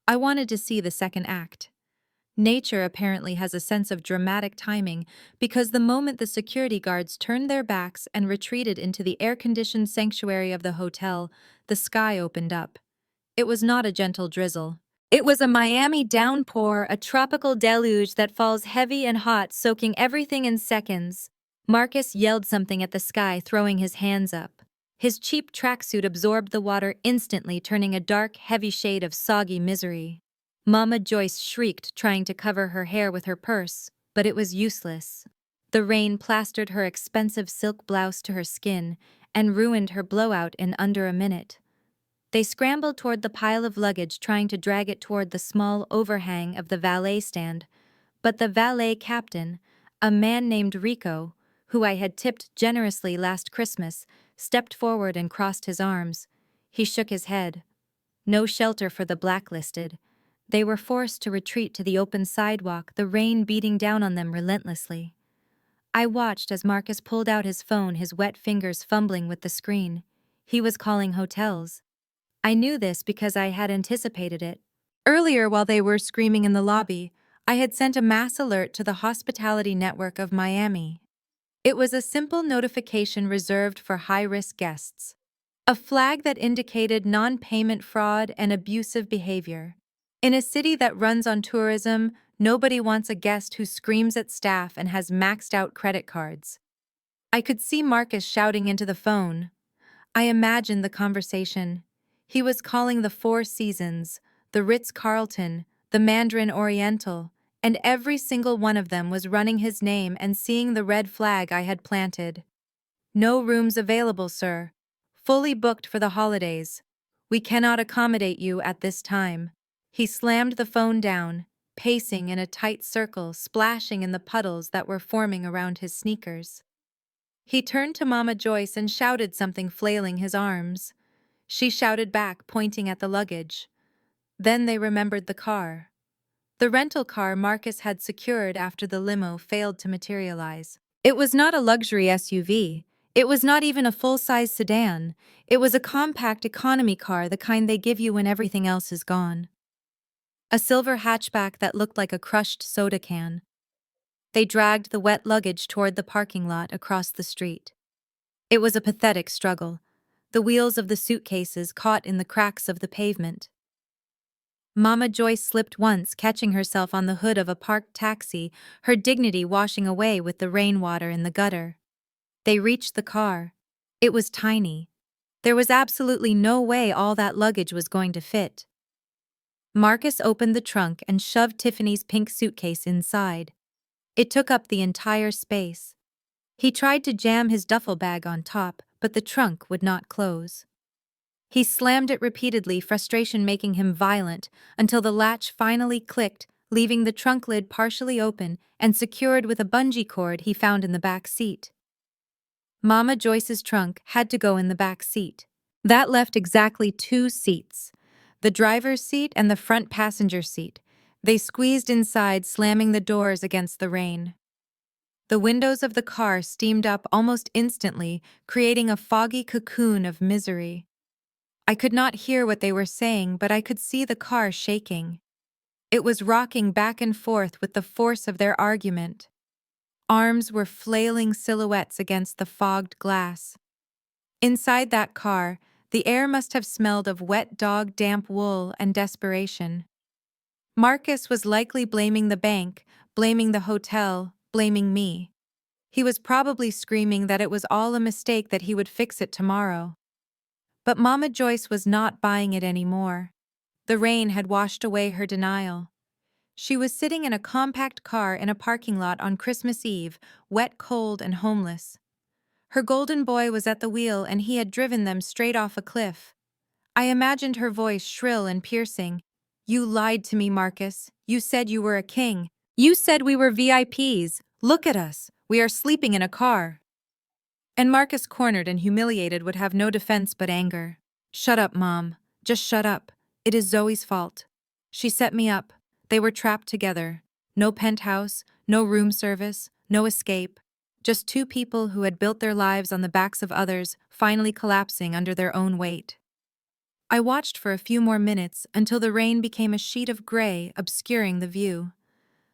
[SPEAKER 1] I wanted to see the second act. Nature apparently has a sense of dramatic timing, because the moment the security guards turned their backs and retreated into the air-conditioned sanctuary of the hotel, the sky opened up. It was not a gentle drizzle. It was a Miami downpour, a tropical deluge that falls heavy and hot, soaking everything in seconds. Marcus yelled something at the sky, throwing his hands up. His cheap tracksuit absorbed the water instantly, turning a dark, heavy shade of soggy misery. Mama Joyce shrieked, trying to cover her hair with her purse, but it was useless. The rain plastered her expensive silk blouse to her skin and ruined her blowout in under a minute. They scrambled toward the pile of luggage, trying to drag it toward the small overhang of the valet stand, but the valet captain, a man named Rico, who I had tipped generously last Christmas, stepped forward and crossed his arms. He shook his head. No shelter for the blacklisted. They were forced to retreat to the open sidewalk, the rain beating down on them relentlessly. I watched as Marcus pulled out his phone, his wet fingers fumbling with the screen. He was calling hotels. I knew this because I had anticipated it. Earlier, while they were screaming in the lobby, I had sent a mass alert to the hospitality network of Miami. It was a simple notification reserved for high-risk guests. A flag that indicated non-payment fraud and abusive behavior. In a city that runs on tourism, nobody wants a guest who screams at staff and has maxed out credit cards. I could see Marcus shouting into the phone. I imagined the conversation. He was calling the Four Seasons, the Ritz-Carlton, the Mandarin Oriental, and every single one of them was running his name and seeing the red flag I had planted. No rooms available, sir. Fully booked for the holidays. We cannot accommodate you at this time. He slammed the phone down, pacing in a tight circle, splashing in the puddles that were forming around his sneakers. He turned to Mama Joyce and shouted something, flailing his arms. She shouted back, pointing at the luggage. Then they remembered the car. The rental car Marcus had secured after the limo failed to materialize. It was not a luxury SUV. It was not even a full-size sedan. It was a compact economy car, the kind they give you when everything else is gone. A silver hatchback that looked like a crushed soda can. They dragged the wet luggage toward the parking lot across the street. It was a pathetic struggle. The wheels of the suitcases caught in the cracks of the pavement. Mama Joyce slipped once, catching herself on the hood of a parked taxi, her dignity washing away with the rainwater in the gutter. They reached the car. It was tiny. There was absolutely no way all that luggage was going to fit. Marcus opened the trunk and shoved Tiffany's pink suitcase inside. It took up the entire space. He tried to jam his duffel bag on top, but the trunk would not close. He slammed it repeatedly, frustration making him violent, until the latch finally clicked, leaving the trunk lid partially open and secured with a bungee cord he found in the back seat. Mama Joyce's trunk had to go in the back seat. That left exactly 2 seats, the driver's seat and the front passenger seat. They squeezed inside, slamming the doors against the rain. The windows of the car steamed up almost instantly, creating a foggy cocoon of misery. I could not hear what they were saying, but I could see the car shaking. It was rocking back and forth with the force of their argument. Arms were flailing silhouettes against the fogged glass. Inside that car, the air must have smelled of wet dog, damp wool, and desperation. Marcus was likely blaming the bank, blaming the hotel, blaming me. He was probably screaming that it was all a mistake, that he would fix it tomorrow. But Mama Joyce was not buying it anymore. The rain had washed away her denial. She was sitting in a compact car in a parking lot on Christmas Eve, wet, cold, and homeless. Her golden boy was at the wheel, and he had driven them straight off a cliff. I imagined her voice, shrill and piercing. "You lied to me, Marcus. You said you were a king. You said we were VIPs. Look at us. We are sleeping in a car." And Marcus, cornered and humiliated, would have no defense but anger. "Shut up, Mom. Just shut up. It is Zoe's fault. She set me up. They were trapped together. No penthouse, no room service, no escape. Just 2 people who had built their lives on the backs of others, finally collapsing under their own weight." I watched for a few more minutes until the rain became a sheet of gray, obscuring the view.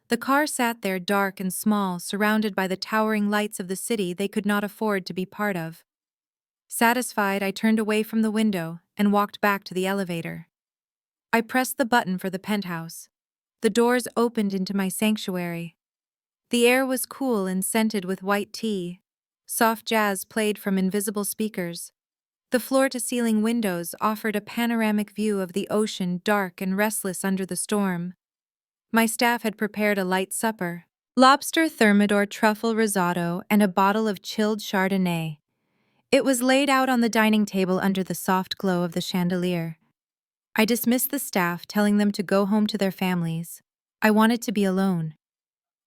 [SPEAKER 1] The car sat there, dark and small, surrounded by the towering lights of the city they could not afford to be part of. Satisfied, I turned away from the window and walked back to the elevator. I pressed the button for the penthouse. The doors opened into my sanctuary. The air was cool and scented with white tea. Soft jazz played from invisible speakers. The floor-to-ceiling windows offered a panoramic view of the ocean, dark and restless under the storm. My staff had prepared a light supper: lobster thermidor truffle risotto and a bottle of chilled Chardonnay. It was laid out on the dining table under the soft glow of the chandelier. I dismissed the staff, telling them to go home to their families. I wanted to be alone.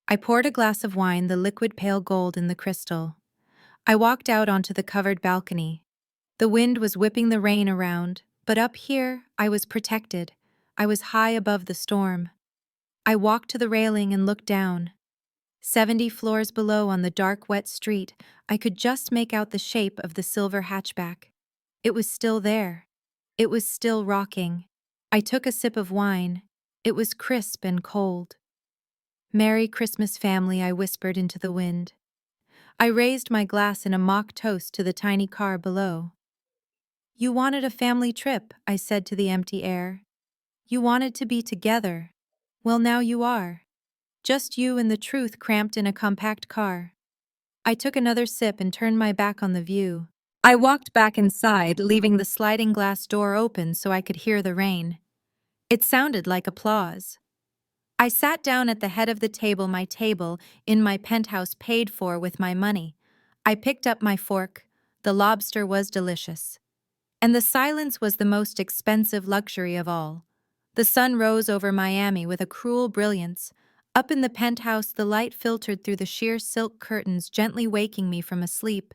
[SPEAKER 1] I poured a glass of wine, the liquid pale gold in the crystal. I walked out onto the covered balcony. The wind was whipping the rain around, but up here, I was protected. I was high above the storm. I walked to the railing and looked down. 70 floors below on the dark, wet street, I could just make out the shape of the silver hatchback. It was still there. It was still rocking. I took a sip of wine. It was crisp and cold. "Merry Christmas, family," I whispered into the wind. I raised my glass in a mock toast to the tiny car below. "You wanted a family trip," I said to the empty air. "You wanted to be together. Well, now you are. Just you and the truth cramped in a compact car." I took another sip and turned my back on the view. I walked back inside, leaving the sliding glass door open so I could hear the rain. It sounded like applause. I sat down at the head of the table, my table in my penthouse paid for with my money. I picked up my fork. The lobster was delicious. And the silence was the most expensive luxury of all. The sun rose over Miami with a cruel brilliance. Up in the penthouse, the light filtered through the sheer silk curtains, gently waking me from a sleep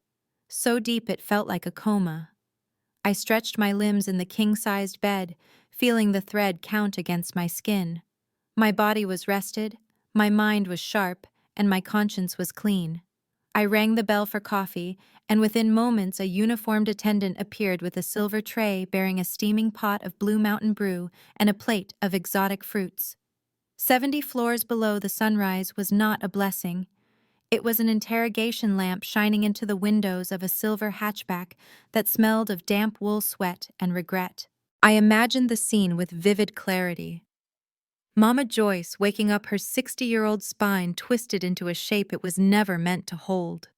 [SPEAKER 1] so deep it felt like a coma. I stretched my limbs in the king-sized bed, feeling the thread count against my skin. My body was rested, my mind was sharp, and my conscience was clean. I rang the bell for coffee, and within moments a uniformed attendant appeared with a silver tray bearing a steaming pot of Blue Mountain brew and a plate of exotic fruits. 70 floors below, the sunrise was not a blessing. It was an interrogation lamp shining into the windows of a silver hatchback that smelled of damp wool, sweat, and regret. I imagined the scene with vivid clarity. Mama Joyce waking up, her 60-year-old spine twisted into a shape it was never meant to hold.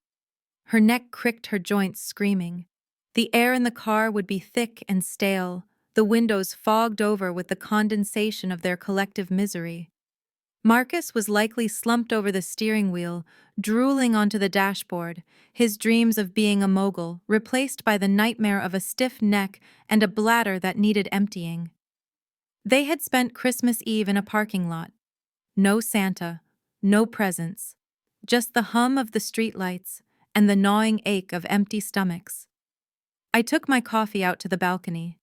[SPEAKER 1] Her neck cricked, her joints screaming. The air in the car would be thick and stale, the windows fogged over with the condensation of their collective misery. Marcus was likely slumped over the steering wheel, drooling onto the dashboard, his dreams of being a mogul replaced by the nightmare of a stiff neck and a bladder that needed emptying. They had spent Christmas Eve in a parking lot. No Santa, no presents, just the hum of the streetlights and the gnawing ache of empty stomachs. I took my coffee out to the balcony.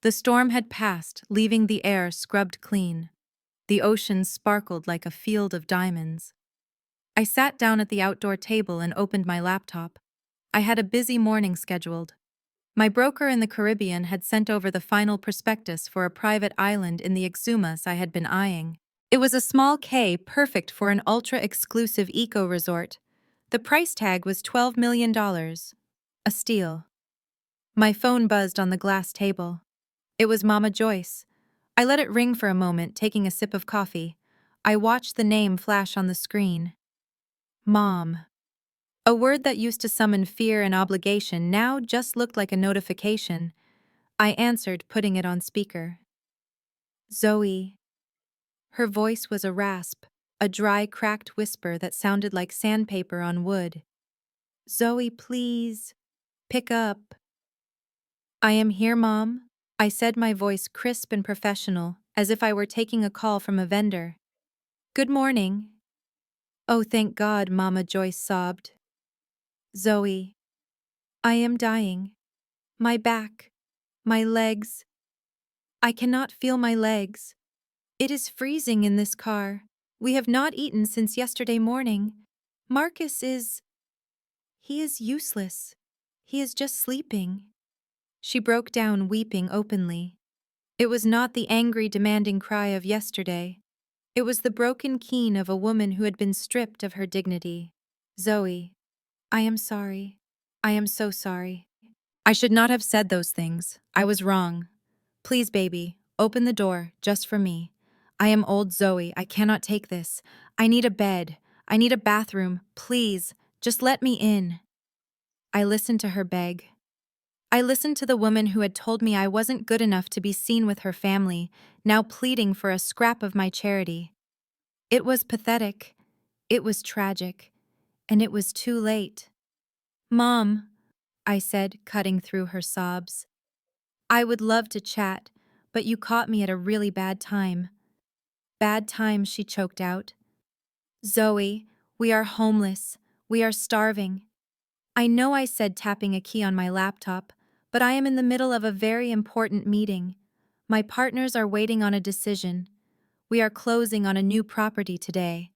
[SPEAKER 1] The storm had passed, leaving the air scrubbed clean. The ocean sparkled like a field of diamonds. I sat down at the outdoor table and opened my laptop. I had a busy morning scheduled. My broker in the Caribbean had sent over the final prospectus for a private island in the Exumas I had been eyeing. It was a small cay perfect for an ultra-exclusive eco-resort. The price tag was $12 million. A steal. My phone buzzed on the glass table. It was Mama Joyce. I let it ring for a moment, taking a sip of coffee. I watched the name flash on the screen. Mom. A word that used to summon fear and obligation now just looked like a notification. I answered, putting it on speaker. "Zoe." Her voice was a rasp, a dry, cracked whisper that sounded like sandpaper on wood. "Zoe, please. Pick up." "I am here, Mom," I said, my voice crisp and professional, as if I were taking a call from a vendor. "Good morning." "Oh, thank God," Mama Joyce sobbed. "Zoe, I am dying. My back, my legs. I cannot feel my legs. It is freezing in this car. We have not eaten since yesterday morning. Marcus he is useless. He is just sleeping." She broke down, weeping openly. It was not the angry, demanding cry of yesterday. It was the broken keen of a woman who had been stripped of her dignity. "Zoe, I am sorry. I am so sorry. I should not have said those things. I was wrong. Please, baby, Open the door, just for me. I am old Zoe, I cannot take this. I need a bed. I need a bathroom, please. Just let me in. I listened to her beg. I listened to the woman who had told me I wasn't good enough to be seen with her family, now pleading for a scrap of my charity. It was pathetic. It was tragic. And it was too late. Mom, I said, cutting through her sobs. I would love to chat, but you caught me at a really bad time. Bad time, she choked out. Zoe, we are homeless. We are starving. I know I said tapping a key on my laptop, but I am in the middle of a very important meeting. My partners are waiting on a decision. We are closing on a new property today.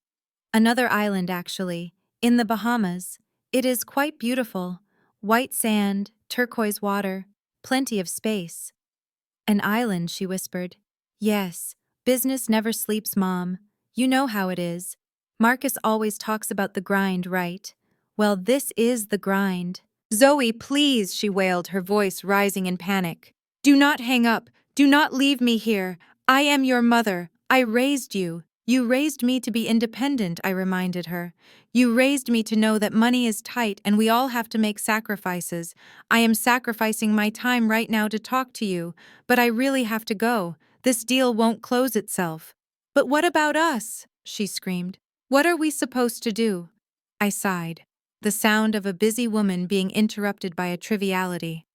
[SPEAKER 1] Another island, actually, in the Bahamas. It is quite beautiful. White sand, turquoise water, plenty of space. An island, she whispered. Yes, business never sleeps, Mom. You know how it is. Marcus always talks about the grind, right? Well, this is the grind. Zoe, please, she wailed, her voice rising in panic. Do not hang up. Do not leave me here. I am your mother. I raised you. You raised me to be independent, I reminded her. You raised me to know that money is tight and we all have to make sacrifices. I am sacrificing my time right now to talk to you, but I really have to go. This deal won't close itself. But what about us? She screamed. What are we supposed to do? I sighed, the sound of a busy woman being interrupted by a triviality.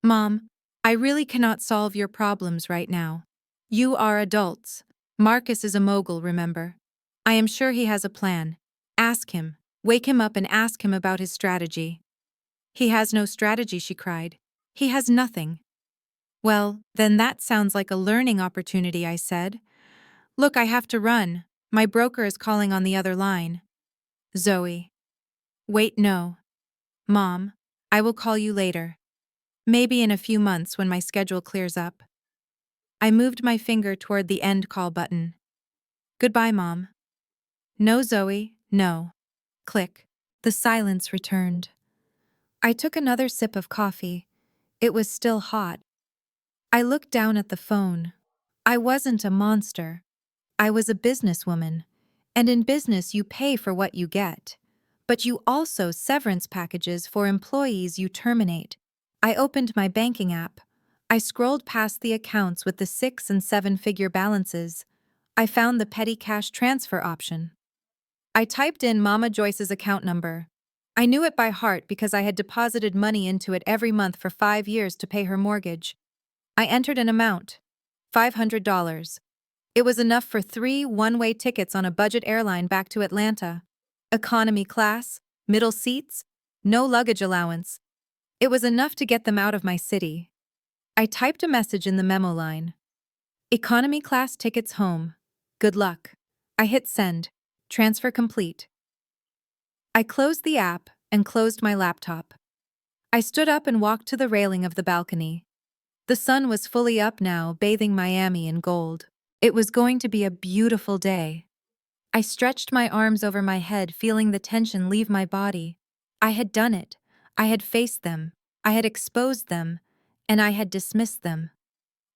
[SPEAKER 1] Mom, I really cannot solve your problems right now. You are adults. Marcus is a mogul, remember? I am sure he has a plan. Ask him. Wake him up and ask him about his strategy. He has no strategy, she cried. He has nothing. Well, then that sounds like a learning opportunity, I said. Look, I have to run. My broker is calling on the other line. Zoe. Wait, no. Mom, I will call you later. Maybe in a few months when my schedule clears up. I moved my finger toward the end call button. Goodbye, Mom. No, Zoe, no. Click. The silence returned. I took another sip of coffee. It was still hot. I looked down at the phone. I wasn't a monster. I was a businesswoman. And in business, you pay for what you get. But you also severance packages for employees you terminate. I opened my banking app. I scrolled past the accounts with the 6- and 7-figure balances. I found the petty cash transfer option. I typed in Mama Joyce's account number. I knew it by heart because I had deposited money into it every month for 5 years to pay her mortgage. I entered an amount, $500. It was enough for 3 one-way tickets on a budget airline back to Atlanta. Economy class, middle seats, no luggage allowance. It was enough to get them out of my city. I typed a message in the memo line. Economy class tickets home. Good luck. I hit send. Transfer complete. I closed the app and closed my laptop. I stood up and walked to the railing of the balcony. The sun was fully up now, bathing Miami in gold. It was going to be a beautiful day. I stretched my arms over my head, feeling the tension leave my body. I had done it. I had faced them. I had exposed them. And I had dismissed them.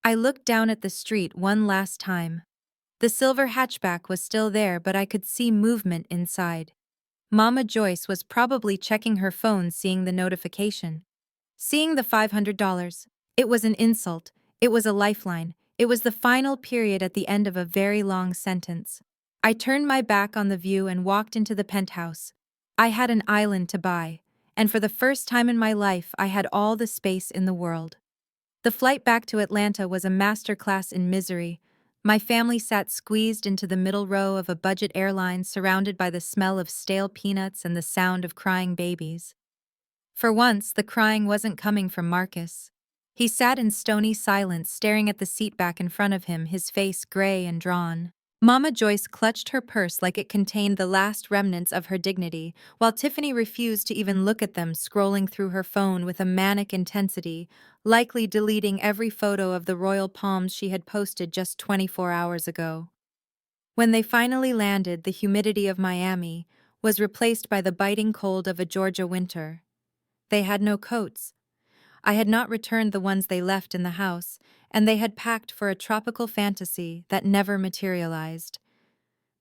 [SPEAKER 1] I looked down at the street one last time. The silver hatchback was still there, but I could see movement inside. Mama Joyce was probably checking her phone, seeing the notification. Seeing the $500. It was an insult. It was a lifeline. It was the final period at the end of a very long sentence. I turned my back on the view and walked into the penthouse. I had an island to buy, and for the first time in my life I had all the space in the world. The flight back to Atlanta was a masterclass in misery. My family sat squeezed into the middle row of a budget airline, surrounded by the smell of stale peanuts and the sound of crying babies. For once, the crying wasn't coming from Marcus. He sat in stony silence, staring at the seat back in front of him, his face gray and drawn. Mama Joyce clutched her purse like it contained the last remnants of her dignity, while Tiffany refused to even look at them, scrolling through her phone with a manic intensity, likely deleting every photo of the royal palms she had posted just 24 hours ago. When they finally landed, the humidity of Miami was replaced by the biting cold of a Georgia winter. They had no coats. I had not returned the ones they left in the house, and they had packed for a tropical fantasy that never materialized.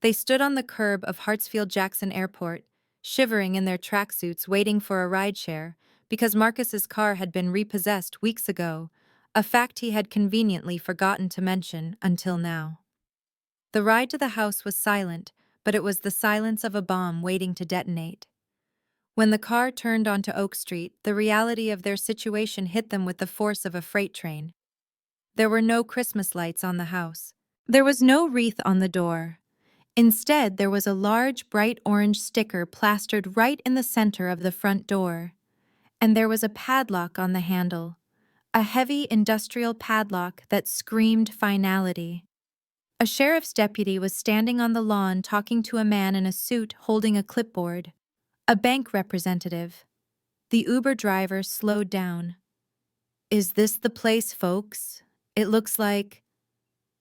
[SPEAKER 1] They stood on the curb of Hartsfield-Jackson Airport, shivering in their tracksuits waiting for a rideshare, because Marcus's car had been repossessed weeks ago, a fact he had conveniently forgotten to mention until now. The ride to the house was silent, but it was the silence of a bomb waiting to detonate. When the car turned onto Oak Street, the reality of their situation hit them with the force of a freight train. There were no Christmas lights on the house. There was no wreath on the door. Instead, there was a large, bright orange sticker plastered right in the center of the front door. And there was a padlock on the handle, a heavy industrial padlock that screamed finality. A sheriff's deputy was standing on the lawn talking to a man in a suit holding a clipboard. A bank representative. The Uber driver slowed down. "Is this the place, folks? It looks like...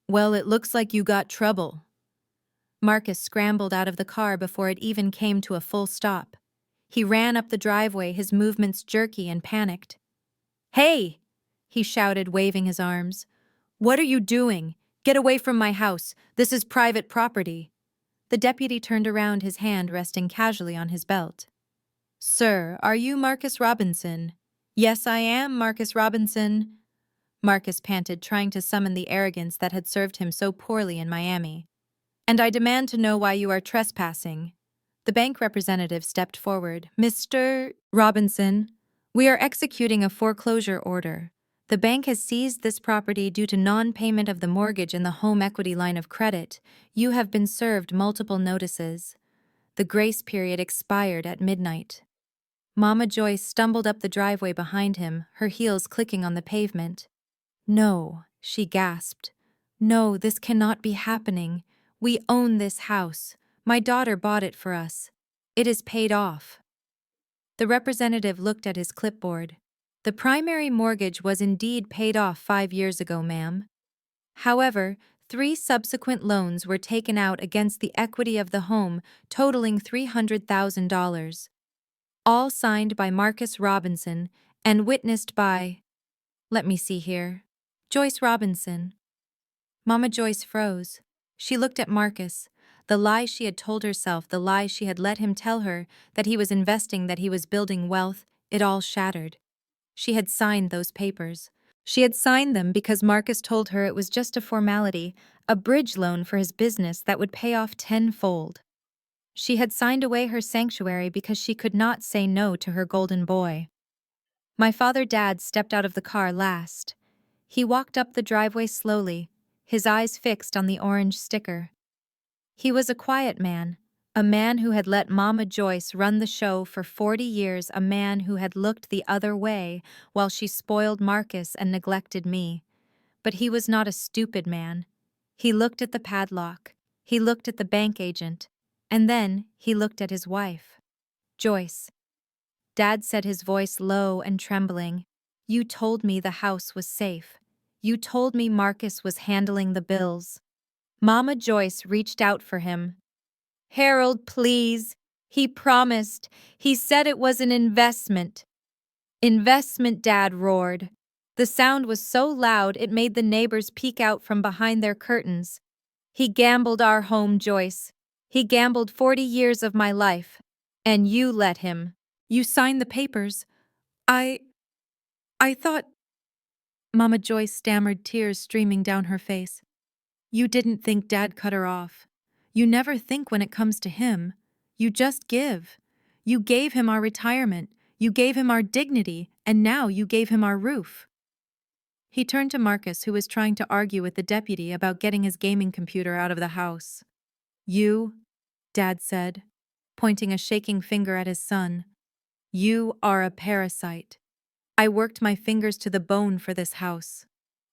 [SPEAKER 1] Well, it looks like you got trouble." Marcus scrambled out of the car before it even came to a full stop. He ran up the driveway, his movements jerky and panicked. "Hey!" he shouted, waving his arms. "What are you doing? Get away from my house. This is private property." The deputy turned around, his hand resting casually on his belt. "Sir, are you Marcus Robinson?" "Yes, I am Marcus Robinson," Marcus panted, trying to summon the arrogance that had served him so poorly in Miami. "And I demand to know why you are trespassing." The bank representative stepped forward. "Mr. Robinson, we are executing a foreclosure order. The bank has seized this property due to non-payment of the mortgage and the home equity line of credit. You have been served multiple notices. The grace period expired at midnight." Mama Joyce stumbled up the driveway behind him, her heels clicking on the pavement. "No," she gasped. "No, this cannot be happening. We own this house. My daughter bought it for us. It is paid off." The representative looked at his clipboard. "The primary mortgage was indeed paid off 5 years ago, ma'am. However, 3 subsequent loans were taken out against the equity of the home, totaling $300,000. All signed by Marcus Robinson and witnessed by... Let me see here. Joyce Robinson." Mama Joyce froze. She looked at Marcus. The lie she had told herself, the lie she had let him tell her, that he was investing, that he was building wealth, it all shattered. She had signed those papers. She had signed them because Marcus told her it was just a formality, a bridge loan for his business that would pay off tenfold. She had signed away her sanctuary because she could not say no to her golden boy. My Dad stepped out of the car last. He walked up the driveway slowly, his eyes fixed on the orange sticker. He was a quiet man, a man who had let Mama Joyce run the show for 40 years, a man who had looked the other way while she spoiled Marcus and neglected me. But he was not a stupid man. He looked at the padlock, he looked at the bank agent, and then he looked at his wife. "Joyce," Dad said, his voice low and trembling, "you told me the house was safe. You told me Marcus was handling the bills." Mama Joyce reached out for him. "Harold, please. He promised. He said it was an investment." "Investment," Dad roared. The sound was so loud it made the neighbors peek out from behind their curtains. "He gambled our home, Joyce. He gambled 40 years of my life. And you let him. You signed the papers. I thought..." Mama Joyce stammered, tears streaming down her face. "You didn't think." Dad cut her off. "You never think when it comes to him. You just give. You gave him our retirement. You gave him our dignity. And now you gave him our roof." He turned to Marcus, who was trying to argue with the deputy about getting his gaming computer out of the house. "You," Dad said, pointing a shaking finger at his son, "you are a parasite. I worked my fingers to the bone for this house.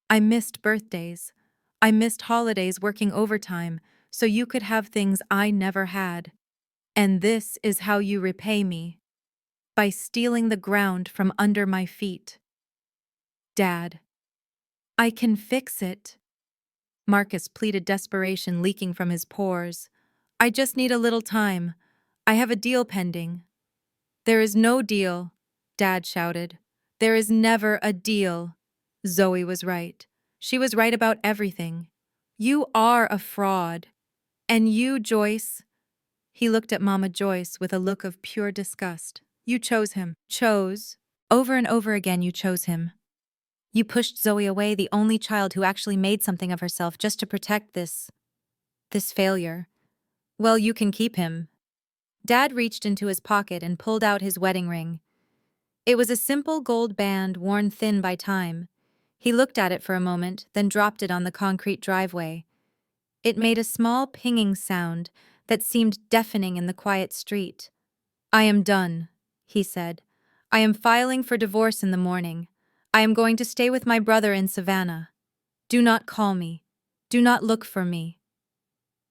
[SPEAKER 1] I missed birthdays. I missed holidays working overtime so you could have things I never had. And this is how you repay me. By stealing the ground from under my feet." "Dad, I can fix it," Marcus pleaded, desperation leaking from his pores. "I just need a little time. I have a deal pending." "There is no deal," Dad shouted. "There is never a deal." Zoe was right. She was right about everything. You are a fraud. And you, Joyce. He looked at Mama Joyce with a look of pure disgust. You chose him. Chose. Over and over again you chose him. You pushed Zoe away, the only child who actually made something of herself, just to protect this failure. Well, you can keep him. Dad reached into his pocket and pulled out his wedding ring. It was a simple gold band worn thin by time. He looked at it for a moment, then dropped it on the concrete driveway. It made a small pinging sound that seemed deafening in the quiet street. I am done, he said. I am filing for divorce in the morning. I am going to stay with my brother in Savannah. Do not call me. Do not look for me.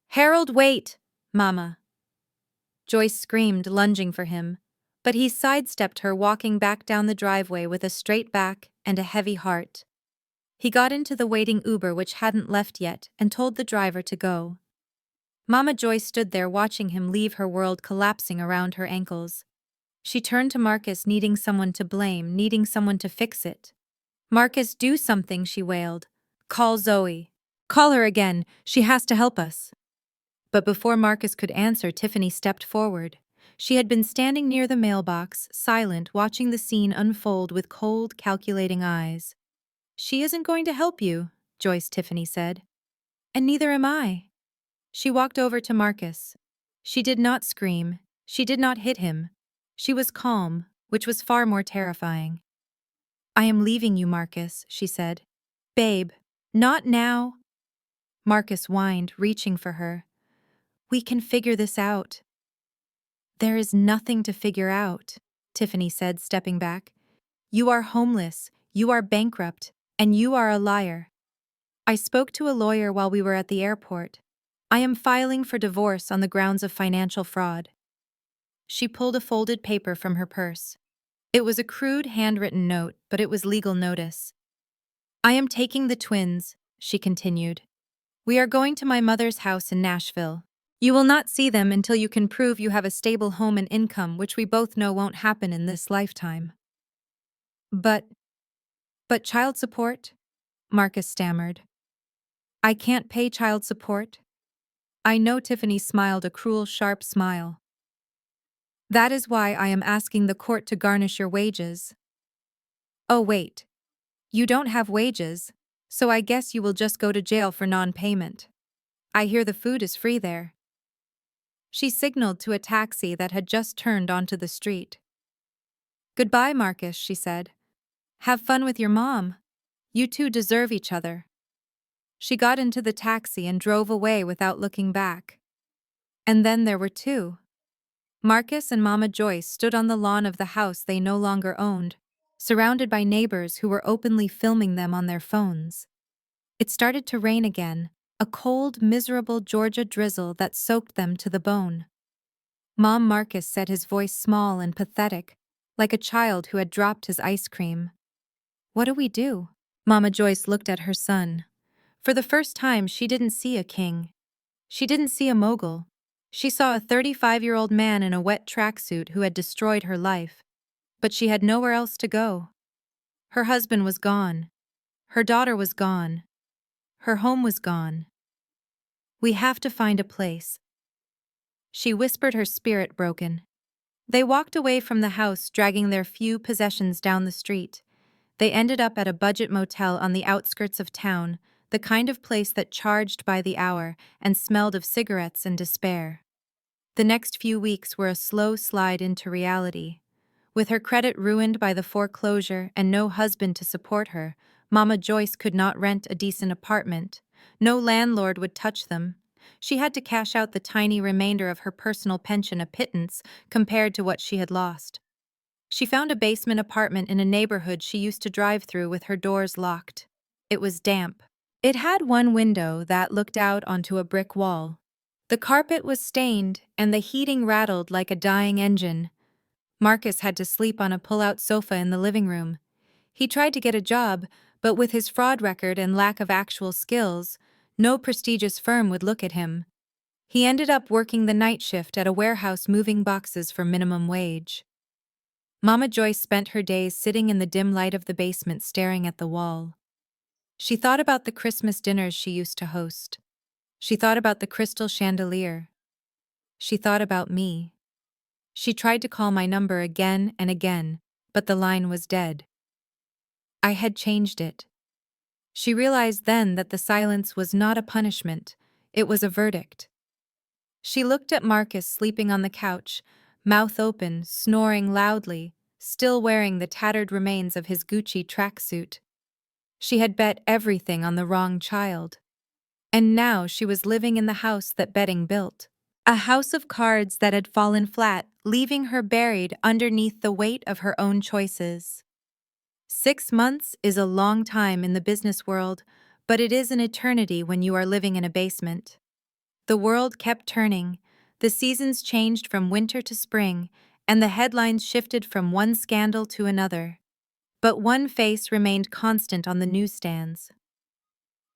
[SPEAKER 1] Harold, wait, Mama. Joyce screamed, lunging for him, but he sidestepped her, walking back down the driveway with a straight back and a heavy heart. He got into the waiting Uber, which hadn't left yet, and told the driver to go. Mama Joyce stood there watching him leave, her world collapsing around her ankles. She turned to Marcus, needing someone to blame, needing someone to fix it. Marcus, do something, she wailed. Call Zoe. Call her again. She has to help us. But before Marcus could answer, Tiffany stepped forward. She had been standing near the mailbox, silent, watching the scene unfold with cold, calculating eyes. She isn't going to help you, Tiffany said. And neither am I. She walked over to Marcus. She did not scream. She did not hit him. She was calm, which was far more terrifying. I am leaving you, Marcus, she said. Babe, not now. Marcus whined, reaching for her. We can figure this out. There is nothing to figure out, Tiffany said, stepping back. You are homeless, you are bankrupt, and you are a liar. I spoke to a lawyer while we were at the airport. I am filing for divorce on the grounds of financial fraud. She pulled a folded paper from her purse. It was a crude handwritten note, but it was legal notice. I am taking the twins, she continued. We are going to my mother's house in Nashville. You will not see them until you can prove you have a stable home and income, which we both know won't happen in this lifetime. But child support? Marcus stammered. I can't pay child support. I know. Tiffany smiled, a cruel, sharp smile. That is why I am asking the court to garnish your wages. Oh wait, you don't have wages, so I guess you will just go to jail for non-payment. I hear the food is free there. She signaled to a taxi that had just turned onto the street. Goodbye, Marcus, she said. Have fun with your mom. You two deserve each other. She got into the taxi and drove away without looking back. And then there were two. Marcus and Mama Joyce stood on the lawn of the house they no longer owned, surrounded by neighbors who were openly filming them on their phones. It started to rain again, a cold, miserable Georgia drizzle that soaked them to the bone. Mom Marcus said, his voice small and pathetic, like a child who had dropped his ice cream. What do we do? Mama Joyce looked at her son. For the first time, she didn't see a king. She didn't see a mogul. She saw a 35-year-old man in a wet tracksuit who had destroyed her life. But she had nowhere else to go. Her husband was gone. Her daughter was gone. Her home was gone. We have to find a place. She whispered, her spirit broken. They walked away from the house, dragging their few possessions down the street. They ended up at a budget motel on the outskirts of town, the kind of place that charged by the hour and smelled of cigarettes and despair. The next few weeks were a slow slide into reality. With her credit ruined by the foreclosure and no husband to support her, Mama Joyce could not rent a decent apartment. No landlord would touch them. She had to cash out the tiny remainder of her personal pension, a pittance compared to what she had lost. She found a basement apartment in a neighborhood she used to drive through with her doors locked. It was damp. It had one window that looked out onto a brick wall. The carpet was stained and the heating rattled like a dying engine. Marcus had to sleep on a pull-out sofa in the living room. He tried to get a job, but with his fraud record and lack of actual skills, no prestigious firm would look at him. He ended up working the night shift at a warehouse, moving boxes for minimum wage. Mama Joyce spent her days sitting in the dim light of the basement, staring at the wall. She thought about the Christmas dinners she used to host. She thought about the crystal chandelier. She thought about me. She tried to call my number again and again, but the line was dead. I had changed it. She realized then that the silence was not a punishment, it was a verdict. She looked at Marcus sleeping on the couch, mouth open, snoring loudly, still wearing the tattered remains of his Gucci tracksuit. She had bet everything on the wrong child. And now she was living in the house that betting built. A house of cards that had fallen flat, leaving her buried underneath the weight of her own choices. 6 months is a long time in the business world, but it is an eternity when you are living in a basement. The world kept turning, the seasons changed from winter to spring, and the headlines shifted from one scandal to another. But one face remained constant on the newsstands.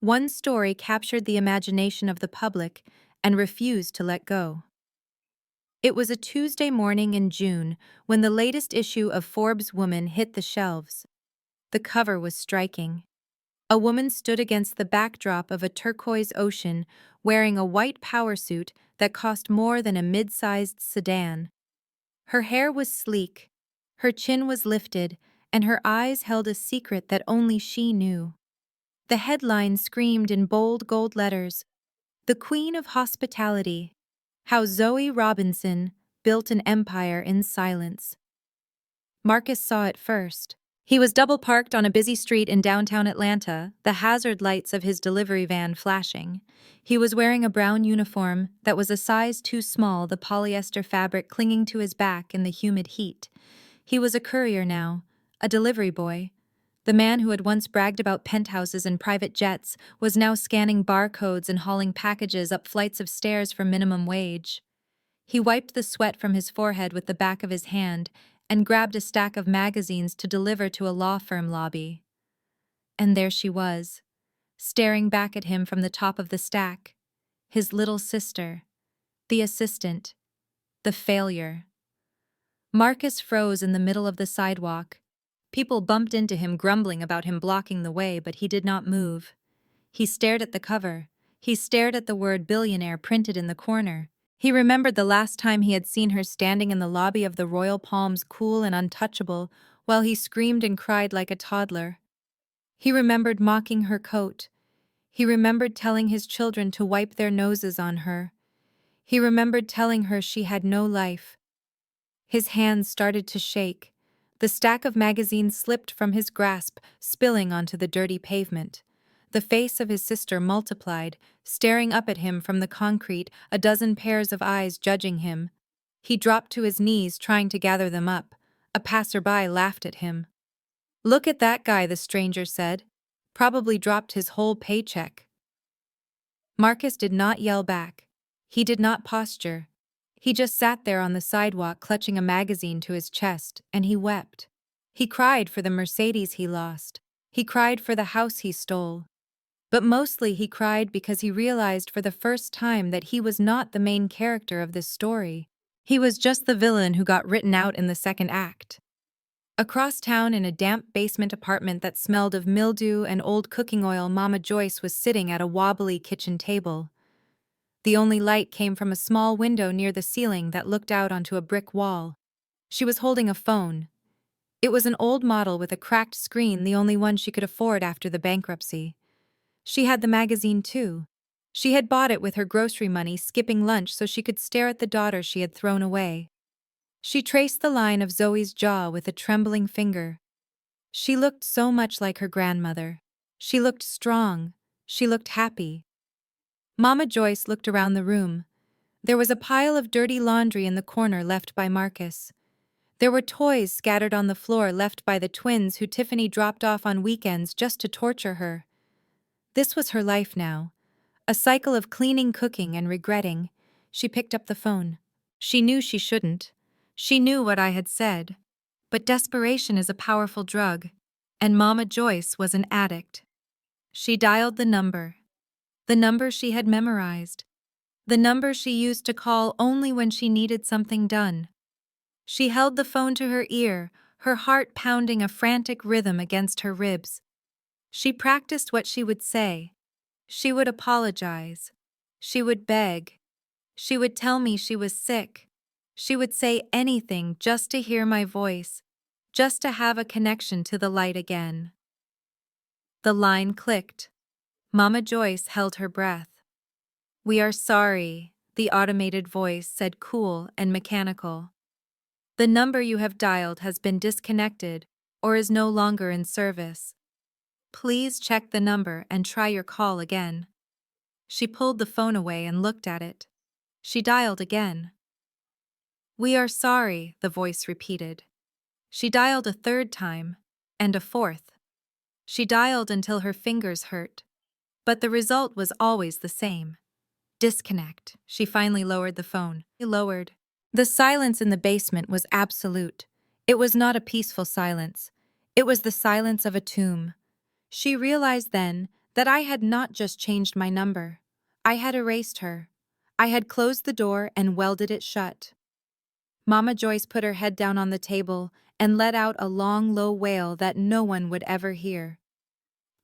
[SPEAKER 1] One story captured the imagination of the public and refused to let go. It was a Tuesday morning in June when the latest issue of Forbes Woman hit the shelves. The cover was striking. A woman stood against the backdrop of a turquoise ocean wearing a white power suit that cost more than a mid-sized sedan. Her hair was sleek, her chin was lifted, and her eyes held a secret that only she knew. The headline screamed in bold gold letters, "The Queen of Hospitality: How Zoe Robinson Built an Empire in Silence." Marcus saw it first. He was double-parked on a busy street in downtown Atlanta, the hazard lights of his delivery van flashing. He was wearing a brown uniform that was a size too small, the polyester fabric clinging to his back in the humid heat. He was a courier now, a delivery boy. The man who had once bragged about penthouses and private jets was now scanning barcodes and hauling packages up flights of stairs for minimum wage. He wiped the sweat from his forehead with the back of his hand and grabbed a stack of magazines to deliver to a law firm lobby. And there she was, staring back at him from the top of the stack, his little sister, the assistant, the failure. Marcus froze in the middle of the sidewalk. People bumped into him, grumbling about him blocking the way, but he did not move. He stared at the cover. He stared at the word billionaire printed in the corner. He remembered the last time he had seen her standing in the lobby of the Royal Palms, cool and untouchable, while he screamed and cried like a toddler. He remembered mocking her coat. He remembered telling his children to wipe their noses on her. He remembered telling her she had no life. His hands started to shake. The stack of magazines slipped from his grasp, spilling onto the dirty pavement. The face of his sister multiplied, staring up at him from the concrete, a dozen pairs of eyes judging him. He dropped to his knees, trying to gather them up. A passerby laughed at him. "Look at that guy," the stranger said. "Probably dropped his whole paycheck." Marcus did not yell back. He did not posture. He just sat there on the sidewalk, clutching a magazine to his chest, and he wept. He cried for the Mercedes he lost. He cried for the house he stole. But mostly he cried because he realized for the first time that he was not the main character of this story. He was just the villain who got written out in the second act. Across town, in a damp basement apartment that smelled of mildew and old cooking oil, Mama Joyce was sitting at a wobbly kitchen table. The only light came from a small window near the ceiling that looked out onto a brick wall. She was holding a phone. It was an old model with a cracked screen, the only one she could afford after the bankruptcy. She had the magazine too. She had bought it with her grocery money, skipping lunch so she could stare at the daughter she had thrown away. She traced the line of Zoe's jaw with a trembling finger. She looked so much like her grandmother. She looked strong. She looked happy. Mama Joyce looked around the room. There was a pile of dirty laundry in the corner left by Marcus. There were toys scattered on the floor left by the twins who Tiffany dropped off on weekends just to torture her. This was her life now. A cycle of cleaning, cooking, and regretting. She picked up the phone. She knew she shouldn't. She knew what I had said. But desperation is a powerful drug, and Mama Joyce was an addict. She dialed the number she had memorized, the number she used to call only when she needed something done. She held the phone to her ear, her heart pounding a frantic rhythm against her ribs. She practiced what she would say. She would apologize. She would beg. She would tell me she was sick. She would say anything just to hear my voice, just to have a connection to the light again. The line clicked. Mama Joyce held her breath. "We are sorry," the automated voice said, cool and mechanical. "The number you have dialed has been disconnected or is no longer in service. Please check the number and try your call again." She pulled the phone away and looked at it. She dialed again. "We are sorry," the voice repeated. She dialed a third time, and a fourth. She dialed until her fingers hurt. But the result was always the same. Disconnect. She finally lowered the phone. The silence in the basement was absolute. It was not a peaceful silence. It was the silence of a tomb. She realized then that I had not just changed my number. I had erased her. I had closed the door and welded it shut. Mama Joyce put her head down on the table and let out a long, low wail that no one would ever hear.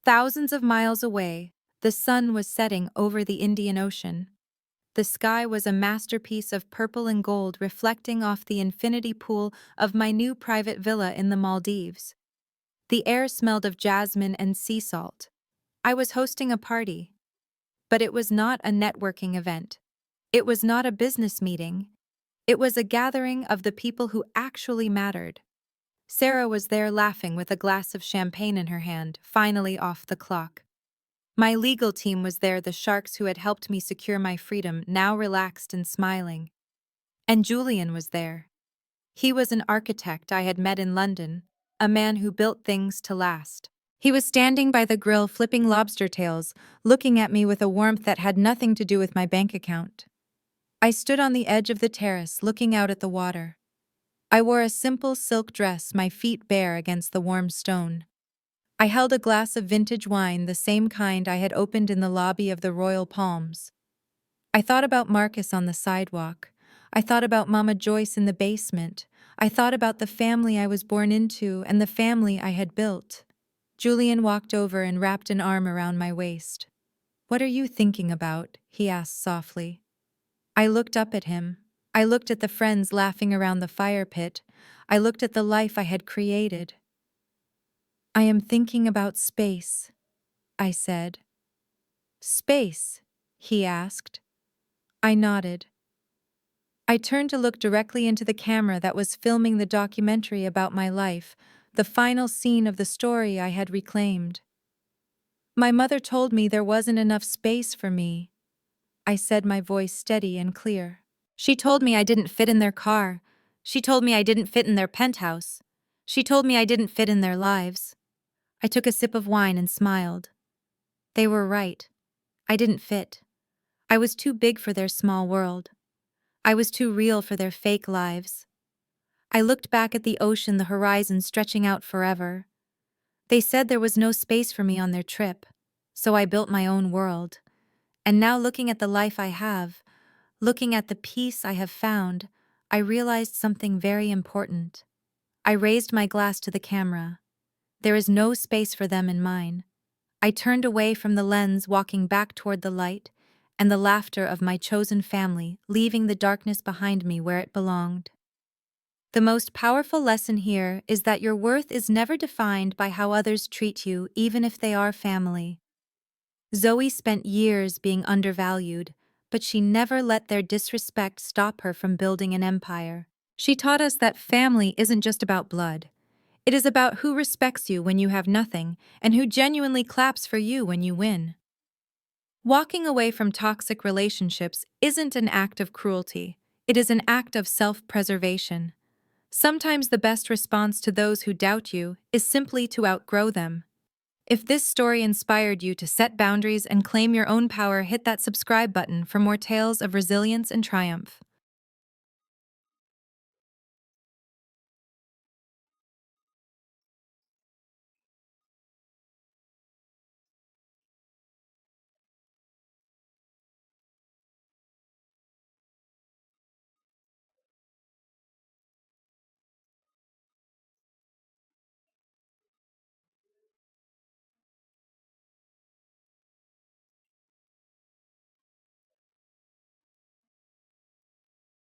[SPEAKER 1] Thousands of miles away, the sun was setting over the Indian Ocean. The sky was a masterpiece of purple and gold reflecting off the infinity pool of my new private villa in the Maldives. The air smelled of jasmine and sea salt. I was hosting a party. But it was not a networking event. It was not a business meeting. It was a gathering of the people who actually mattered. Sarah was there laughing with a glass of champagne in her hand, finally off the clock. My legal team was there, the sharks who had helped me secure my freedom, now relaxed and smiling. And Julian was there. He was an architect I had met in London, a man who built things to last. He was standing by the grill flipping lobster tails, looking at me with a warmth that had nothing to do with my bank account. I stood on the edge of the terrace looking out at the water. I wore a simple silk dress, my feet bare against the warm stone. I held a glass of vintage wine, the same kind I had opened in the lobby of the Royal Palms. I thought about Marcus on the sidewalk. I thought about Mama Joyce in the basement. I thought about the family I was born into and the family I had built. Julian walked over and wrapped an arm around my waist. "What are you thinking about?" he asked softly. I looked up at him. I looked at the friends laughing around the fire pit. I looked at the life I had created. "I am thinking about space," I said. "Space?" he asked. I nodded. I turned to look directly into the camera that was filming the documentary about my life, the final scene of the story I had reclaimed. "My mother told me there wasn't enough space for me," I said, my voice steady and clear. "She told me I didn't fit in their car. She told me I didn't fit in their penthouse. She told me I didn't fit in their lives." I took a sip of wine and smiled. They were right. I didn't fit. I was too big for their small world. I was too real for their fake lives. I looked back at the ocean, the horizon stretching out forever. They said there was no space for me on their trip, so I built my own world. And now, looking at the life I have, looking at the peace I have found, I realized something very important. I raised my glass to the camera. There is no space for them in mine. I turned away from the lens, walking back toward the light and the laughter of my chosen family, leaving the darkness behind me where it belonged. The most powerful lesson here is that your worth is never defined by how others treat you, even if they are family. Zoe spent years being undervalued, but she never let their disrespect stop her from building an empire. She taught us that family isn't just about blood. It is about who respects you when you have nothing and who genuinely claps for you when you win. Walking away from toxic relationships isn't an act of cruelty. It is an act of self-preservation. Sometimes the best response to those who doubt you is simply to outgrow them. If this story inspired you to set boundaries and claim your own power, hit that subscribe button for more tales of resilience and triumph.